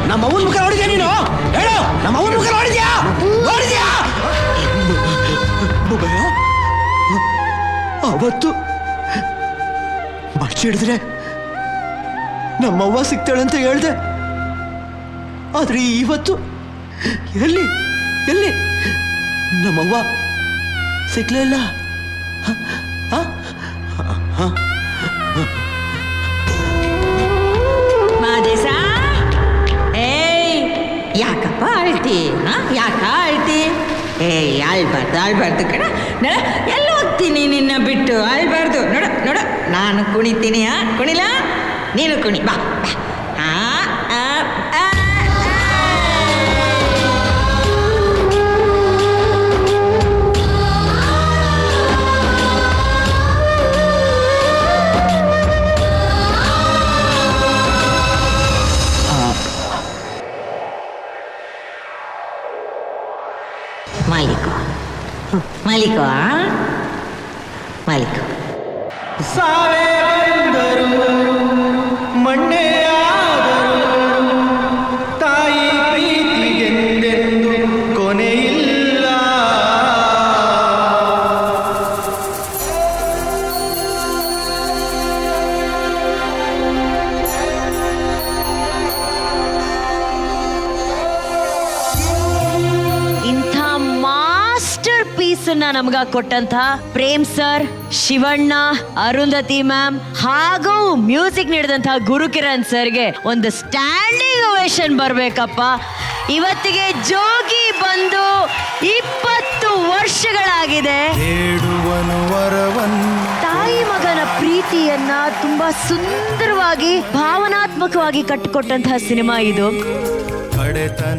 ನಮ್ಮ ಅವ್ವನ ಮುಖ ನೋಡಿದ್ಯಾ ನೀನು? ಹೇಳು, ನಮ್ಮ ಅವ್ವನ ಮುಖ ನೋಡಿದ್ಯಾ? ಅವತ್ತು ಮರ್ಚಿ ಹಿಡಿದ್ರೆ ನಮ್ಮವ್ವ ಸಿಗ್ತಾಳೆ ಅಂತ ಹೇಳ್ದೆ, ಆದ್ರೆ ಇವತ್ತು ಎಲ್ಲಿ ನಮ್ಮವ್ವ ಸಿಗ್ಲೇ ಇಲ್ಲ. ಮಾದೇಶ, ಏಯ್ ಯಾಕಪ್ಪ ಅಳ್ತಿ? ಯಾಕ ಅಳ್ತಿ? ಏಯ್ ಅಳ್ಬಾರ್ದು ಕಣ. ನೋಡ ಎಲ್ಲ ಹೋಗ್ತೀನಿ ನಿನ್ನ ಬಿಟ್ಟು, ಅಳ್ಬಾರ್ದು. ನೋಡ ನಾನು ಕುಣಿತೀನಿ. ಕುಣಿಲ? ನೀನು ಕುಣಿ, ಬಾ. ಮಾಲೀಕೋ ಸಾವೇ ಬಂದರು ಮಣ್ಣೆ ಆದರು ತಾಯಿ ಪ್ರೀತಿಗೆಂದೆಂದು ಕೊನೆಯಿಲ್ಲ. ಇಂಥ ಮಾಸ್ಟರ್ ಪೀಸ್ ನಮ್ಗ ಕೊಟ್ಟಂತಹ ಪ್ರೇಮ್ ಸರ್, ಶಿವಣ್ಣ, ಅರುಂಧತಿ ಮ್ಯಾಮ್ ಹಾಗೂ ಮ್ಯೂಸಿಕ್ ನೀಡಿದಂತಹ ಗುರುಕಿರಣ್ ಸರ್ಗೆ ಒಂದು ಸ್ಟ್ಯಾಂಡಿಂಗ್ ಓವೇಷನ್ ಬರ್ಬೇಕಪ್ಪ. ಇವತ್ತಿಗೆ ಜೋಗಿ ಬಂದು 20 ವರ್ಷಗಳಾಗಿದೆ. ತಾಯಿ ಮಗನ ಪ್ರೀತಿಯನ್ನ ತುಂಬಾ ಸುಂದರವಾಗಿ ಭಾವನಾತ್ಮಕವಾಗಿ ಕಟ್ಟಿಕೊಟ್ಟಂತಹ ಸಿನಿಮಾ ಇದು.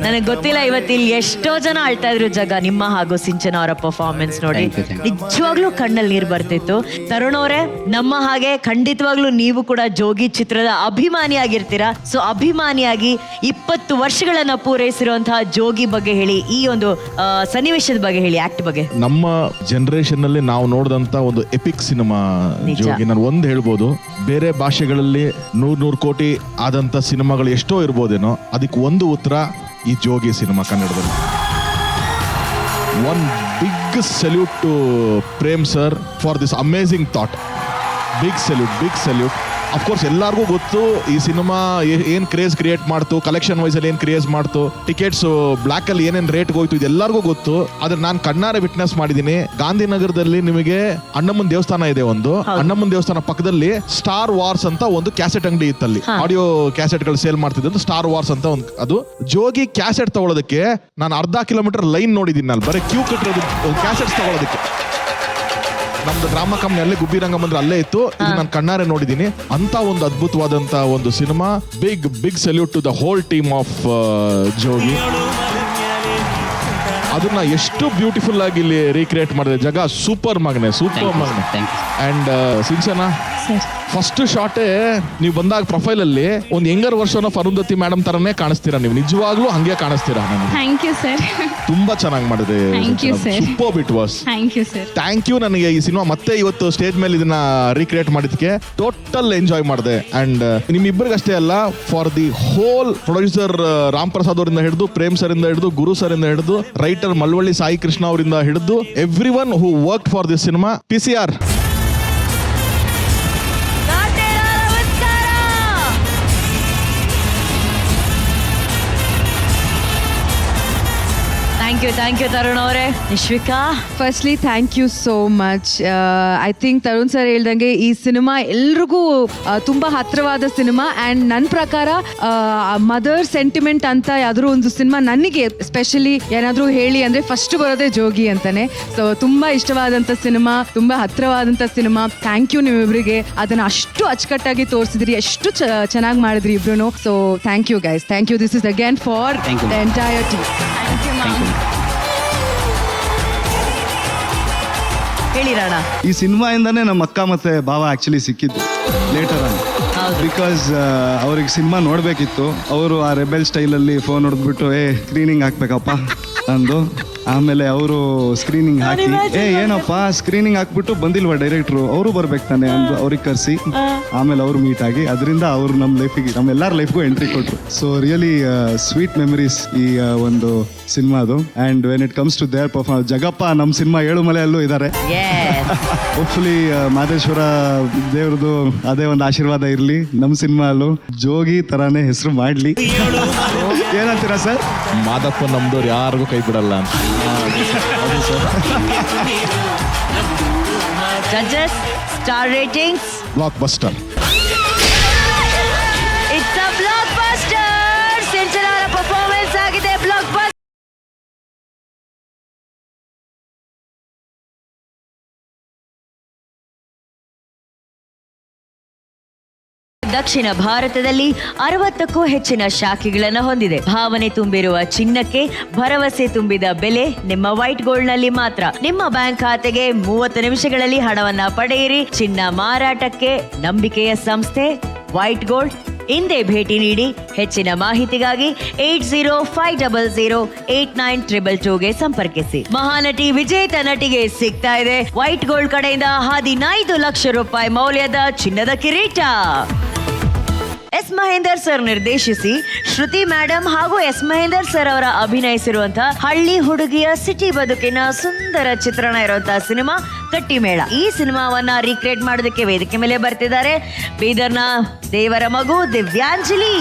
ನನಗೆ ಗೊತ್ತಿಲ್ಲ ಇವತ್ತಿಲ್ಲಿ ಎಷ್ಟೋ ಜನ ಅಳ್ತಾ ಇದ್ರು ಜಗ ನಿಮ್ಮ ಹಾಗೂ ಸಿಂಚನ ಅವರ ಪರ್ಫಾರ್ಮೆನ್ಸ್ ನೋಡಿ. ನಿಜವಾಗ್ಲೂ ಕಣ್ಣಲ್ಲಿ ನೀರು ಬರ್ತಿತ್ತು. ತರುಣ್ ಅವರೇ, ನಮ್ಮ ಹಾಗೆ ಖಂಡಿತವಾಗ್ಲೂ ನೀವು ಕೂಡ ಜೋಗಿ ಚಿತ್ರದ ಅಭಿಮಾನಿಯಾಗಿರ್ತೀರಾ. ಸೊ ಅಭಿಮಾನಿಯಾಗಿ 20 ವರ್ಷಗಳನ್ನ ಪೂರೈಸಿರುವಂತಹ ಜೋಗಿ ಬಗ್ಗೆ ಹೇಳಿ, ಈ ಒಂದು ಸನ್ನಿವೇಶದ ಬಗ್ಗೆ ಹೇಳಿ, ಆಕ್ಟ್ ಬಗ್ಗೆ. ನಮ್ಮ ಜನರೇಷನ್ ನಲ್ಲಿ ನಾವು ನೋಡಿದಂತ ಒಂದು ಎಪಿಕ್ ಸಿನಿಮಾ ಜೋಗಿ. ನಾನು ಒಂದು ಹೇಳ್ಬೋದು, ಬೇರೆ ಭಾಷೆಗಳಲ್ಲಿ 100 ಕೋಟಿ ಆದಂತ ಸಿನಿಮಾಗಳು ಎಷ್ಟೋ ಇರ್ಬೋದೇನೋ, ಅದಕ್ಕೆ ಒಂದು ಉತ್ತರ ಈ ಜೋಗಿ ಸಿನಿಮಾ ಕನ್ನಡದಲ್ಲಿ. One big salute to Prem sir for this amazing thought. Big salute. Of course ಎಲ್ಲರಿಗೂ ಗೊತ್ತು ಈ ಸಿನಿಮಾ ಏನ್ ಕ್ರೇಜ್ ಕ್ರಿಯೇಟ್ ಮಾಡ್ತು, ಕಲೆಕ್ಷನ್ ವೈಸ್ ಅಲ್ಲಿ ಏನ್ ಕ್ರೇಜ್ ಮಾಡ್ತು, ಟಿಕೆಟ್ಸ್ ಬ್ಲಾಕ್ ಅಲ್ಲಿ ಏನೇನ್ ರೇಟ್ ಹೋಯ್ತು, ಇದು ಎಲ್ಲರಿಗೂ ಗೊತ್ತು. ಆದ್ರೆ ನಾನು ಕಣ್ಣಾರೆ ವಿಟ್ನೆಸ್ ಮಾಡಿದೀನಿ. ಗಾಂಧಿನಗರದಲ್ಲಿ ನಿಮಗೆ ಅಣ್ಣಮ್ಮನ ದೇವಸ್ಥಾನ ಇದೆ, ಒಂದು ಅಣ್ಣಮ್ಮನ ದೇವಸ್ಥಾನ ಪಕ್ಕದಲ್ಲಿ ಸ್ಟಾರ್ ವಾರ್ಸ್ ಅಂತ ಒಂದು ಕ್ಯಾಸೆಟ್ ಅಂಗಡಿ ಇತ್ತಲ್ಲಿ, ಆಡಿಯೋ ಕ್ಯಾಸೆಟ್ ಗಳು ಸೇಲ್ ಮಾಡ್ತಿದ್ದು ಸ್ಟಾರ್ ವಾರ್ಸ್ ಅಂತ ಒಂದು. ಅದು ಜೋಗಿ ಕ್ಯಾಸೆಟ್ ತಗೊಳ್ಳೋದಕ್ಕೆ ನಾನು ಅರ್ಧ ಕಿಲೋಮೀಟರ್ ಲೈನ್ ನೋಡಿದ್ದೀನಿ. ನಾನು ಬರೀ ಕ್ಯೂ ಕಟ್ಟಿರೋದು ಕ್ಯಾಸೆಟ್ಸ್ ತಗೊಳ್ಳೋದಕ್ಕೆ. ನಮ್ದು ಡ್ರಾಮಾ ಕಂಪ್ನಿ ಅಲ್ಲೇ ಗುಬ್ಬಿ ರಂಗಮಂದಿರ ಅಲ್ಲೇ ಇತ್ತು. ಇದು ನಾನು ಕಣ್ಣಾರೆ ನೋಡಿದ್ದೀನಿ. ಅಂತ ಒಂದು ಅದ್ಭುತವಾದಂತ ಒಂದು cinema. Big salute to the whole team of Jogi. ಅದನ್ನ ಎಷ್ಟು ಬ್ಯೂಟಿಫುಲ್ ಆಗಿ ಇಲ್ಲಿ ರೀಕ್ರಿಯೇಟ್ ಮಾಡಿದೆ ಜಗ. Super Magane. And Sinchana, first ಶಾಟೇ ನೀವು ಬಂದಾಗ ಪ್ರೊಫೈಲ್ ಅಲ್ಲಿ ಒಂದು younger version of Arundhati madam ತರನೇ ಕಾಣಿಸ್ತೀರಾ ನೀವು. ನಿಜವಾಗ್ಲೂ ಹಂಗೆ ಕಾಣಿಸ್ತೀರಾ. Thank you sir. ತುಂಬಾ ಚೆನ್ನಾಗಿ ಮಾಡಿದೆ. Super it was. Thank you. ನನಗೆ ಈ ಸಿನಿಮಾ ಮತ್ತೆ ಇವತ್ತು ಸ್ಟೇಜ್ ಮೇಲೆ ಇದನ್ನ ರೀಕ್ರಿಯೇಟ್ ಮಾಡಿದಕ್ಕೆ ಟೋಟಲ್ ಎಂಜಾಯ್ ಮಾಡಿದೆ. ಅಂಡ್ ನಿಮ್ಮಿಬ್ಬರಿಗಷ್ಟೇ ಅಲ್ಲ, for the whole producer Ram Prasad ಅವರಿಂದ ಹಿಡಿದು, ಪ್ರೇಮ್ ಸರ್ ಇಂದ ಹಿಡಿದು, ಗುರು ಸರ್ ಇಂದ ಹಿಡಿದು, ರೈಟರ್ ಮಳವಳ್ಳಿ ಸಾಯಿ ಕೃಷ್ಣ ಅವರಿಂದ ಹಿಡಿದು, everyone who work for this cinema. PCR. Thank you Tarun ಅವರೇ. Nishvika, firstly thank you so much. I think Tarun sir ಹೇಳ್ದಂಗೆ ಈ ಸಿನಿಮಾ ಎಲ್ರಿಗೂ ತುಂಬ ಹತ್ತಿರವಾದ ಸಿನಿಮಾ. ಆ್ಯಂಡ್ ನನ್ನ ಪ್ರಕಾರ ಮದರ್ ಸೆಂಟಿಮೆಂಟ್ ಅಂತ ಯಾವ್ದಾದ್ರು ಒಂದು ಸಿನಿಮಾ ನನಗೆ ಸ್ಪೆಷಲಿ ಏನಾದರೂ ಹೇಳಿ ಅಂದರೆ ಫಸ್ಟ್ ಬರೋದೇ ಜೋಗಿ ಅಂತಾನೆ. ಸೊ ತುಂಬ ಇಷ್ಟವಾದಂಥ ಸಿನಿಮಾ, ತುಂಬ ಹತ್ತಿರವಾದಂಥ ಸಿನಿಮಾ. ಥ್ಯಾಂಕ್ ಯು ನಿಮ್ಮಿಬ್ಬರಿಗೆ. ಅದನ್ನು ಅಷ್ಟು ಅಚ್ಚುಕಟ್ಟಾಗಿ ತೋರಿಸಿದ್ರಿ, ಎಷ್ಟು ಚೆನ್ನಾಗಿ ಮಾಡಿದ್ರಿ ಇಬ್ರು. So thank you guys. Thank you. This is again for the entire team. ಹೇಳಿ ರಾಣ. ಈ ಸಿನಿಮಾಯಿಂದಾನೇ ನಮ್ಮ ಅಕ್ಕ ಮತ್ತೆ ಭಾವ ಆಕ್ಚುಲಿ ಸಿಕ್ಕಿದ್ದು ಲೇಟರ್ ಆಗಿ. ಬಿಕಾಸ್ ಅವ್ರಿಗೆ ಸಿನಿಮಾ ನೋಡ್ಬೇಕಿತ್ತು. ಅವರು ಆ ರೆಬೆಲ್ ಸ್ಟೈಲಲ್ಲಿ ಫೋನ್ ಹೊಡೆದ್ಬಿಟ್ಟು ಸ್ಕ್ರೀನಿಂಗ್ ಹಾಕ್ಬೇಕಪ್ಪ ಅಂದು. ಆಮೇಲೆ ಅವರು ಸ್ಕ್ರೀನಿಂಗ್ ಹಾಕಿ ಏನಪ್ಪ ಸ್ಕ್ರೀನಿಂಗ್ ಹಾಕ್ಬಿಟ್ಟು ಬಂದಿಲ್ವಾ ಡೈರೆಕ್ಟ್ರು, ಅವರು ಬರ್ಬೇಕು ತಾನೆ ಅಂದು ಅವ್ರಿಗೆ ಕರೆಸಿ ಆಮೇಲೆ ಅವರು ಮೀಟ್ ಆಗಿ ಅದರಿಂದ ಅವರು ನಮ್ಮ ಲೈಫಿಗೆ, ನಮ್ಮೆಲ್ಲರ ಲೈಫ್ಗೂ ಎಂಟ್ರಿ ಕೊಟ್ರು. ಸೊ ರಿಯಲಿ ಸ್ವೀಟ್ ಮೆಮರೀಸ್ ಈ ಒಂದು ಸಿನಿಮಾದು. And when it comes to their performance, Jagappa ನಮ್ಮ ಸಿನಿಮಾ ಏಳುಮಲೆಯಲ್ಲೂ ಇದ್ದಾರೆ. ಹೋಪ್ಫುಲಿ ಮಾದೇಶ್ವರ ದೇವ್ರದ್ದು ಅದೇ ಒಂದು ಆಶೀರ್ವಾದ ಇರಲಿ ನಮ್ಮ ಸಿನಿಮಾ ಅಲ್ಲೂ ಜೋಗಿ ತರಾನೇ ಹೆಸರು ಮಾಡಲಿ. ಏನಂತೀರಾ ಸರ್? ಮಾದಪ್ಪ ನಮ್ದವ್ರು ಯಾರಿಗೂ ಕೈ ಬಿಡಲ್ಲ ಅಂತ. Judges, star ratings. Blockbuster. It's a blockbuster. Century performance ಆಗಿದೆ, ಬ್ಲಾಕ್ ಬಸ್ಟರ್. ದಕ್ಷಿಣ ಭಾರತದಲ್ಲಿ 60ಕ್ಕೂ ಹೆಚ್ಚಿನ ಶಾಖೆಗಳನ್ನು ಹೊಂದಿದೆ. ಭಾವನೆ ತುಂಬಿರುವ ಚಿನ್ನಕ್ಕೆ ಭರವಸೆ ತುಂಬಿದ ಬೆಲೆ ನಿಮ್ಮ ವೈಟ್ ಗೋಲ್ಡ್ ನಲ್ಲಿ ಮಾತ್ರ. ನಿಮ್ಮ ಬ್ಯಾಂಕ್ ಖಾತೆಗೆ 30 ನಿಮಿಷಗಳಲ್ಲಿ ಹಣವನ್ನ ಪಡೆಯಿರಿ. ಚಿನ್ನ ಮಾರಾಟಕ್ಕೆ ನಂಬಿಕೆಯ ಸಂಸ್ಥೆ ವೈಟ್ ಗೋಲ್ಡ್. ಹಿಂದೆ ಭೇಟಿ ನೀಡಿ. ಹೆಚ್ಚಿನ ಮಾಹಿತಿಗಾಗಿ 8050089222ಗೆ ಸಂಪರ್ಕಿಸಿ. ಮಹಾನಟಿ ವಿಜೇತ ನಟಿಗೆ ಸಿಗ್ತಾ ಇದೆ ವೈಟ್ ಗೋಲ್ಡ್ ಕಡೆಯಿಂದ 15 ಲಕ್ಷ ರೂಪಾಯಿ ಮೌಲ್ಯದ ಚಿನ್ನದ ಕಿರೀಟ. ಎಸ್ ಮಹೇಂದರ್ ಸರ್ ನಿರ್ದೇಶಿಸಿ ಶ್ರುತಿ ಮೇಡಮ್ ಹಾಗೂ ಎಸ್ ಮಹೇಂದರ್ ಸರ್ ಅವರ ಅಭಿನಯಿಸಿರುವಂತಹ ಹಳ್ಳಿ ಹುಡುಗಿಯ ಸಿಟಿ ಬದುಕಿನ ಸುಂದರ ಚಿತ್ರಣ ಇರುವಂತಹ ಸಿನಿಮಾ ಕಟ್ಟಿಮೇಳ. ಈ ಸಿನಿಮಾವನ್ನ ರೀಕ್ರಿಯೇಟ್ ಮಾಡೋದಕ್ಕೆ ವೇದಿಕೆ ಮೇಲೆ ಬರ್ತಿದ್ದಾರೆ ಬೀದರ್ನ ದೇವರ ಮಗು ದಿವ್ಯಾಂಜಲಿ.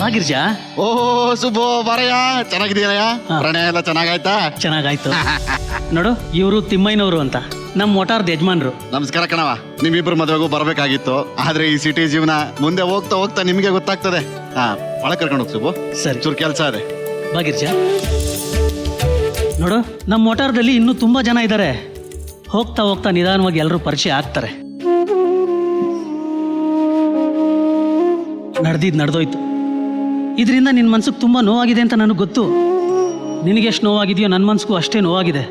ಭಾಗಿರ್ಜಾ. ಓಹೋ ಸುಬ್ಬು ಬಾರಯ್ಯ, ಚೆನ್ನಾಗಿದೆಯಾ? ಪ್ರಣಯ ಎಲ್ಲ ಚೆನ್ನಾಗಾಯ್ತಾ? ಚೆನ್ನಾಗಾಯ್ತು. ನೋಡು, ಇವರು ತಿಮ್ಮಯ್ಯನವರು ಅಂತ ನಮ್ಮ ಒಟಾರ್ದ ಯಜಮಾನ್ರು. ನಮಸ್ಕಾರ ಕಣವ. ನಿಮ್ಮಿಬ್ರು ಮದುವೆಗೂ ಬರ್ಬೇಕಾಗಿತ್ತು, ಆದ್ರೆ ಈ ಸಿಟಿ ಜೀವನ ಮುಂದೆ ಹೋಗ್ತಾ ಹೋಗ್ತಾ ನಿಮ್ಗೆ ಗೊತ್ತಾಗ್ತದೆ. ಒಳಗೆ ಕರ್ಕೊಂಡು ಹೋಗ್ ಸುಬ್ಬು. ಸರಿ, ಚೂರು ಕೆಲಸ ಇದೆ. ಭಾಗಿರ್ಜಾ, ನೋಡು, ನಮ್ಮ ಒಟಾರದಲ್ಲಿ ಇನ್ನೂ ತುಂಬಾ ಜನ ಇದ್ದಾರೆ. ಹೋಗ್ತಾ ಹೋಗ್ತಾ ನಿಧಾನವಾಗಿ ಎಲ್ಲರೂ ಪರಿಚಯ ಆಗ್ತಾರೆ. ನಡೆದೋಯ್ತು. ಇದರಿಂದ ನಿನ್ನ ಮನ್ಸಿಗೆ ತುಂಬ ನೋವಾಗಿದೆ ಅಂತ ನನಗೆ ಗೊತ್ತು. ನಿನಗೆ ಎಷ್ಟು ನೋವಾಗಿದೆಯೋ ನನ್ನ ಮನ್ಸಿಗೂ ಅಷ್ಟೇ ನೋವಾಗಿದೆ.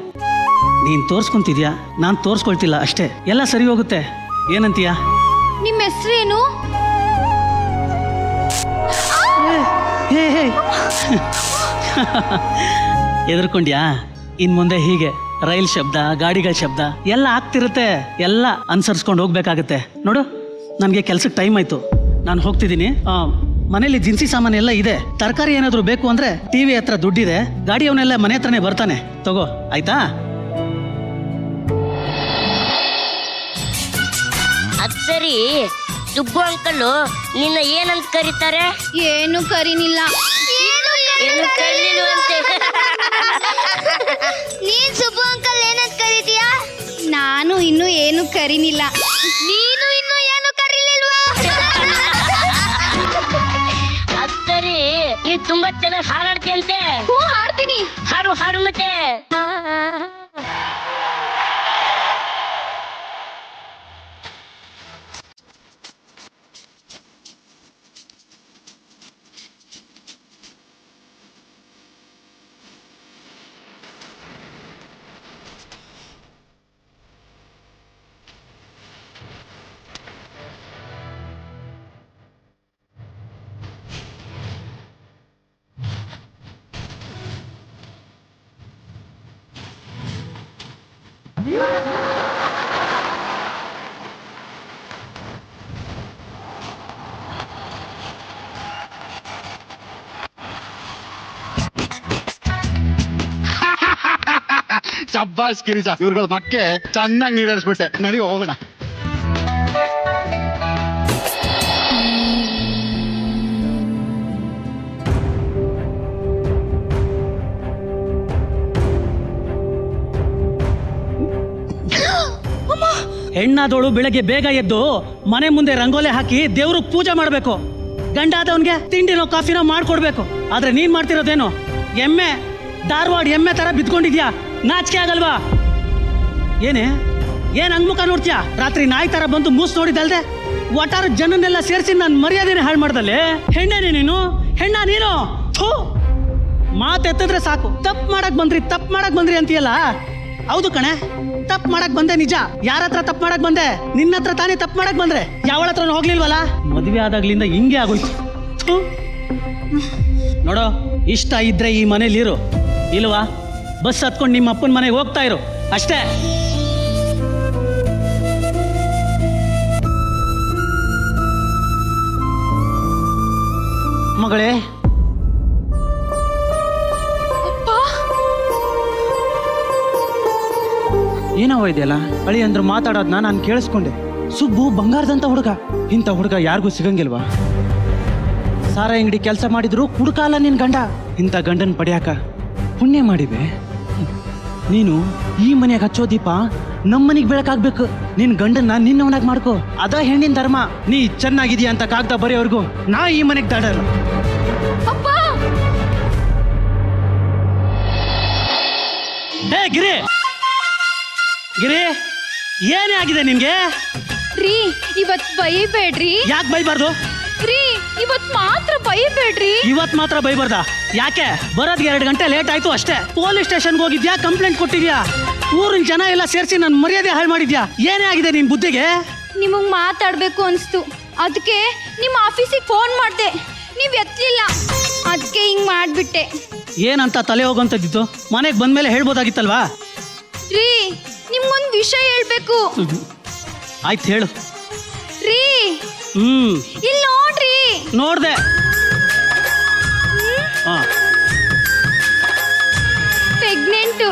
ನೀನು ತೋರಿಸ್ಕೊಂತಿದ್ಯಾ, ನಾನು ತೋರಿಸ್ಕೊಳ್ತಿಲ್ಲ ಅಷ್ಟೇ. ಎಲ್ಲ ಸರಿ ಹೋಗುತ್ತೆ. ಏನಂತೀಯ? ನಿಮ್ಮ ಹೆಸರೇನು? ಎದುರ್ಕೊಂಡ್ಯಾ? ಇನ್ ಮುಂದೆ ಹೀಗೆ ರೈಲ್ ಶಬ್ದ, ಗಾಡಿಗಳ ಶಬ್ದ ಎಲ್ಲ ಆಗ್ತಿರುತ್ತೆ. ಎಲ್ಲ ಅನುಸರಿಸ್ಕೊಂಡು ಹೋಗ್ಬೇಕಾಗತ್ತೆ. ನೋಡು, ನನಗೆ ಕೆಲ್ಸಕ್ಕೆ ಟೈಮ್ ಆಯ್ತು, ನಾನು ಹೋಗ್ತಿದ್ದೀನಿ. ಮನೇಲಿ ದಿನಸಿ ಸಾಮಾನು ಎಲ್ಲ ಇದೆ. ತರಕಾರಿ ಏನಾದ್ರು ಬೇಕು ಅಂದ್ರೆ ಟಿವಿ ಹತ್ರ ದುಡ್ಡಿದೆ, ಗಾಡಿಯವನೆಲ್ಲ ಮನೆ ಹತ್ರನೇ ಬರ್ತಾನೆ, ತಗೋ, ಆಯ್ತಾ? ಅದ್ ಸರಿ, ಸುಬ್ಬು ಅಂಕಲ್ಲು ನಿನ್ನ ಏನಂತ ಕರೀತಾರೆ? ಏನು ಕರೀನಿಲ್ಲ. ಏನು ಕರೀಲಿಲ್ವಂತೆ? ನೀನ್ ಸುಬ್ಬು ಅಂಕಲ್ ಏನಂತ ಕರೀತೀಯಾ? ನಾನು ಇನ್ನು ಏನು ಕರೀನಿಲ್ಲ. ನೀನು ಇನ್ನು ಏನು ಕರೀಲಿಲ್ವಾ? ಅದ್ ಸರಿ, ನೀನ್ ತುಂಬಾ ಚೆನ್ನಾಗಿ ಹಾರಾಡ್ತೀಯಂತೆ. ಹಾಡ್ತೀನಿ. ಹಾಡು ಹಾಡು ಮತ್ತೆ. ಶಬ್ಬಾಸ್ ಕಿರೀಟ, ಇವ್ರುಗಳ ಮಕ್ಕೆ ಚೆನ್ನಾಗಿ ನೀರಿಸ್ಬಿಟ್ಟೆ. ನಡಿ ಹೋಗೋಣ. ಹೆಣ್ಣಾದವಳು ಬೆಳಗ್ಗೆ ಬೇಗ ಎದ್ದು ಮನೆ ಮುಂದೆ ರಂಗೋಲೆ ಹಾಕಿ ದೇವ್ರಿಗೆ ಪೂಜೆ ಮಾಡಬೇಕು. ಗಂಡ ಆದವನ್ಗೆ ತಿಂಡಿನೋ ಕಾಫಿನೋ ಮಾಡ್ಕೊಡ್ಬೇಕು. ಆದ್ರೆ ನೀನ್ ಮಾಡ್ತಿರೋದೇನು? ಎಮ್ಮೆ, ಧಾರವಾಡ ಎಮ್ಮೆ ತರ ಬಿದ್ಕೊಂಡಿದ್ಯಾ. ನಾಚಿಕೆ ಆಗಲ್ವಾ? ಏನ್ ಅಂಗ್ಮುಖ ನೋಡ್ತೀಯಾ? ರಾತ್ರಿ ನಾಯಿ ತರ ಬಂದು ಮೂಸ್ ನೋಡಿದಲ್ದೆ ಒಟ್ಟಾರ ಜನನ್ನೆಲ್ಲ ಸೇರಿಸಿ ನಾನು ಮರ್ಯಾದೆನೆ ಹಾಳು ಮಾಡ್ದಲ್ಲೇ. ಹೆಣ್ಣೇನೆ ನೀನು? ಹೆಣ್ಣ ನೀನು? ಥೂ, ಮಾತೆತ್ತಿದ್ರೆ ಸಾಕು. ತಪ್ಪು ಮಾಡಕ್ ಬಂದ್ರಿ ಅಂತೀಯಲ್ಲ. ಹೌದು ಕಣೆ, ತಪ್ಪು ಮಾಡಕ್ ಬಂದೆ ನಿಜ. ಯಾರ ಹತ್ರ ತಪ್ಪು ಮಾಡಕ್ ಬಂದೆ? ನಿನ್ನ ಹತ್ರ ತಾನೇ ತಪ್ಪು ಮಾಡಕ್ ಬಂದ್ರೆ. ಯಾವಳ ಹತ್ರ ಹೋಗ್ಲಿಲ್ವಲ್ಲ? ಮದುವೆ ಆದಾಗ್ಲಿಂದ ಹಿಂಗೆ ಆಗೋಯ್ತು. ನೋಡೋ, ಇಷ್ಟ ಇದ್ರೆ ಈ ಮನೇಲಿ ಇರು, ಇಲ್ವಾ ಬಸ್ ಹತ್ಕೊಂಡು ನಿಮ್ಮ ಅಪ್ಪನ ಮನೆಗೆ ಹೋಗ್ತಾ ಇರು ಅಷ್ಟೇ. ಮಗಳೇ, ಏನವ ಇದೆಯಲ್ಲ ಅಳಿ ಅಂದ್ರೆ ಮಾತಾಡೋದನ್ನ ನಾನು ಕೇಳಿಸ್ಕೊಂಡೆ. ಸುಬ್ಬು ಬಂಗಾರದಂತ ಹುಡುಗ, ಇಂಥ ಹುಡುಗ ಯಾರಿಗೂ ಸಿಗಂಗಿಲ್ವಾ? ಸಾರ ಅಂಗಡಿ ಕೆಲಸ ಮಾಡಿದ್ರು ಕುಡ್ಕಾಲ ನಿನ್ ಗಂಡ. ಇಂಥ ಗಂಡನ್ ಪಡ್ಯಾಕ ಪುಣ್ಯ ಮಾಡಿವೆ. ನೀನು ಈ ಮನೆಗೆ ಹಚ್ಚೋ ದೀಪ ನಮ್ಮನಿಗೆ ಬೆಳಕಾಗ್ಬೇಕು. ನಿನ್ ಗಂಡನ್ನ ನಿನ್ನವನಾಗ ಮಾಡ್ಕೋ, ಅದ ಹೆಣ್ಣಿನ ಧರ್ಮ. ನೀ ಚೆನ್ನಾಗಿದೀಯ ಅಂತ ಕಾಗ್ದ ಬರೆಯೋರ್ಗು ನಾ ಈ ಮನೆಗೆ ದಾಡಲ್ಲ. ಏ ಗಿರಿ, ಗಿರಿ ಏನೇ ಆಗಿದೆ ನಿನ್ಗೆ? ರೀ ಇವತ್ ಬೈಬೇಡ್ರಿ. ಯಾಕೆ ಬೈಬಾರ್ದು? ರೀ ಇವತ್ ಮಾತ್ರ ಬೈಬೇಡ್ರಿ. ಇವತ್ ಮಾತ್ರ ಬೈಬಾರ್ದ? ಯಾಕೆ? ಬರೋದ್ಗೆ 2 ಗಂಟೆ ಲೇಟ್ ಆಯ್ತು ಅಷ್ಟೇ. ಪೊಲೀಸ್ ಸ್ಟೇಷನ್ಗೆ ಹೋಗಿದ್ಯಾ? ಕಂಪ್ಲೇಂಟ್ ಕೊಟ್ಟಿದ್ಯಾ? ಊರಿನ ಜನ ಎಲ್ಲ ಸೇರಿಸಿ ನನ್ನ ಮರ್ಯಾದೆ ಹಾಳು ಮಾಡಿದ್ಯಾ? ಏನೇ ಆಗಿದೆ ನಿನ್ ಬುದ್ಧಿಗೆ? ನಿಮಗ್ ಮಾತಾಡ್ಬೇಕು ಅನ್ಸ್ತು, ಅದಕ್ಕೆ ನಿಮ್ಮ ಆಫೀಸಿಗೆ ಫೋನ್ ಮಾಡ್ದೆ, ನೀವ್ ಎತ್ತಲಿಲ್ಲ, ಅದಕ್ಕೆ ಹಿಂಗ್ ಮಾಡ್ಬಿಟ್ಟೆ. ಏನಂತ ತಲೆ ಹೋಗೋಂಥದ್ದಿತ್ತು? ಮನೆಗೆ ಬಂದ್ಮೇಲೆ ಹೇಳ್ಬೋದಾಗಿತ್ತಲ್ವಾ? ರೀ ನಿಮ್ಗೊಂದ್ ವಿಷಯ ಹೇಳ್ಬೇಕು. ಆಯ್ತು ಹೇಳು. ರೀ ಇಲ್ಲಿ ನೋಡ್ರಿ. ನೋಡ್ದೆ. ಪ್ರೆಗ್ನೆಂಟು.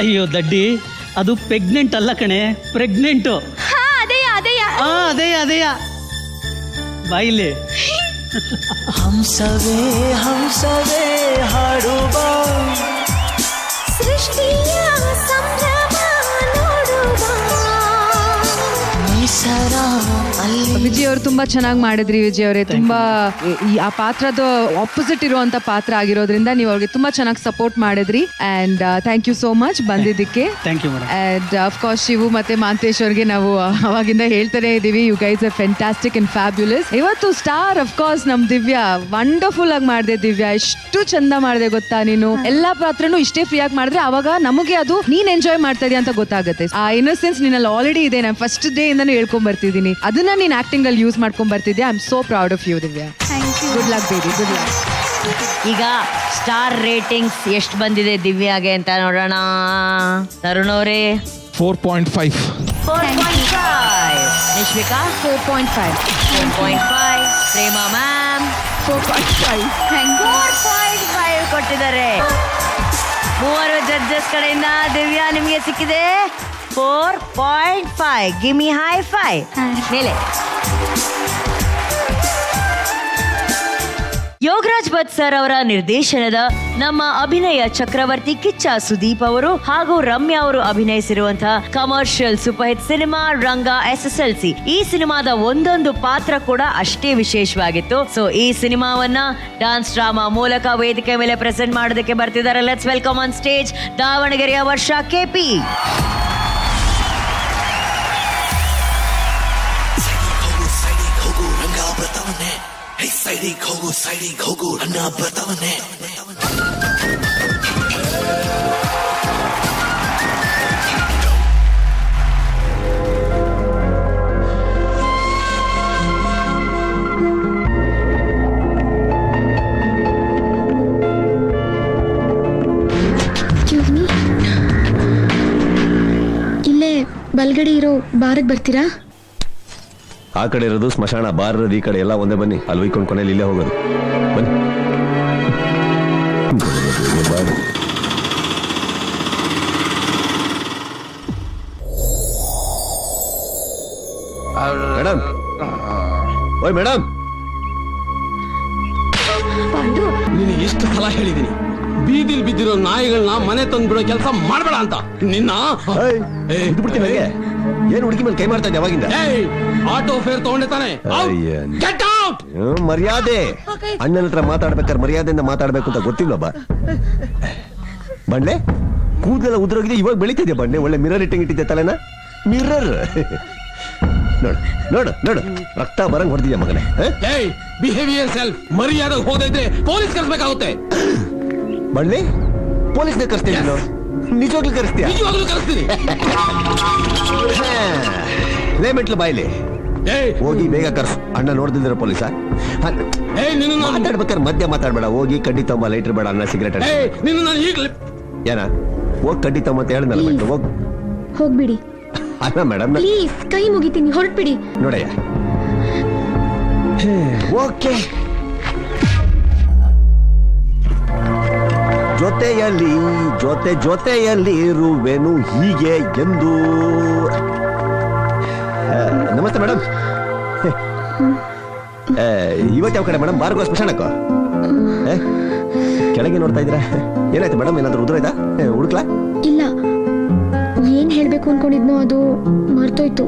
ಅಯ್ಯೋ ದಡ್ಡಿ, ಅದು ಪ್ರೆಗ್ನೆಂಟ್ ಅಲ್ಲ ಕಣೆ, ಪ್ರೆಗ್ನೆಂಟು. ಅದೇಯ ಬಾಯಿಲೆ. ಹಂಸವೇ ಹಂಸವೇ ಹಾಡುವ ಸೃಷ್ಟಿಯ ಸಂಭ್ರಮ ನೋಡುವ. ವಿಜಯ್ ಅವರು ತುಂಬಾ ಚೆನ್ನಾಗಿ ಮಾಡಿದ್ರಿ. ವಿಜಯ್ ಅವರೇ ತುಂಬಾ ಆ ಪಾತ್ರದ ಆಪೋಸಿಟ್ ಇರುವಂತ ಪಾತ್ರ ಆಗಿರೋದ್ರಿಂದ ನೀವು ಅವ್ರಿಗೆ ತುಂಬಾ ಚೆನ್ನಾಗಿ ಸಪೋರ್ಟ್ ಮಾಡಿದ್ರಿ. And thank you so much ಬಂದಿದ್ದಕ್ಕೆ. ಅಂಡ್ ಆಫ್ ಕೋರ್ಸ್ ಶಿವು ಮತ್ತೆ ಮಾಂತೇಶ್ ಅವ್ರಿಗೆ ನಾವು ಅವಾಗಿಂದ ಹೇಳ್ತಾನೆ ಇದೀವಿ, you guys are fantastic and fabulous. ಇವತ್ತು ಸ್ಟಾರ್ ಆಫ್ ಕೋರ್ಸ್ ನಮ್ ದಿವ್ಯಾ ವಂಡರ್ಫುಲ್ ಆಗಿ ಮಾಡಿದೆ. ದಿವ್ಯಾ ಎಷ್ಟು ಚಂದ ಮಾಡಿದೆ ಗೊತ್ತಾ ನೀನು. ಎಲ್ಲಾ ಪಾತ್ರನೂ ಇಷ್ಟೇ ಫ್ರೀ ಆಗಿ ಮಾಡಿದ್ರೆ ಅವಾಗ ನಮಗೆ ಅದು ನೀನ್ ಎಂಜಾಯ್ ಮಾಡ್ತಾ ಇದೀಯ ಅಂತ ಗೊತ್ತಾಗುತ್ತೆ. ಆ ಇನ್ನೋಸೆನ್ಸ್ ನಿನ್ನಲ್ಲಿ ಆಲ್ರೆಡಿ ಇದೆ. ನಾನು ಫಸ್ಟ್ ಡೇ ಇಂದಾನು ಹೇಳ್ಕೊಂಡ್ ಬರ್ತಿದ್ದೀನಿ, ಅದನ್ನ ನೀನ್ ಆಕ್ಟಿಂಗ್ ಅಲ್ಲಿ ಯೂಸ್ ಮಾಡ್ಕೊಂಡ್ ಬರ್ತಿದ್ಯಾ. I am so proud of you Divya. Good luck baby, good luck. ಈಗ ಸ್ಟಾರ್ ರೇಟಿಂಗ್ಸ್ ಎಷ್ಟು ಬಂದಿದೆ ದಿವ್ಯಾಗೆ ಅಂತ ನೋಡೋಣ. ತರುಣ್ ಅವರೇ 4.5. 4.5. ನಿಶ್ವಿಕಾ 4.5. 4.5. ಪ್ರೇಮಾ ಮ್ಯಾಮ್ 4.5. 4.5 ಕೊಟ್ಟಿದ್ದಾರೆ. ಮೂವರು ಜಡ್ಜಸ್ ಕಡೆಯಿಂದ ದಿವ್ಯಾ ನಿಮಗೆ ಸಿಕ್ಕಿದೆ 4.5. ಗಿವ್ ಮಿ ಹೈ ಫೈ ಮೇಲೆ. ಯೋಗರಾಜ್ ಭಟ್ ಸರ್ ಅವರ ನಿರ್ದೇಶನದ ನಮ್ಮ ಅಭಿನಯ ಚಕ್ರವರ್ತಿ ಕಿಚ್ಚ ಸುದೀಪ್ ಅವರು ಹಾಗೂ ರಮ್ಯಾ ಅವರು ಅಭಿನಯಿಸಿರುವಂತಹ ಕಮರ್ಷಿಯಲ್ ಸೂಪರ್ ಹಿಟ್ ಸಿನಿಮಾ ರಂಗ SSLC. ಈ ಸಿನಿಮಾದ ಒಂದೊಂದು ಪಾತ್ರ ಕೂಡ ಅಷ್ಟೇ ವಿಶೇಷವಾಗಿತ್ತು. ಸೊ ಈ ಸಿನಿಮಾವನ್ನ ಡಾನ್ಸ್ ಡ್ರಾಮಾ ಮೂಲಕ ವೇದಿಕೆ ಮೇಲೆ ಪ್ರೆಸೆಂಟ್ ಮಾಡೋದಕ್ಕೆ ಬರ್ತಿದ್ದಾರೆ. ಲೆಟ್ಸ್ ವೆಲ್ಕಮ್ ಆನ್ ಸ್ಟೇಜ್ ದಾವಣಗೆರೆಯ ವರ್ಷ KP. ಸೈಡಿಗೆ ಹೋಗು ಅನ್ನ ಬರ್ತಾವನ್ನೇ. ಇಲ್ಲೇ ಬಲ್ಗಡೆ ಇರೋ ಬಾರಿಗೆ ಬರ್ತೀರಾ? ಆ ಕಡೆ ಇರೋದು ಸ್ಮಶಾನ, ಬಾರ್ ಈ ಕಡೆ ಎಲ್ಲ ಒಂದೇ. ಬನ್ನಿ, ಅಲ್ಲಿ ಒಯ್ಕೊಂಡು ಕೊನೆಯಲ್ಲಿ ಇಲ್ಲೇ ಹೋಗೋದು. ಬನ್ನಿ ಮೇಡಮ್. ಓಯ್ ಮೇಡಮ್, ನಿನಗೆ ಎಷ್ಟು ಸಲ ಹೇಳಿದೀನಿ, ಬೀದಿಲ್ ಬಿದ್ದಿರೋ ನಾಯಿಗಳನ್ನ ಮನೆ ತಂದು ಬಿಡೋ ಕೆಲಸ ಮಾಡಬೇಡ ಅಂತ. ನಿನ್ನ ಬಿಡ್ತೀನಿ. ನನಗೆ ಏನ್ ಹುಡುಗಿ ಮೇಲೆ ಕೈ ಮಾಡ್ತಾ ಇದ್ದೆ ಅವಾಗಿಂದ? ಆಟೋ ಫೇರ್ ತಗೊಂಡೆ ತಾನೆ? ಮರ್ಯಾದೆ. ಅಣ್ಣನ ಹತ್ರ ಮಾತಾಡ್ಬೇಕಾದ್ರೆ ಮರ್ಯಾದೆಯಿಂದ ಮಾತಾಡ್ಬೇಕು ಅಂತ ಗೊತ್ತಿಲ್ಲ. ಬಂಡೆ ಕೂದಲೆಲ್ಲ ಉದುರೋಗಿದೆ, ಇವಾಗ ಬೆಳಿತಿದ್ಯಾ ಬಂಡೆ? ಒಳ್ಳೆ ಮಿರರ್ ಇಟ್ಟಿದೆ ತಲೆನ. ಮಿರರ್ ನೋಡು ನೋಡು ನೋಡು, ರಕ್ತ ಬರಂಗ್ ಹೊಡೆದಿದ್ಯಾ ಮಗನೇ. Behaviour self. ಮರ್ಯಾದೆ ಹೋದ್ರೆ ಪೊಲೀಸ್ ಕರ್ಸ್ಬೇಕಾಗುತ್ತೆ. ಬಂಡೆ ಪೊಲೀಸ್ನ ಕರೆಸ್ತೀನಿ. ನಿಜವಾಗ್ಲೂ ಕರೆಸ್ತೀಯ? ನಿಜವಾಗ್ಲೂ ಕರೆಸ್ತೀನಿ. ಲೇಮೆಂಟ್ಲು ಬಾಯ್ಲಿ ಹೋಗಿ ಬೇಗ ಕರ್ಸು. ಅಣ್ಣ ನೋಡ್ದಿದ್ರ ಪೊಲೀಸ ಮಾತಾಡ್ಬೇಕಾದ್ರೆ ಮಧ್ಯ ಮಾತಾಡ್ಬೇಡ. ಹೋಗಿ ಕಡ್ಡಿ ತಮ್ಮ, ಲೈಟರ್ ಬೇಡ, ಅನ್ನ ಸಿಗರೇಟ್ ಏನ ಹೋಗ್ ಕಡ್ಡಿ ತಮ್ಮ ಅಂತ ಹೇಳಿದ್ನಲ್ಲ. ಬಿಟ್ಟು ಹೋಗ್. ಹೋಗ್ಬಿಡಿ ಅಲ್ಲ ಮೇಡಮ್, ಪ್ಲೀಸ್, ಕೈ ಮುಗಿತೀನಿ, ಹೊರಟ್ಬಿಡಿ. ನೋಡಯ್ಯ. ಓಕೆ ಜೊತೆಯಲ್ಲಿ ಜೊತೆಯಲ್ಲಿ ಇರುವೆನು ಹೀಗೆ ಎಂದು. ನಮಸ್ತೆ ಮೇಡಮ್. ಇವತ್ತು ಯಾವ ಕಡೆ ಮೇಡಮ್? ಬಾರ್ಗೋ ಸ್ಮಶಾನಕ್ಕೋ? ಕೆಳಗೆ ನೋಡ್ತಾ ಇದ್ದೀರಾ? ಏನಾಯ್ತು ಮೇಡಮ್? ಏನಾದ್ರು ಉದುರಾಯ್ತಾ? ಹುಡುಕ್ಲಾ? ಇಲ್ಲ, ಏನ್ ಹೇಳ್ಬೇಕು ಅನ್ಕೊಂಡಿದ್ನೋ ಅದು ಮರ್ತೋಯ್ತು.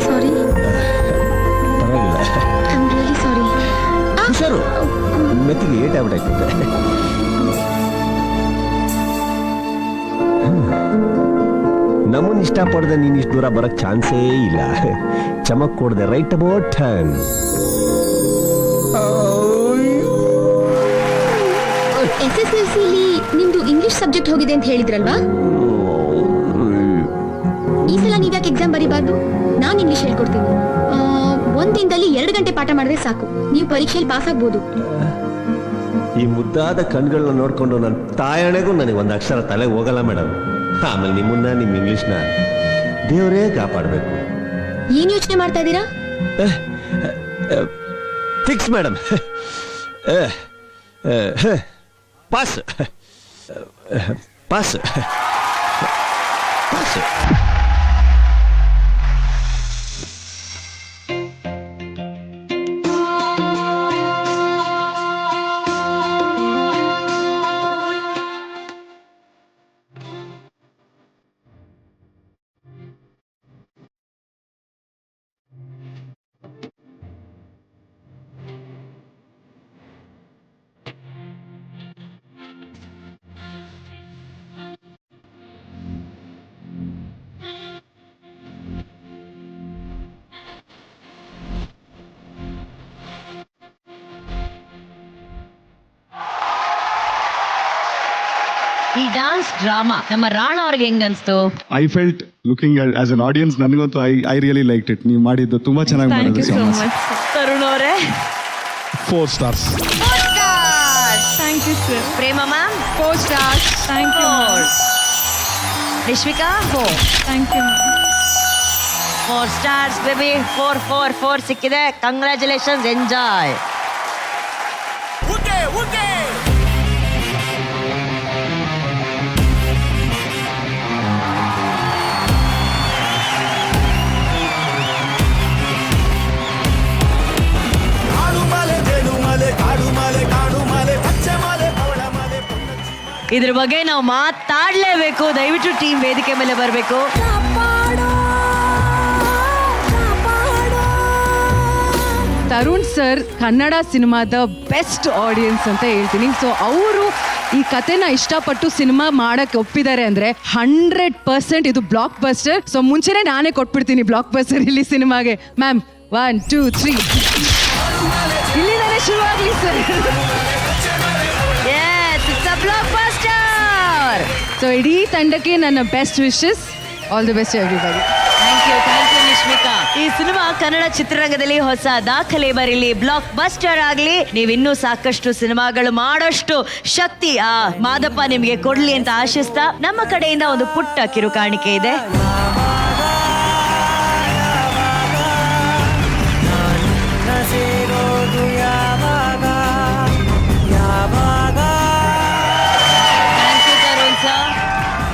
ಸಾರಿ, ಐ ಆಮ್ ರಿಯಲಿ ಸಾರಿ. ಹುಷಾರು, ಮೆತ್ತಿಗೆ ಏಟ್ ಆಗ್ಬಿಟ್ಟಾಯ್ತು. ನಮ್ಮನ್ನ ಇಷ್ಟಪಡದೆ ನೀನು ಇಷ್ಟು ದೂರ ಬರಕ್ ಚಾನ್ಸೇ ಇಲ್ಲ. ಚಮಕ್ ಕೊಡದೆ ರೈಟ್ ಅಬೌಟ್ ಟರ್ನ್. SSLCಲಿ ನಿಮ್ದು ಇಂಗ್ಲಿಷ್ ಸಬ್ಜೆಕ್ಟ್ ಹೋಗಿದೆ ಅಂತ ಹೇಳಿದ್ರಲ್ವಾ? ಈ ಸಲ ನೀವ್ಯಾಕೆ ಎಕ್ಸಾಮ್ ಬರೀಬಾರ್ದು? ನಾನು ಇಂಗ್ಲಿಷ್ ಹೇಳ್ಕೊಡ್ತೀನಿ. ಒಂದ್ ದಿನದಲ್ಲಿ 2 ಗಂಟೆ ಪಾಠ ಮಾಡಿದ್ರೆ ಸಾಕು, ನೀವು ಪರೀಕ್ಷೆಯಲ್ಲಿ ಪಾಸ್ ಆಗ್ಬೋದು. ಈ ಮುದ್ದಾದ ಕಣ್ಗಳನ್ನ ನೋಡ್ಕೊಂಡು ನನ್ನ ತಾಯಣೆಗೂ ನನಗೆ ಒಂದು ಅಕ್ಷರ ತಲೆಗೆ ಹೋಗಲ್ಲ ಮೇಡಮ್. ಆಮೇಲೆ ನಿಮ್ಮನ್ನ ನಿಮ್ಮ ಇಂಗ್ಲಿಷ್ನ ದೇವರೇ ಕಾಪಾಡಬೇಕು. ಏನ್ ಯೋಚನೆ ಮಾಡ್ತಾ ಇದ್ದೀರಾ? Fix madam. Pass pass pass. ಈ ಡಾನ್ಸ್ ಡ್ರಾಮಾ ನಮ್ಮ ರಾಣ ಅವ್ರಿಗೆ ಹೆಂಗ್ ಅನ್ಸ್ತು? I felt looking as an audience, ನನಗಂತೂ ಐ ರಿಯಲಿ ಲೈಕ್ ಇಟ್. ನೀವು ಮಾಡಿದ್ದು ತುಂಬಾ ಚೆನ್ನಾಗಿ ಮಾಡಿದ್ರಿ. ತರುಣ್ ಅವರೇ 4 stars. Thank you sir. Prema ma'am 4 stars. Thank you. Rishvika 4. Thank you. 4 stars baby. 4 ಸಿಕ್ಕಿದೆ. Congratulations, enjoy. ಇದ್ರ ಬಗ್ಗೆ ನಾವು ಮಾತಾಡ್ಲೇಬೇಕು. ದಯವಿಟ್ಟು ಟೀಮ್ ವೇದಿಕೆ ಮೇಲೆ ಬರಬೇಕು. ತರುಣ್ ಸರ್ ಕನ್ನಡ ಸಿನಿಮಾದ ಬೆಸ್ಟ್ ಆಡಿಯನ್ಸ್ ಅಂತ ಹೇಳ್ತೀನಿ. ಸೊ ಅವರು ಈ ಕತೆನ ಇಷ್ಟಪಟ್ಟು ಸಿನಿಮಾ ಮಾಡಕ್ಕೆ ಒಪ್ಪಿದ್ದಾರೆ ಅಂದ್ರೆ 100% ಇದು ಬ್ಲಾಕ್ ಬಸ್ಟರ್. ಸೊ ಮುಂಚೆನೆ ನಾನೇ ಕೊಟ್ಬಿಡ್ತೀನಿ ಬ್ಲಾಕ್ ಬಸ್ಟರ್ ಇಲ್ಲಿ ಸಿನಿಮಾಗೆ. ಮ್ಯಾಮ್ 1 2 3 ಇಲ್ಲಿಂದಾನೆ ಶುರುವಾಗ್ಲಿ ಸರ್. Blockbuster. ಸೊ ಇಡೀ ತಂಡಕ್ಕೆ ನನ್ನ best wishes. All the best everybody. Thank you Nishmika. ಈ ಸಿನಿಮಾ ಕನ್ನಡ ಚಿತ್ರರಂಗದಲ್ಲಿ ಹೊಸ ದಾಖಲೆ ಬರಲಿ, ಬ್ಲಾಕ್ ಬಸ್ಟರ್ ಆಗಲಿ. ನೀವಿನ್ನೂ ಸಾಕಷ್ಟು ಸಿನಿಮಾಗಳು ಮಾಡೋಷ್ಟು ಶಕ್ತಿ ಆ ಮಾದಪ್ಪ ನಿಮಗೆ ಕೊಡ್ಲಿ ಅಂತ ಆಶಿಸ್ತಾ ನಮ್ಮ ಕಡೆಯಿಂದ ಒಂದು ಪುಟ್ಟ ಕಿರುಕಾಣಿಕೆ ಇದೆ.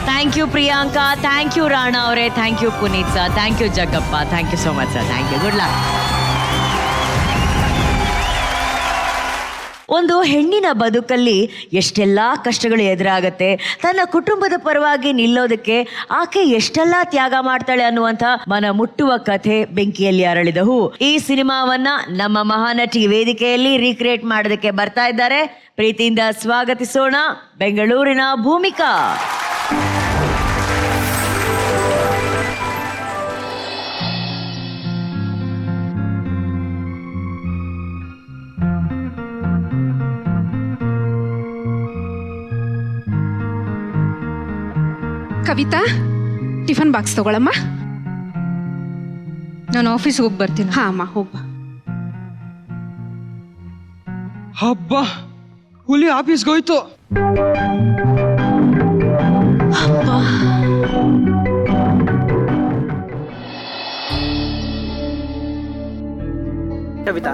Thank you Priyanka, thank you Rana ಅವರೇ, thank you Puneeth sir, thank you Jaggappa, thank you so much sir, thank you. Good luck. ಒಂದು ಹೆಣ್ಣಿನ ಬದುಕಲ್ಲಿ ಎಷ್ಟೆಲ್ಲ ಕಷ್ಟಗಳು ಎದುರಾಗತ್ತೆ. ತನ್ನ ಕುಟುಂಬದ ಪರವಾಗಿ ನಿಲ್ಲೋದಕ್ಕೆ ಆಕೆ ಎಷ್ಟೆಲ್ಲ ತ್ಯಾಗ ಮಾಡ್ತಾಳೆ ಅನ್ನುವಂಥ ಮನ ಮುಟ್ಟುವ ಕಥೆ ಬೆಂಕಿಯಲ್ಲಿ ಅರಳಿದ ಹೂ. ಈ ಸಿನಿಮಾವನ್ನ ನಮ್ಮ ಮಹಾನಟಿ ವೇದಿಕೆಯಲ್ಲಿ ರೀಕ್ರಿಯೇಟ್ ಮಾಡೋದಕ್ಕೆ ಬರ್ತಾ ಇದ್ದಾರೆ. ಪ್ರೀತಿಯಿಂದ ಸ್ವಾಗತಿಸೋಣ ಬೆಂಗಳೂರಿನ ಭೂಮಿಕಾ. ಕವಿತಾ, ಟಿಫನ್ ಬಾಕ್ಸ್ ತಗೊಳಮ್ಮ. ನಾನು ಆಫೀಸ್ಗೆ ಹೋಗಿ ಬರ್ತೀನಿ. ಹಾ ಅಮ್ಮ, ಹೋಗ್ಬಾ. ಹಬ್ಬ, ಹುಲಿ ಆಫೀಸ್ಗೆ ಹೋಯ್ತು. ಕವಿತಾ,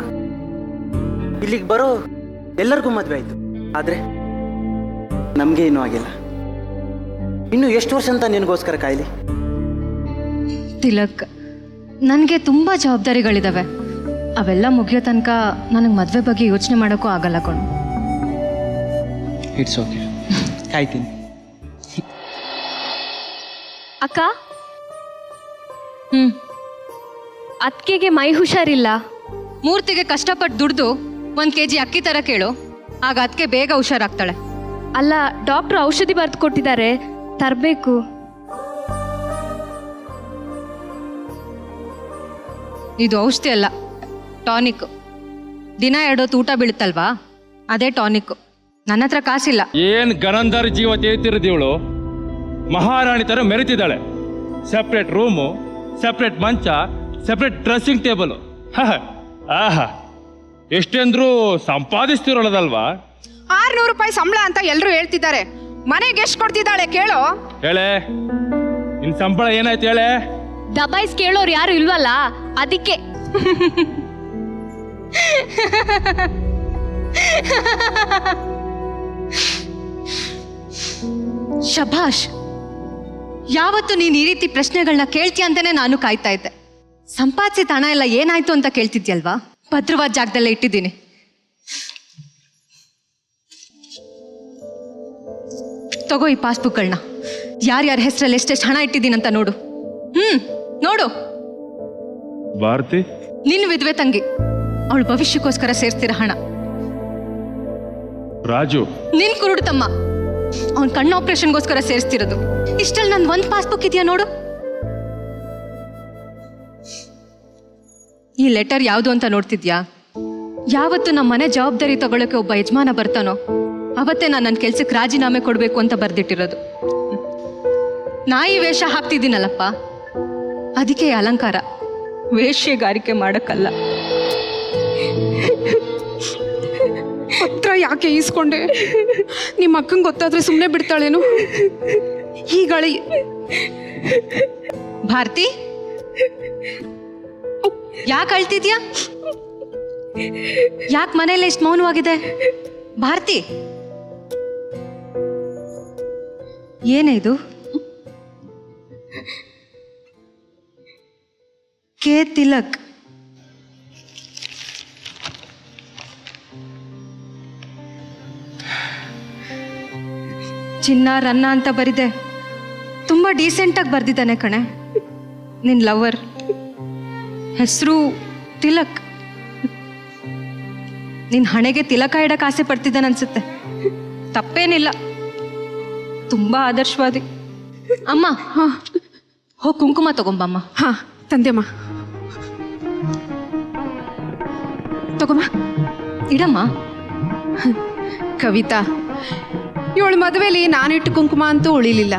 ಇಲ್ಲಿಗೆ ಬರೋ ಎಲ್ಲರಿಗೂ ಮದುವೆ ಆಯ್ತು, ಆದ್ರೆ ನಮ್ಗೆ ಇನ್ನೂ ಆಗಿಲ್ಲ. ಇನ್ನು ಎಷ್ಟು ವರ್ಷ ಅಂತ ನಿನಗೋಸ್ಕರ ಕಾಯ್ಲಿ? ತಿಲಕ್, ನನಗೆ ತುಂಬ ಜವಾಬ್ದಾರಿಗಳಿದಾವೆ. ಅವೆಲ್ಲ ಮುಗಿಯೋ ತನಕ ನನಗೆ ಮದುವೆ ಬಗ್ಗೆ ಯೋಚನೆ ಮಾಡೋಕ್ಕೂ ಆಗಲ್ಲ ಕಣು. ಇಟ್ಸ್ ಓಕೆ, ಕಾಯ್ತೀನಿ. ಅಕ್ಕ, ಅತ್ತಿಗೆಗೆ ಮೈ ಹುಷಾರಿಲ್ಲ. ಮೂರ್ತಿಗೆ ಕಷ್ಟಪಟ್ಟು ದುಡ್ದು 1 kg ಅಕ್ಕಿ ತರ ಕೇಳು, ಆಗ ಅದಕ್ಕೆ ಬೇಗ ಹುಷಾರಾಗ್ತಾಳೆ. ಅಲ್ಲ, ಡಾಕ್ಟ್ರು ಔಷಧಿ ಬರೆದು ಕೊಟ್ಟಿದ್ದಾರೆ, ತರಬೇಕು. ಇದು ಔಷಧಿ ಅಲ್ಲ, ಟಾನಿಕ್. ದಿನ 2 ಹೊತ್ತು ಊಟ ಬೀಳುತ್ತಲ್ವಾ, ಅದೇ ಟಾನಿಕ್. ನನ್ನ ಹತ್ರ ಕಾಸಿಲ್ಲ. ಏನ್ ಗನಂದರ್ ಜೀವ ತೇತಿರೋದಿವಳು, ಮಹಾರಾಣಿ ತರ ಮೆರೆತಿದ್ದಾಳೆ. ಸೆಪ್ರೇಟ್ ರೂಮು, ಸೆಪ್ರೇಟ್ ಮಂಚ, ಸೆಪ್ರೇಟ್ ಡ್ರೆಸ್ಸಿಂಗ್ ಟೇಬಲ್. ಆಹಾ, ಎಷ್ಟೆಂದ್ರೂ ಸಂಪಾದಿಸ್ತಿರೋಳದಲ್ವಾ? 600 ರೂಪಾಯಿ ಸಂಬಳ ಅಂತ ಎಲ್ಲರೂ ಹೇಳ್ತಿದ್ದಾರೆ. ಮನೆಗೆ ಎಷ್ಟು ಕೊಡ್ತಿದ್ದಾಳೆ ಕೇಳೋ? ಹೇಳೆ, ನಿನ್ ಸಂಬಳ ಏನಾಯ್ತು ಹೇಳೆ? ದಬಾಯಿಸ್ ಕೇಳೋರು ಯಾರು ಇಲ್ವಲ್ಲ, ಅದಕ್ಕೆ. ಶಭಾಷ್, ಯಾವತ್ತು ನೀನು ಈ ರೀತಿ ಪ್ರಶ್ನೆಗಳನ್ನ ಕೇಳ್ತೀಯ ಅಂತಾನೆ ನಾನು ಕಾಯ್ತಾ ಇದ್ದೆ. ಸಂಪಾದಿಸಿದ ಹಣ ಎಲ್ಲ ಏನಾಯ್ತು ಅಂತ ಕೇಳ್ತಿದ್ಯಲ್ವಾ? ಭದ್ರವಾದ ಜಾಗದಲ್ಲೇ ಇಟ್ಟಿದ್ದೀನಿ. ತಗೋ ಈ ಪಾಸ್ಬುಕ್ಗಳನ್ನ. ಯಾರ್ಯಾರ ಹೆಸರಲ್ಲಿ ಎಷ್ಟೆಷ್ಟು ಹಣ ಇಟ್ಟಿದ್ದೀನಿ ಅಂತ ನೋಡು. ನೋಡು. ಭಾರತಿ, ನಿನ್ನ ವಿಧವೆ ತಂಗಿ, ಅವಳ ಭವಿಷ್ಯಕ್ಕೋಸ್ಕರ ಸೇರ್ಸ್ತಿರೋ ಹಣ. ರಾಜು, ನಿನ್ ಕುರುಡು ತಮ್ಮ, ಅವನ್ ಕಣ್ಣು ಆಪರೇಷನ್ಗೋಸ್ಕರ ಸೇರಿಸ್ತಿರೋದು. ಇಷ್ಟಲ್ಲಿ ನನ್ 1 ಪಾಸ್ಬುಕ್ ಇದೆಯಾ ನೋಡು. ಈ ಲೆಟರ್ ಯಾವುದು ಅಂತ ನೋಡ್ತಿದ್ಯಾ? ಯಾವತ್ತು ನಮ್ಮ ಮನೆ ಜವಾಬ್ದಾರಿ ತಗೊಳ್ಳೋಕೆ ಒಬ್ಬ ಯಜಮಾನ ಬರ್ತಾನೋ ಅವತ್ತೇ ನಾನು ನನ್ನ ಕೆಲ್ಸಕ್ಕೆ ರಾಜೀನಾಮೆ ಕೊಡಬೇಕು ಅಂತ ಬರ್ದಿಟ್ಟಿರೋದು. ನಾಯಿ ವೇಷ ಹಾಕ್ತಿದ್ದೀನಲ್ಲಪ್ಪ, ಅದಕ್ಕೆ ಅಲಂಕಾರ, ವೇಶ್ಯೆಗಾರಿಕೆ ಮಾಡಕ್ಕಲ್ಲ. ಪತ್ರ ಯಾಕೆ ಈಸ್ಕೊಂಡೆ? ನಿಮ್ಮ ಅಕ್ಕಂಗೆ ಗೊತ್ತಾದ್ರೆ ಸುಮ್ಮನೆ ಬಿಡ್ತಾಳೇನು? ಈಗಳಿ ಭಾರತಿ, ಯಾಕೆ ಅಳ್ತಿದ್ಯಾ? ಯಾಕೆ ಮನೆಯಲ್ಲ ಇಷ್ಟು ಮೌನವಾಗಿದೆ? ಭಾರತಿ, ಏನೇ ಇದು? ಕೆ ತಿಲಕ್. ಚಿನ್ನ ರನ್ನ ಅಂತ ಬರಿದೆ. ತುಂಬಾ ಡೀಸೆಂಟಾಗಿ ಬರ್ದಿದ್ದಾನೆ ಕಣೆ. ನಿನ್ ಲವರ್, ಹೆಸರು ತಿಲಕ್. ನಿನ್ ಹಣೆಗೆ ತಿಲಕ ಇಡಕ್ಕೆ ಆಸೆ ಪಡ್ತಿದ್ದಾನೆ ಅನ್ಸುತ್ತೆ. ತಪ್ಪೇನಿಲ್ಲ, ತುಂಬಾ ಆದರ್ಶವಾದಿ. ಅಮ್ಮ, ಹೋಗಿ ಕುಂಕುಮ ತಗೊಂಬಮ್ಮ. ಹಾ, ತಂದೆಮ್ಮ. ತಗೊಮ್ಮ, ಇಡಮ್ಮ. ಕವಿತಾ, ಇವಳು ಮದುವೆಲಿ ನಾನಿಟ್ಟು ಕುಂಕುಮ ಅಂತೂ ಉಳಿಲಿಲ್ಲ.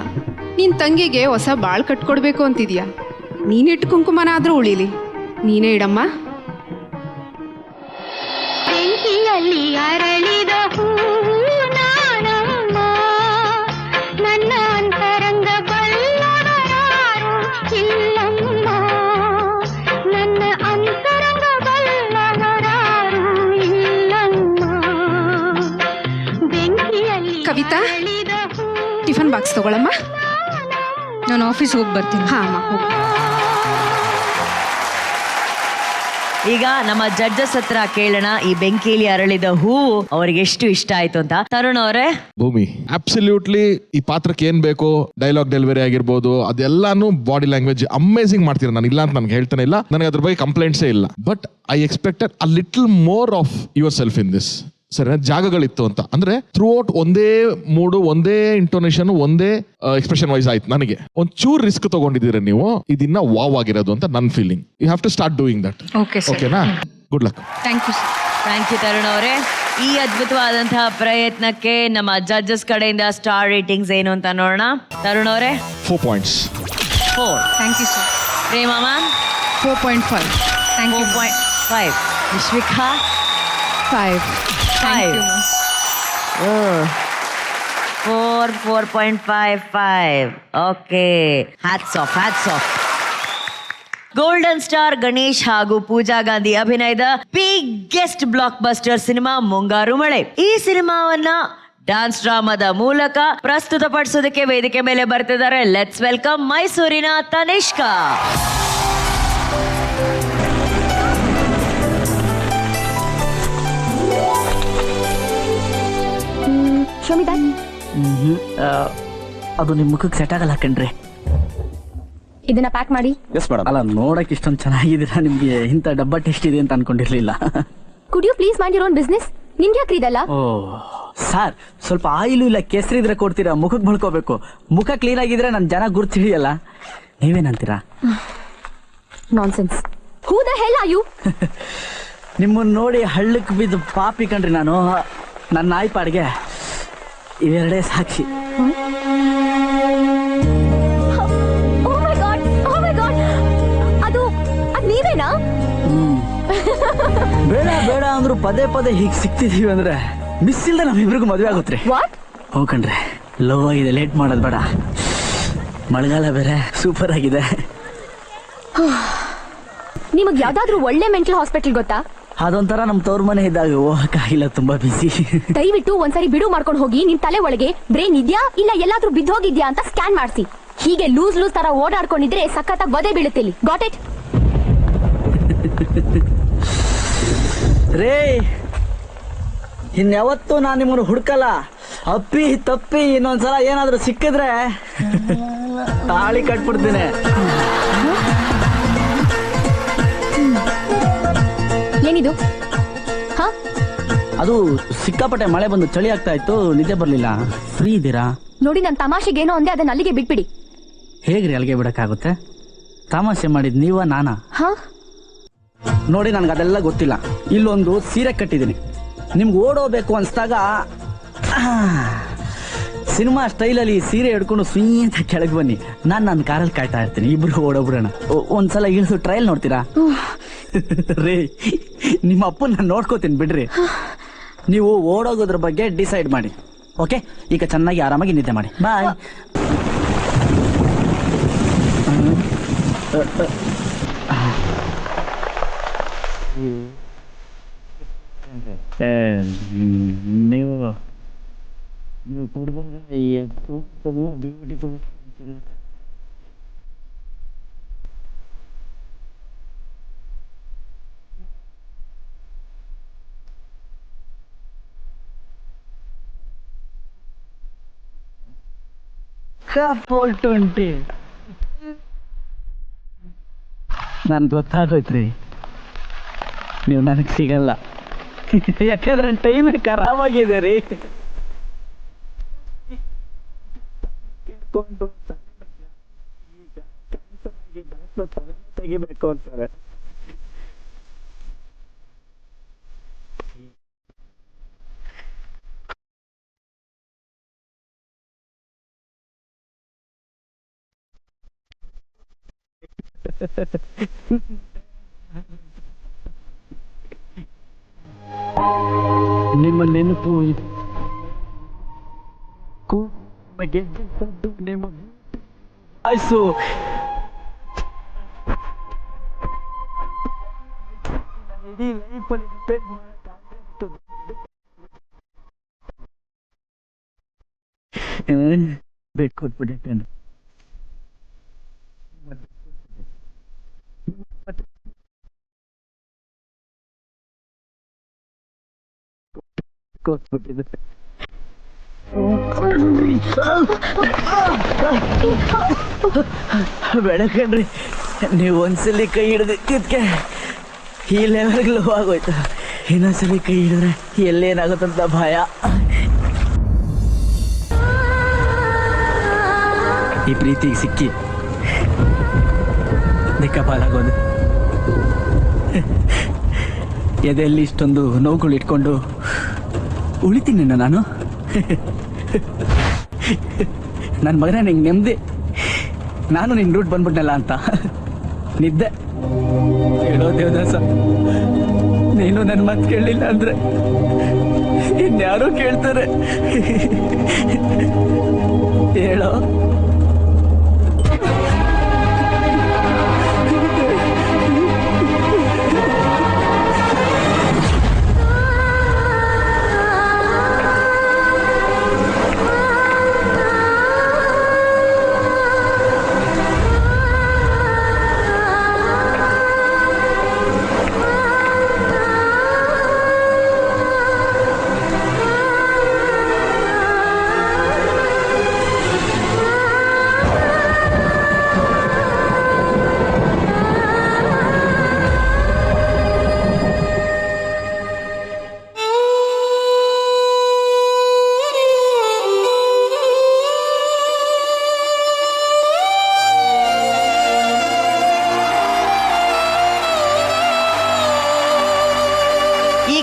ನಿನ್ ತಂಗಿಗೆ ಹೊಸ ಬಾಳ್ ಕಟ್ಕೊಡ್ಬೇಕು ಅಂತಿದ್ಯಾ? ನೀನಿಟ್ಟು ಕುಂಕುಮನಾದ್ರೂ ಉಳಿಲಿ. ನೀನೇ ಇಡಮ್ಮ. ಬೆಂಕಿಯಲ್ಲಿ ಅರಳಿದ ಹೂವು ನಾನಮ್ಮ, ನನ್ನ ಅಂತರಂಗ ಬಲ್ಲವರಾರು ಇಲ್ಲಮ್ಮ, ನನ್ನ ಅಂತರಂಗ ಬಲ್ಲವರಾರು ಇಲ್ಲಮ್ಮ. ಬೆಂಕಿಯಲ್ಲಿ ಕವಿತಾ, ಟಿಫನ್ ಬಾಕ್ಸ್ ತಗೊಳಮ್ಮ. ನಾನು ಆಫೀಸ್ ಹೋಗಿ ಬರ್ತೀನಿ. ಹಾ ಅಮ್ಮ, ಹೋಗು. ಈಗ ನಮ್ಮ ಜಡ್ಜಸ್ ಹತ್ರ ಕೇಳೋಣ, ಈ ಬೆಂಕಿಯಲ್ಲಿ ಅರಳಿದ ಹೂವು ಅವ್ರಿಗೆ ಎಷ್ಟು ಇಷ್ಟ ಆಯ್ತು ಅಂತ. ತರುಣ್ ಅವರೇ. ಭೂಮಿ, ಅಬ್ಸಲ್ಯೂಟ್ಲಿ ಈ ಪಾತ್ರಕ್ಕೆ ಏನ್ ಬೇಕು, ಡೈಲಾಗ್ ಡೆಲಿವರಿ ಆಗಿರ್ಬೋದು, ಅದೆಲ್ಲಾನು ಬಾಡಿ ಲ್ಯಾಂಗ್ವೇಜ್ ಅಮೇಸಿಂಗ್ ಮಾಡ್ತೀರ. ನಾನು ಇಲ್ಲ ಅಂತ ನನಗೆ ಹೇಳ್ತಾನೆ ಇಲ್ಲ, ನನಗೆ ಅದ್ರ ಬಗ್ಗೆ ಕಂಪ್ಲೇಂಟ್ಸೇ ಇಲ್ಲ. But I expected a little more of your self in this. ಸರಿ, ಜಾಗಗಳಿತ್ತು ಅಂತ ಅಂದ್ರೆ ಥ್ರೂ ಔಟ್ ಒಂದೇ ಮೂಡು, ಒಂದೇ ಇಂಟೋನೇಷನ್, ಒಂದೇ ಎಕ್ಸ್ಪ್ರೆಷನ್ ವೈಸ್ ಆಯ್ತು. ನನಗೆ ಒಂಚೂರು ರಿಸ್ಕ್ ತಗೊಂಡಿದ್ದೀರಾ ನೀವು, ಇದನ್ನ ವಾವ್ ಆಗಿರೋದು ಅಂತ ನನ್ನ feeling. You have to start doing that. ಓಕೆನಾ? Good luck. Thank you sir. Thank you Tarun ಅವರೇ. ಈ ಅದ್ಭುತವಾದಂತಹ ಪ್ರಯತ್ನಕ್ಕೆ ನಮ್ಮ ಜಡ್ಜಸ್ ಕಡೆಯಿಂದ ಸ್ಟಾರ್ ರೇಟಿಂಗ್ಸ್ ಏನು ಅಂತ ನೋಡೋಣ. ತರುಣ್ ಅವರೇ. 4 points. 4. Thank you sir. Prema ma'am. 4.5. Thank you. 4.5. Vishwika. 5. 5. 4.55. Okay, hats off. Golden star Ganesh ಹಾಗೂ ಪೂಜಾ ಗಾಂಧಿ ಅಭಿನಯದ ಬಿಗ್ಗೆಸ್ಟ್ ಬ್ಲಾಕ್ ಬಸ್ಟರ್ ಸಿನಿಮಾ ಮುಂಗಾರು ಮಳೆ. ಈ ಸಿನಿಮಾವನ್ನ ಡಾನ್ಸ್ ಡ್ರಾಮಾದ ಮೂಲಕ ಪ್ರಸ್ತುತಪಡಿಸೋದಕ್ಕೆ ವೇದಿಕೆ ಮೇಲೆ ಬರ್ತಿದ್ದಾರೆ. ಲೆಟ್ಸ್ ವೆಲ್ಕಮ್ ಮೈಸೂರಿನ ತನಿಷ್ಕಾ. ಅದು ನಿಮ್ಮ ಮುಖಕ್ಕೆ ಸೆಟ್ ಆಗಲ್ಲ ಕಣ್ರಿ. ಇದನ್ನ ಪ್ಯಾಕ್ ಮಾಡಿ. ಅಲ್ಲ, ನೋಡಕ್ ಇಷ್ಟೊಂದು ಚೆನ್ನಾಗಿದ್ದೀರಾ, ನಿಮ್ಗೆ ಇಂಥ ಡಬ್ಬ ಟೇಸ್ಟ್ ಇದೆ ಅಂತ ಅನ್ಕೊಂಡಿರ್ಲಿಲ್ಲ. Could you please mind your own business? ನಿಮ್ಗೆ ಯಾಕ್ರಿ ಇದಲ್ಲ? ಓ ಸರ್, ಸ್ವಲ್ಪ ಆಯಿಲು ಇಲ್ಲ ಕೇಸರಿ ಇದ್ರೆ ಕೊಡ್ತೀರಾ, ಮುಖಕ್ಕೆ ಬಳ್ಕೋಬೇಕು. ಮುಖ ಕ್ಲೀನ್ ಆಗಿದ್ರೆ ನನ್ ಜನ ಗುರ್ತು ಹಿಡಿಯಲ್ಲ. ನೀವೇನಂತೀರಾ? Nonsense. Who the hell are you? ನಿಮ್ಮನ್ನ ನೋಡಿ ಹಳ್ಳಕ್ಕೆ ಬಿದ್ದು ಪಾಪಿ ಕಣ್ರಿ ನಾನು. ನನ್ನ ನಾಯಿ ಪಾಡ್ಗೆ ಇವೆರಡೇ ಸಾಕ್ಷಿ. ಅದು ನೀವೇನಾ? ಬೇಡ ಬೇಡ ಅಂದ್ರು ಪದೇ ಪದೇ ಹೀಗೆ ಸಿಕ್ತಿದೀವಿ ಅಂದ್ರೆ ಮಿಸ್ ಇಲ್ದೆ ನಮ್ಮಿಬ್ರಿಗೂ ಮದುವೆ ಆಗುತ್ತೆ. ಹೋಗ್ಕಂಡ್ರೆ ಲವ್ ಆಗಿದೆ, ಲೇಟ್ ಮಾಡೋದು ಬೇಡ. ಮಳೆಗಾಲ ಬೇರೆ ಸೂಪರ್ ಆಗಿದೆ. ನಿಮಗ್ ಯಾವ್ದಾದ್ರು ಒಳ್ಳೆ ಮೆಂಟಲ್ ಹಾಸ್ಪಿಟಲ್ ಗೊತ್ತಾ? ಅದೊಂಥರ ನಮ್ ತವ್ರ ಮನೆ ಇದ್ದಾಗ ಹೋಗಕ್ಕಾಗಿಲ್ಲ, ತುಂಬಾ ಬಿಸಿ. ದಯವಿಟ್ಟು ಒಂದ್ಸರಿ ಬಿಡು ಮಾಡ್ಕೊಂಡು ಹೋಗಿ ನಿಮ್ ತಲೆ ಒಳಗೆ ಬ್ರೈನ್ ಇದ್ಯಾ ಇಲ್ಲ ಎಲ್ಲಾದ್ರೂ ಬಿದ್ದೋಗಿದ್ಯಾ ಅಂತ ಸ್ಕ್ಯಾನ್ ಮಾಡಿಸಿ. ಹೀಗೆ ಲೂಸ್ ತರ ಓಡಾಡ್ಕೊಂಡಿದ್ರೆ ಸಖತ್ತಾಗಿ ಒದೆ ಬೀಳುತ್ತಿಲ್ಲಿ. Got it? ರೇ, ಇನ್ಯಾವತ್ತೂ ನಾನು ನಿಮ್ಮನ್ನು ಹುಡ್ಕಲ್ಲ. ಅಪ್ಪಿ ತಪ್ಪಿ ಇನ್ನೊಂದ್ಸಲ ಏನಾದ್ರೂ ಸಿಕ್ಕಿದ್ರೆ ತಾಳಿ ಕಟ್ಬಿಡ್ತೀನಿ. ಏನಿದು? ಅದು ಸಿಕ್ಕಾಪಟ್ಟೆ ಮಳೆ ಬಂದು ಚಳಿ ಆಗ್ತಾ ಇತ್ತು, ನಿದ್ದೆ ಬರ್ಲಿಲ್ಲ. ಫ್ರೀ ಇದ್ದೀರಾ? ನೋಡಿ, ನನ್ ತಮಾಷೆಗೇನೋ ಅಂದೆ, ಅದನ್ನ ಅಲ್ಲಿಗೆ ಬಿಟ್ಬಿಡಿ. ಹೇಗ್ರಿ ಅಲ್ಲಿಗೆ ಬಿಡಕ್ಕಾಗುತ್ತೆ? ತಮಾಷೆ ಮಾಡಿದ್ ನೀವ ನಾನಾ? ನೋಡಿ, ನನ್ಗೆ ಅದೆಲ್ಲ ಗೊತ್ತಿಲ್ಲ. ಇಲ್ಲೊಂದು ಸೀರೆ ಕಟ್ಟಿದ್ದೀನಿ. ನಿಮ್ಗೆ ಓಡೋಬೇಕು ಅನ್ಸ್ದಾಗ ಸಿನಿಮಾ ಸ್ಟೈಲಲ್ಲಿ ಸೀರೆ ಹಿಡ್ಕೊಂಡು ಸ್ವಿಂಗ್ ಅಂತ ಕೆಳಗೆ ಬನ್ನಿ. ನಾನು ನನ್ನ ಕಾರಲ್ಲಿ ಕಾಯ್ತಾ ಇರ್ತೀನಿ, ಇಬ್ರು ಓಡೋಗ್ಬಿಡೋಣ. ಒಂದ್ಸಲ ಇಳಿಸು ಟ್ರಯಲ್ ನೋಡ್ತೀರಾ? ರೇ, ನಿಮ್ಮ ಅಪ್ಪನ ನಾನು ನೋಡ್ಕೋತೀನಿ ಬಿಡ್ರಿ. ನೀವು ಓಡೋಗೋದ್ರ ಬಗ್ಗೆ ಡಿಸೈಡ್ ಮಾಡಿ. ಓಕೆ, ಈಗ ಚೆನ್ನಾಗಿ ಆರಾಮಾಗಿ ನಿದ್ದೆ ಮಾಡಿ. ಬಾಯ್. ನೀವು ಬ್ಯೂಟಿಫುಲ್. ನನ್ ಗೊತ್ತಾಗೋಯ್ತ್ರಿ, ನೀವು ನನಗೆ ಸಿಗಲ್ಲ. ಯಾಕಂದ್ರೆ ಟೈಮ್ ಖರಾಬಾಗಿದೆ ರೀ. ತೆಗಿಬೇಕು ಅಂತಾರೆ. ನಿಮ್ಮ ನೆನಪು ಆಯ್ಸು. ಇಡೀ ಲೈಫಲ್ಲಿ ಡಿಪೆಂಡ್ ಬೇಕು ಕೊಟ್ಬಿಟ್ಟೆ. ಕೊಟ್ಬಿಟ್ಟಿದೆ. ಬೆಳಕಂಡ್ರಿ, ನೀವು ಒಂದ್ಸಲಿ ಕೈ ಹಿಡಿದಿದ್ದಕ್ಕೆ ಈ ಲೆವೆಲ್ಗೆ ಲೋ ಆಗೋಯ್ತು. ಇನ್ನೊಂದ್ಸಲಿ ಕೈ ಹಿಡಿದ್ರೆ ಎಲ್ಲೇನಾಗುತ್ತಂತ ಭಯ. ಈ ಪ್ರೀತಿಗೆ ಸಿಕ್ಕಿ ದಿಕ್ಕಪಾಲಾಗೋದು. ಎದೆಯಲ್ಲಿ ಇಷ್ಟೊಂದು ನೋವುಗಳು ಇಟ್ಕೊಂಡು ಉಳಿತೀನಿ ನಾನು. ನನ್ನ ಮಗನ ನಿಂಗೆ ನೆಮ್ಮದಿ, ನಾನು ನಿನ್ನ ರೂಟ್ ಬಂದ್ಬಿಟ್ನಲ್ಲ ಅಂತ ನಿದ್ದೆ. ಹೇಳೋ ದೇವದಾಸ, ನೀನು ನನ್ನ ಮಾತು ಕೇಳಲಿಲ್ಲ ಅಂದ್ರೆ ಇನ್ಯಾರೋ ಕೇಳ್ತಾರೆ. ಹೇಳೋ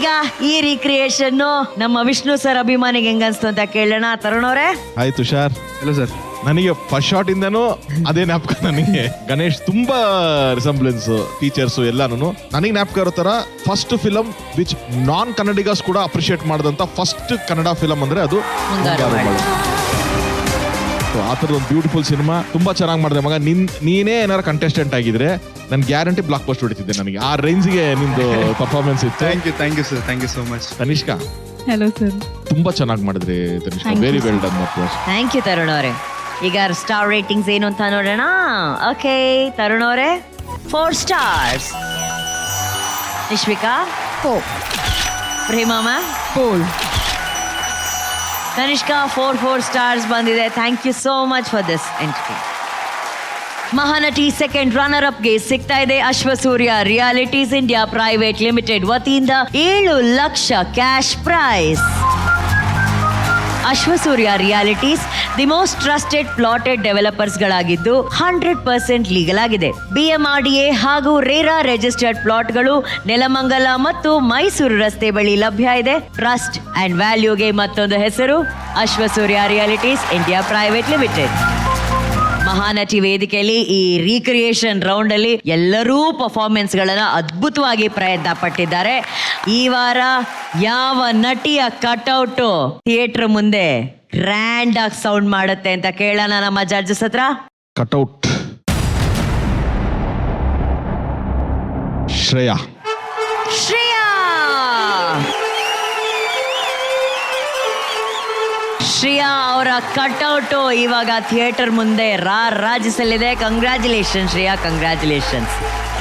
ಈಗ ಈ ರೀಕ್ರಿಯೇಷನ್ ನಮ್ಮ ವಿಷ್ಣು ಸರ್ ಅಭಿಮಾನಿಗೆ ಹೆಂಗನ್ಸ್ತು ಅಂತ ಕೇಳೋಣ. ತರುಣ್ ಅವರೇ. ಹಾಯ್ ತುಷಾರ್. Hello sir. ನನಗೆ ಫಸ್ಟ್ ಶಾಟ್ ಇಂದನೂ ಅದೇ ಜ್ಞಾಪಕ. ನನಗೆ ಗಣೇಶ್ ತುಂಬಾ ರಿಸಂಬ್ಲೆನ್ಸ್, ಟೀಚರ್ಸ್ ಎಲ್ಲಾನು ನನಗೆ ಜ್ಞಾಪಕ ಇರೋ ತರ ಫಸ್ಟ್ ಫಿಲಂ ವಿಚ್ ನಾನ್ ಕನ್ನಡಿಗಸ್ ಕೂಡ ಅಪ್ರಿಶಿಯೇಟ್ ಮಾಡಿದಂತ ಫಸ್ಟ್ ಕನ್ನಡ ಫಿಲಂ ಅಂದ್ರೆ ಅದು ಮುಂಗಾರು. ಆ ಥರದ ಒಂದು ಬ್ಯೂಟಿಫುಲ್ ಸಿನಿಮಾ, ತುಂಬಾ ಚೆನ್ನಾಗಿ ಮಾಡಿದೆ ಮಗ. ನೀನೇ ಏನಾರು ಕಂಟೆಸ್ಟೆಂಟ್ ಆಗಿದ್ರೆ ನನ್ ಗ್ಯಾರಂಟಿ ಬ್ಲಾಕ್ ಬಸ್ಟರ್ ಹೊಡಿತಿದ್ದೆ. ನನಗೆ ಆ ರೇಂಜ್ಗೆ ನಿಮ್ದು ಪರ್ಫಾರ್ಮೆನ್ಸ್ ಇತ್ತು. Thank you sir, thank you so much. Tanishka, hello sir. ತುಂಬಾ ಚೆನ್ನಾಗಿ ಮಾಡಿದ್ರಿ Tanishka, very well done. Thank you Tarun ಅವರೇ. ಈಗ ಸ್ಟಾರ್ ರೇಟಿಂಗ್ಸ್ ಏನು ಅಂತ ನೋಡೋಣ. ಓಕೆ ತರುಣ್ ಅವರೇ 4 stars. Nishvika 4. Prema ma'am 4. Tanishka 4 stars ಬಂದಿದೆ. Thank you so much for this entry. Mahanati second runner up ಗೆ ಸಿಗ್ತಾ ಇದೆ Ashwasurya realities India private limited ವತಿಯಿಂದ 7 lakh cash prize. Ashwasurya realities the most trusted plotted developers ಗಳಾಗಿದ್ದು 100% ಲೀಗಲ್ ಆಗಿದೆ. BMRDA ಹಾಗೂ ರೇರಾ ರಿಜಿಸ್ಟರ್ಡ್ ಪ್ಲಾಟ್ಗಳು ನೆಲಮಂಗಲ ಮತ್ತು ಮೈಸೂರು ರಸ್ತೆ ಬಳಿ ಲಭ್ಯ ಇದೆ. ಟ್ರಸ್ಟ್ ಅಂಡ್ ವ್ಯಾಲ್ಯೂಗೆ ಮತ್ತೊಂದು ಹೆಸರು Ashwasurya realities India private limited. Mahanati ವೇದಿಕೆಯಲ್ಲಿ ಈ ರೀಕ್ರಿಯೇಷನ್ ರೌಂಡ್ ಅಲ್ಲಿ ಎಲ್ಲರೂ ಪರ್ಫಾರ್ಮೆನ್ಸ್ ಗಳನ್ನ ಅದ್ಭುತವಾಗಿ ಪ್ರಯತ್ನ ಪಟ್ಟಿದ್ದಾರೆ. ಈ ವಾರ ಯಾವ ನಟಿಯ ಕಟ್ಔಟ್ ಥಿಯೇಟರ್ ಮುಂದೆ ಗ್ರ್ಯಾಂಡ್ ಆಗಿ ಸೌಂಡ್ ಮಾಡುತ್ತೆ ಅಂತ ಕೇಳೋಣ ನಮ್ಮ ಜಡ್ಜಸ್ ಹತ್ರ. ಕಟ್ಔಟ್ ಶ್ರೇಯಾ. ಶ್ರೇಯಾ ಅವರ ಕಟ್ಔಟ್ ಇವಾಗ ಥಿಯೇಟರ್ ಮುಂದೆ ರಾಜಿಸಲಿದೆ. Congratulation Shreya, congratulations.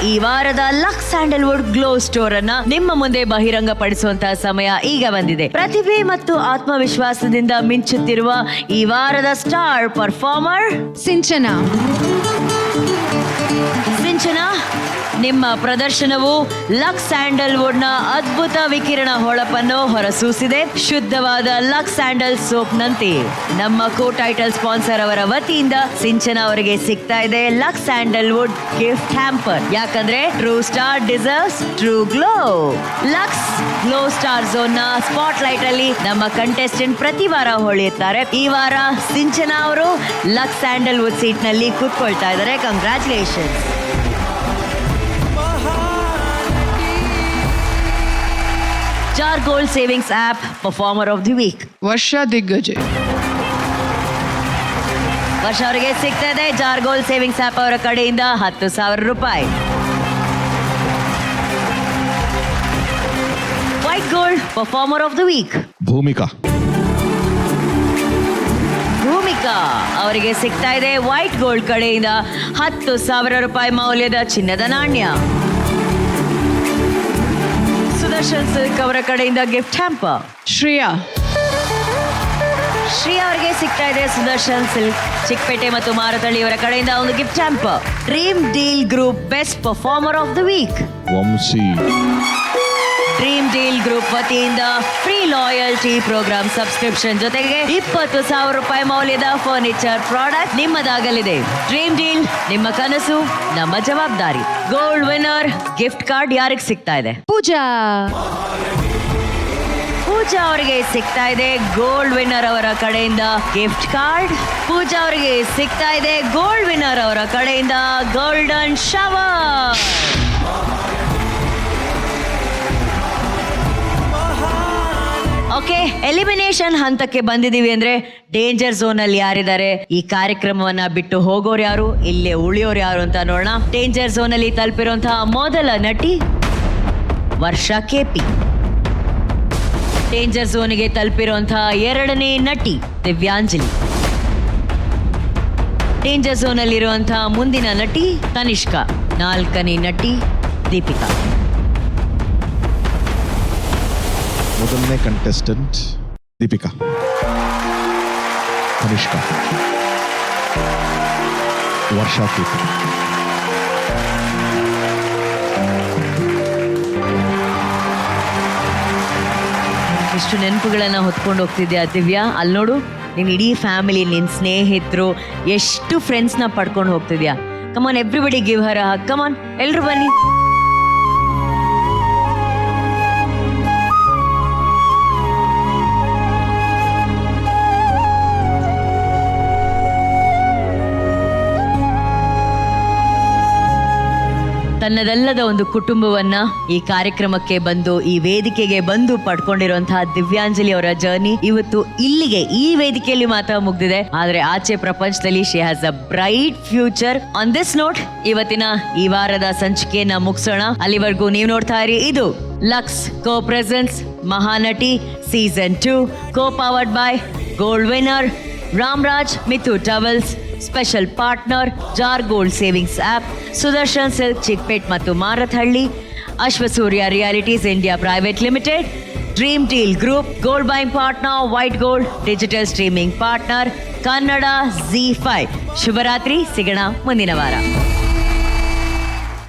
ಈ ವಾರದ ಲಕ್ಸ್ ಸ್ಯಾಂಡಲ್ವುಡ್ ಗ್ಲೋ ಸ್ಟೋರ್ ಅನ್ನ ನಿಮ್ಮ ಮುಂದೆ ಬಹಿರಂಗ ಪಡಿಸುವಂತಹ ಸಮಯ ಈಗ ಬಂದಿದೆ. ಪ್ರತಿಭೆ ಮತ್ತು ಆತ್ಮವಿಶ್ವಾಸದಿಂದ ಮಿಂಚುತ್ತಿರುವ ಈ ವಾರದ ಸ್ಟಾರ್ ಪರ್ಫಾರ್ಮರ್ ಸಿಂಚನಾ. ನಿಮ್ಮ ಪ್ರದರ್ಶನವು ಲಕ್ಸ್ ಸ್ಯಾಂಡಲ್ವುಡ್ ನ ಅದ್ಭುತ ವಿಕಿರಣ ಹೊಳಪನ್ನು ಹೊರಸೂಸಿದೆ. ಶುದ್ಧವಾದ ಲಕ್ಸ್ ಸ್ಯಾಂಡಲ್ ಸೋಪ್ ನಂತೆ ನಮ್ಮ ಕೋ ಟೈಟಲ್ ಸ್ಪಾನ್ಸರ್ ಅವರ ವತಿಯಿಂದ ಸಿಂಚನಾ ಅವರಿಗೆ ಸಿಗ್ತಾ ಇದೆ ಲಕ್ಸ್ ಸ್ಯಾಂಡಲ್ವುಡ್ ಗಿಫ್ಟ್ ಹ್ಯಾಂಪರ್. ಯಾಕಂದ್ರೆ true star deserves true glow. Lux glow star zone ನ ಸ್ಪಾಟ್ ಲೈಟ್ ಅಲ್ಲಿ ನಮ್ಮ ಕಂಟೆಸ್ಟೆಂಟ್ ಪ್ರತಿ ವಾರ ಹೊಳೆಯುತ್ತಾರೆ. ಈ ವಾರ ಸಿಂಚನಾ ಅವರು ಲಕ್ಸ್ ಸ್ಯಾಂಡಲ್ವುಡ್ ಸೀಟ್ ನಲ್ಲಿ ಕೂತ್ಕೊಳ್ತಾ ಇದ್ದಾರೆ. Congratulation. Jar Gold Savings App Performer of the Week. ವರ್ಷ ದಿಗ್ಗಜೆ. ವರ್ಷ ಅವರಿಗೆ ಸಿಗ್ತಾ ಇದೆ ಜಾರ್ ಗೋಲ್ಡ್ ಸೇವಿಂಗ್ಸ್ ಆಪ್ ಅವರ ಕಡೆಯಿಂದ 10,000 ರೂಪಾಯಿ. White gold performer of the week. Bhoomika ಅವರಿಗೆ ಸಿಗ್ತಾ ಇದೆ ವೈಟ್ ಗೋಲ್ಡ್ ಕಡೆಯಿಂದ 10,000 ರೂಪಾಯಿ ಮೌಲ್ಯದ ಚಿನ್ನದ ನಾಣ್ಯ. ಸುದರ್ಶನ್ ಸಿಲ್ಕ್ ಅವರ ಕಡೆಯಿಂದ ಗಿಫ್ಟ್ ಹ್ಯಾಂಪರ್. ಶ್ರೇಯಾ ಅವರಿಗೆ ಸಿಗ್ತಾ ಇದೆ ಸುದರ್ಶನ್ ಸಿಲ್ಕ್ ಚಿಕ್ಕಪೇಟೆ ಮತ್ತು ಮಾರತಳ್ಳಿ ಅವರ ಕಡೆಯಿಂದ ಒಂದು gift hamper. Dream deal group best performer of the week. Dream deal group ವತಿಯಿಂದ ಫ್ರೀ ಲಾಯಲ್ಟಿ ಪ್ರೋಗ್ರಾಮ್ ಸಬ್ಸ್ಕ್ರಿಪ್ಷನ್ ಜೊತೆಗೆ 20,000 ರೂಪಾಯಿ ಮೌಲ್ಯದ ಫರ್ನಿಚರ್ ಪ್ರಾಡಕ್ಟ್ ನಿಮ್ಮದಾಗಲಿದೆ. ಡ್ರೀಮ್ ಡೀಲ್, ನಿಮ್ಮ ಕನಸು ನಮ್ಮ ಜವಾಬ್ದಾರಿ. ಗೋಲ್ಡ್ ವಿನ್ನರ್ ಗಿಫ್ಟ್ ಕಾರ್ಡ್ ಯಾರಿಗೆ ಸಿಗ್ತಾ ಇದೆ? ಪೂಜಾ ಅವರಿಗೆ ಸಿಗ್ತಾ ಇದೆ ಗೋಲ್ಡ್ ವಿನ್ನರ್ ಅವರ ಕಡೆಯಿಂದ ಗಿಫ್ಟ್ ಕಾರ್ಡ್. ಪೂಜಾ ಅವರಿಗೆ ಸಿಗ್ತಾ ಇದೆ ಗೋಲ್ಡ್ ವಿನ್ನರ್ ಅವರ ಕಡೆಯಿಂದ ಗೋಲ್ಡನ್ ಶವರ್. ಓಕೆ, ಎಲಿಮಿನೇಷನ್ ಹಂತಕ್ಕೆ ಬಂದಿದೀವಿ ಅಂದ್ರೆ ಡೇಂಜರ್ ಝೋನ್ ಅಲ್ಲಿ ಯಾರಿದ್ದಾರೆ, ಈ ಕಾರ್ಯಕ್ರಮವನ್ನ ಬಿಟ್ಟು ಹೋಗೋರು ಯಾರು, ಇಲ್ಲೇ ಉಳಿಯೋರು ಯಾರು ಅಂತ ನೋಡೋಣ. ಡೇಂಜರ್ ಝೋನ್ ಅಲ್ಲಿ ತಲುಪಿರುವಂತಹ ಮೊದಲ ನಟಿ ವರ್ಷಾ ಕೆಪಿ. ಡೇಂಜರ್ ಝೋನ್ಗೆ ತಲುಪಿರುವಂತಹ ಎರಡನೇ ನಟಿ ದಿವ್ಯಾಂಜಲಿ. ಡೇಂಜರ್ ಝೋನ್ ಅಲ್ಲಿರುವಂತಹ ಮುಂದಿನ ನಟಿ ತನಿಷ್ಕಾ. ನಾಲ್ಕನೇ ನಟಿ ದೀಪಿಕಾ. ಮೊದಲನೇ ಕಂಟೆಸ್ಟೆಂಟ್ ದೀಪಿಕಾ. ತನಿಷ್ಕಾ. ವರ್ಷಾ ಕೆಪಿ. ಎಷ್ಟು ನೆನಪುಗಳನ್ನ ಹೊತ್ಕೊಂಡು ಹೋಗ್ತಿದ್ಯಾ ದಿವ್ಯಾ. ಅಲ್ಲಿ ನೋಡು, ನಿನ್ ಇಡೀ ಫ್ಯಾಮಿಲಿ, ನಿನ್ ಸ್ನೇಹಿತರು, ಎಷ್ಟು ಫ್ರೆಂಡ್ಸ್ನ ಪಡ್ಕೊಂಡು ಹೋಗ್ತಿದ್ಯಾ. ಕಮಾನ್ ಎವ್ರಿಬಡಿ ಗಿವ್ ಹರ್ ಅ ಹಗ್. ಕಮಾನ್ ಎಲ್ರು ಬನ್ನಿ. ತನ್ನದಲ್ಲದ ಒಂದು ಕುಟುಂಬವನ್ನ ಈ ಕಾರ್ಯಕ್ರಮಕ್ಕೆ ಬಂದು ಈ ವೇದಿಕೆಗೆ ಬಂದು ಪಡ್ಕೊಂಡಿರುವಂತಹ ದಿವ್ಯಾಂಜಲಿ ಅವರ ಜರ್ನಿ ಇವತ್ತು ಇಲ್ಲಿಗೆ ಈ ವೇದಿಕೆಯಲ್ಲಿ ಮಾತ್ರ ಮುಗ್ದಿದೆ. ಆದ್ರೆ ಆಚೆ ಪ್ರಪಂಚದಲ್ಲಿ she has a bright future. On this note ಇವತ್ತಿನ ಈ ವಾರದ ಸಂಚಿಕೆಯನ್ನ ಮುಗಿಸೋಣ. ಅಲ್ಲಿವರೆಗೂ ನೀವು ನೋಡ್ತಾ ಇರಿ ಇದು Lux co presents Mahanati season 2 co powered by Gold Winner Ramraj Mithu towels, special partner Jar gold savings app, Sudarshan silk Chickpet ಮತ್ತು Marathahalli, Ashwasurya realities India private limited, Dream deal Group, gold buying partner White Gold, digital streaming partner Kannada ZEE5. ಶುಭರಾತ್ರಿ, ಸಿಗೋಣ ಮುಂದಿನ ವಾರ.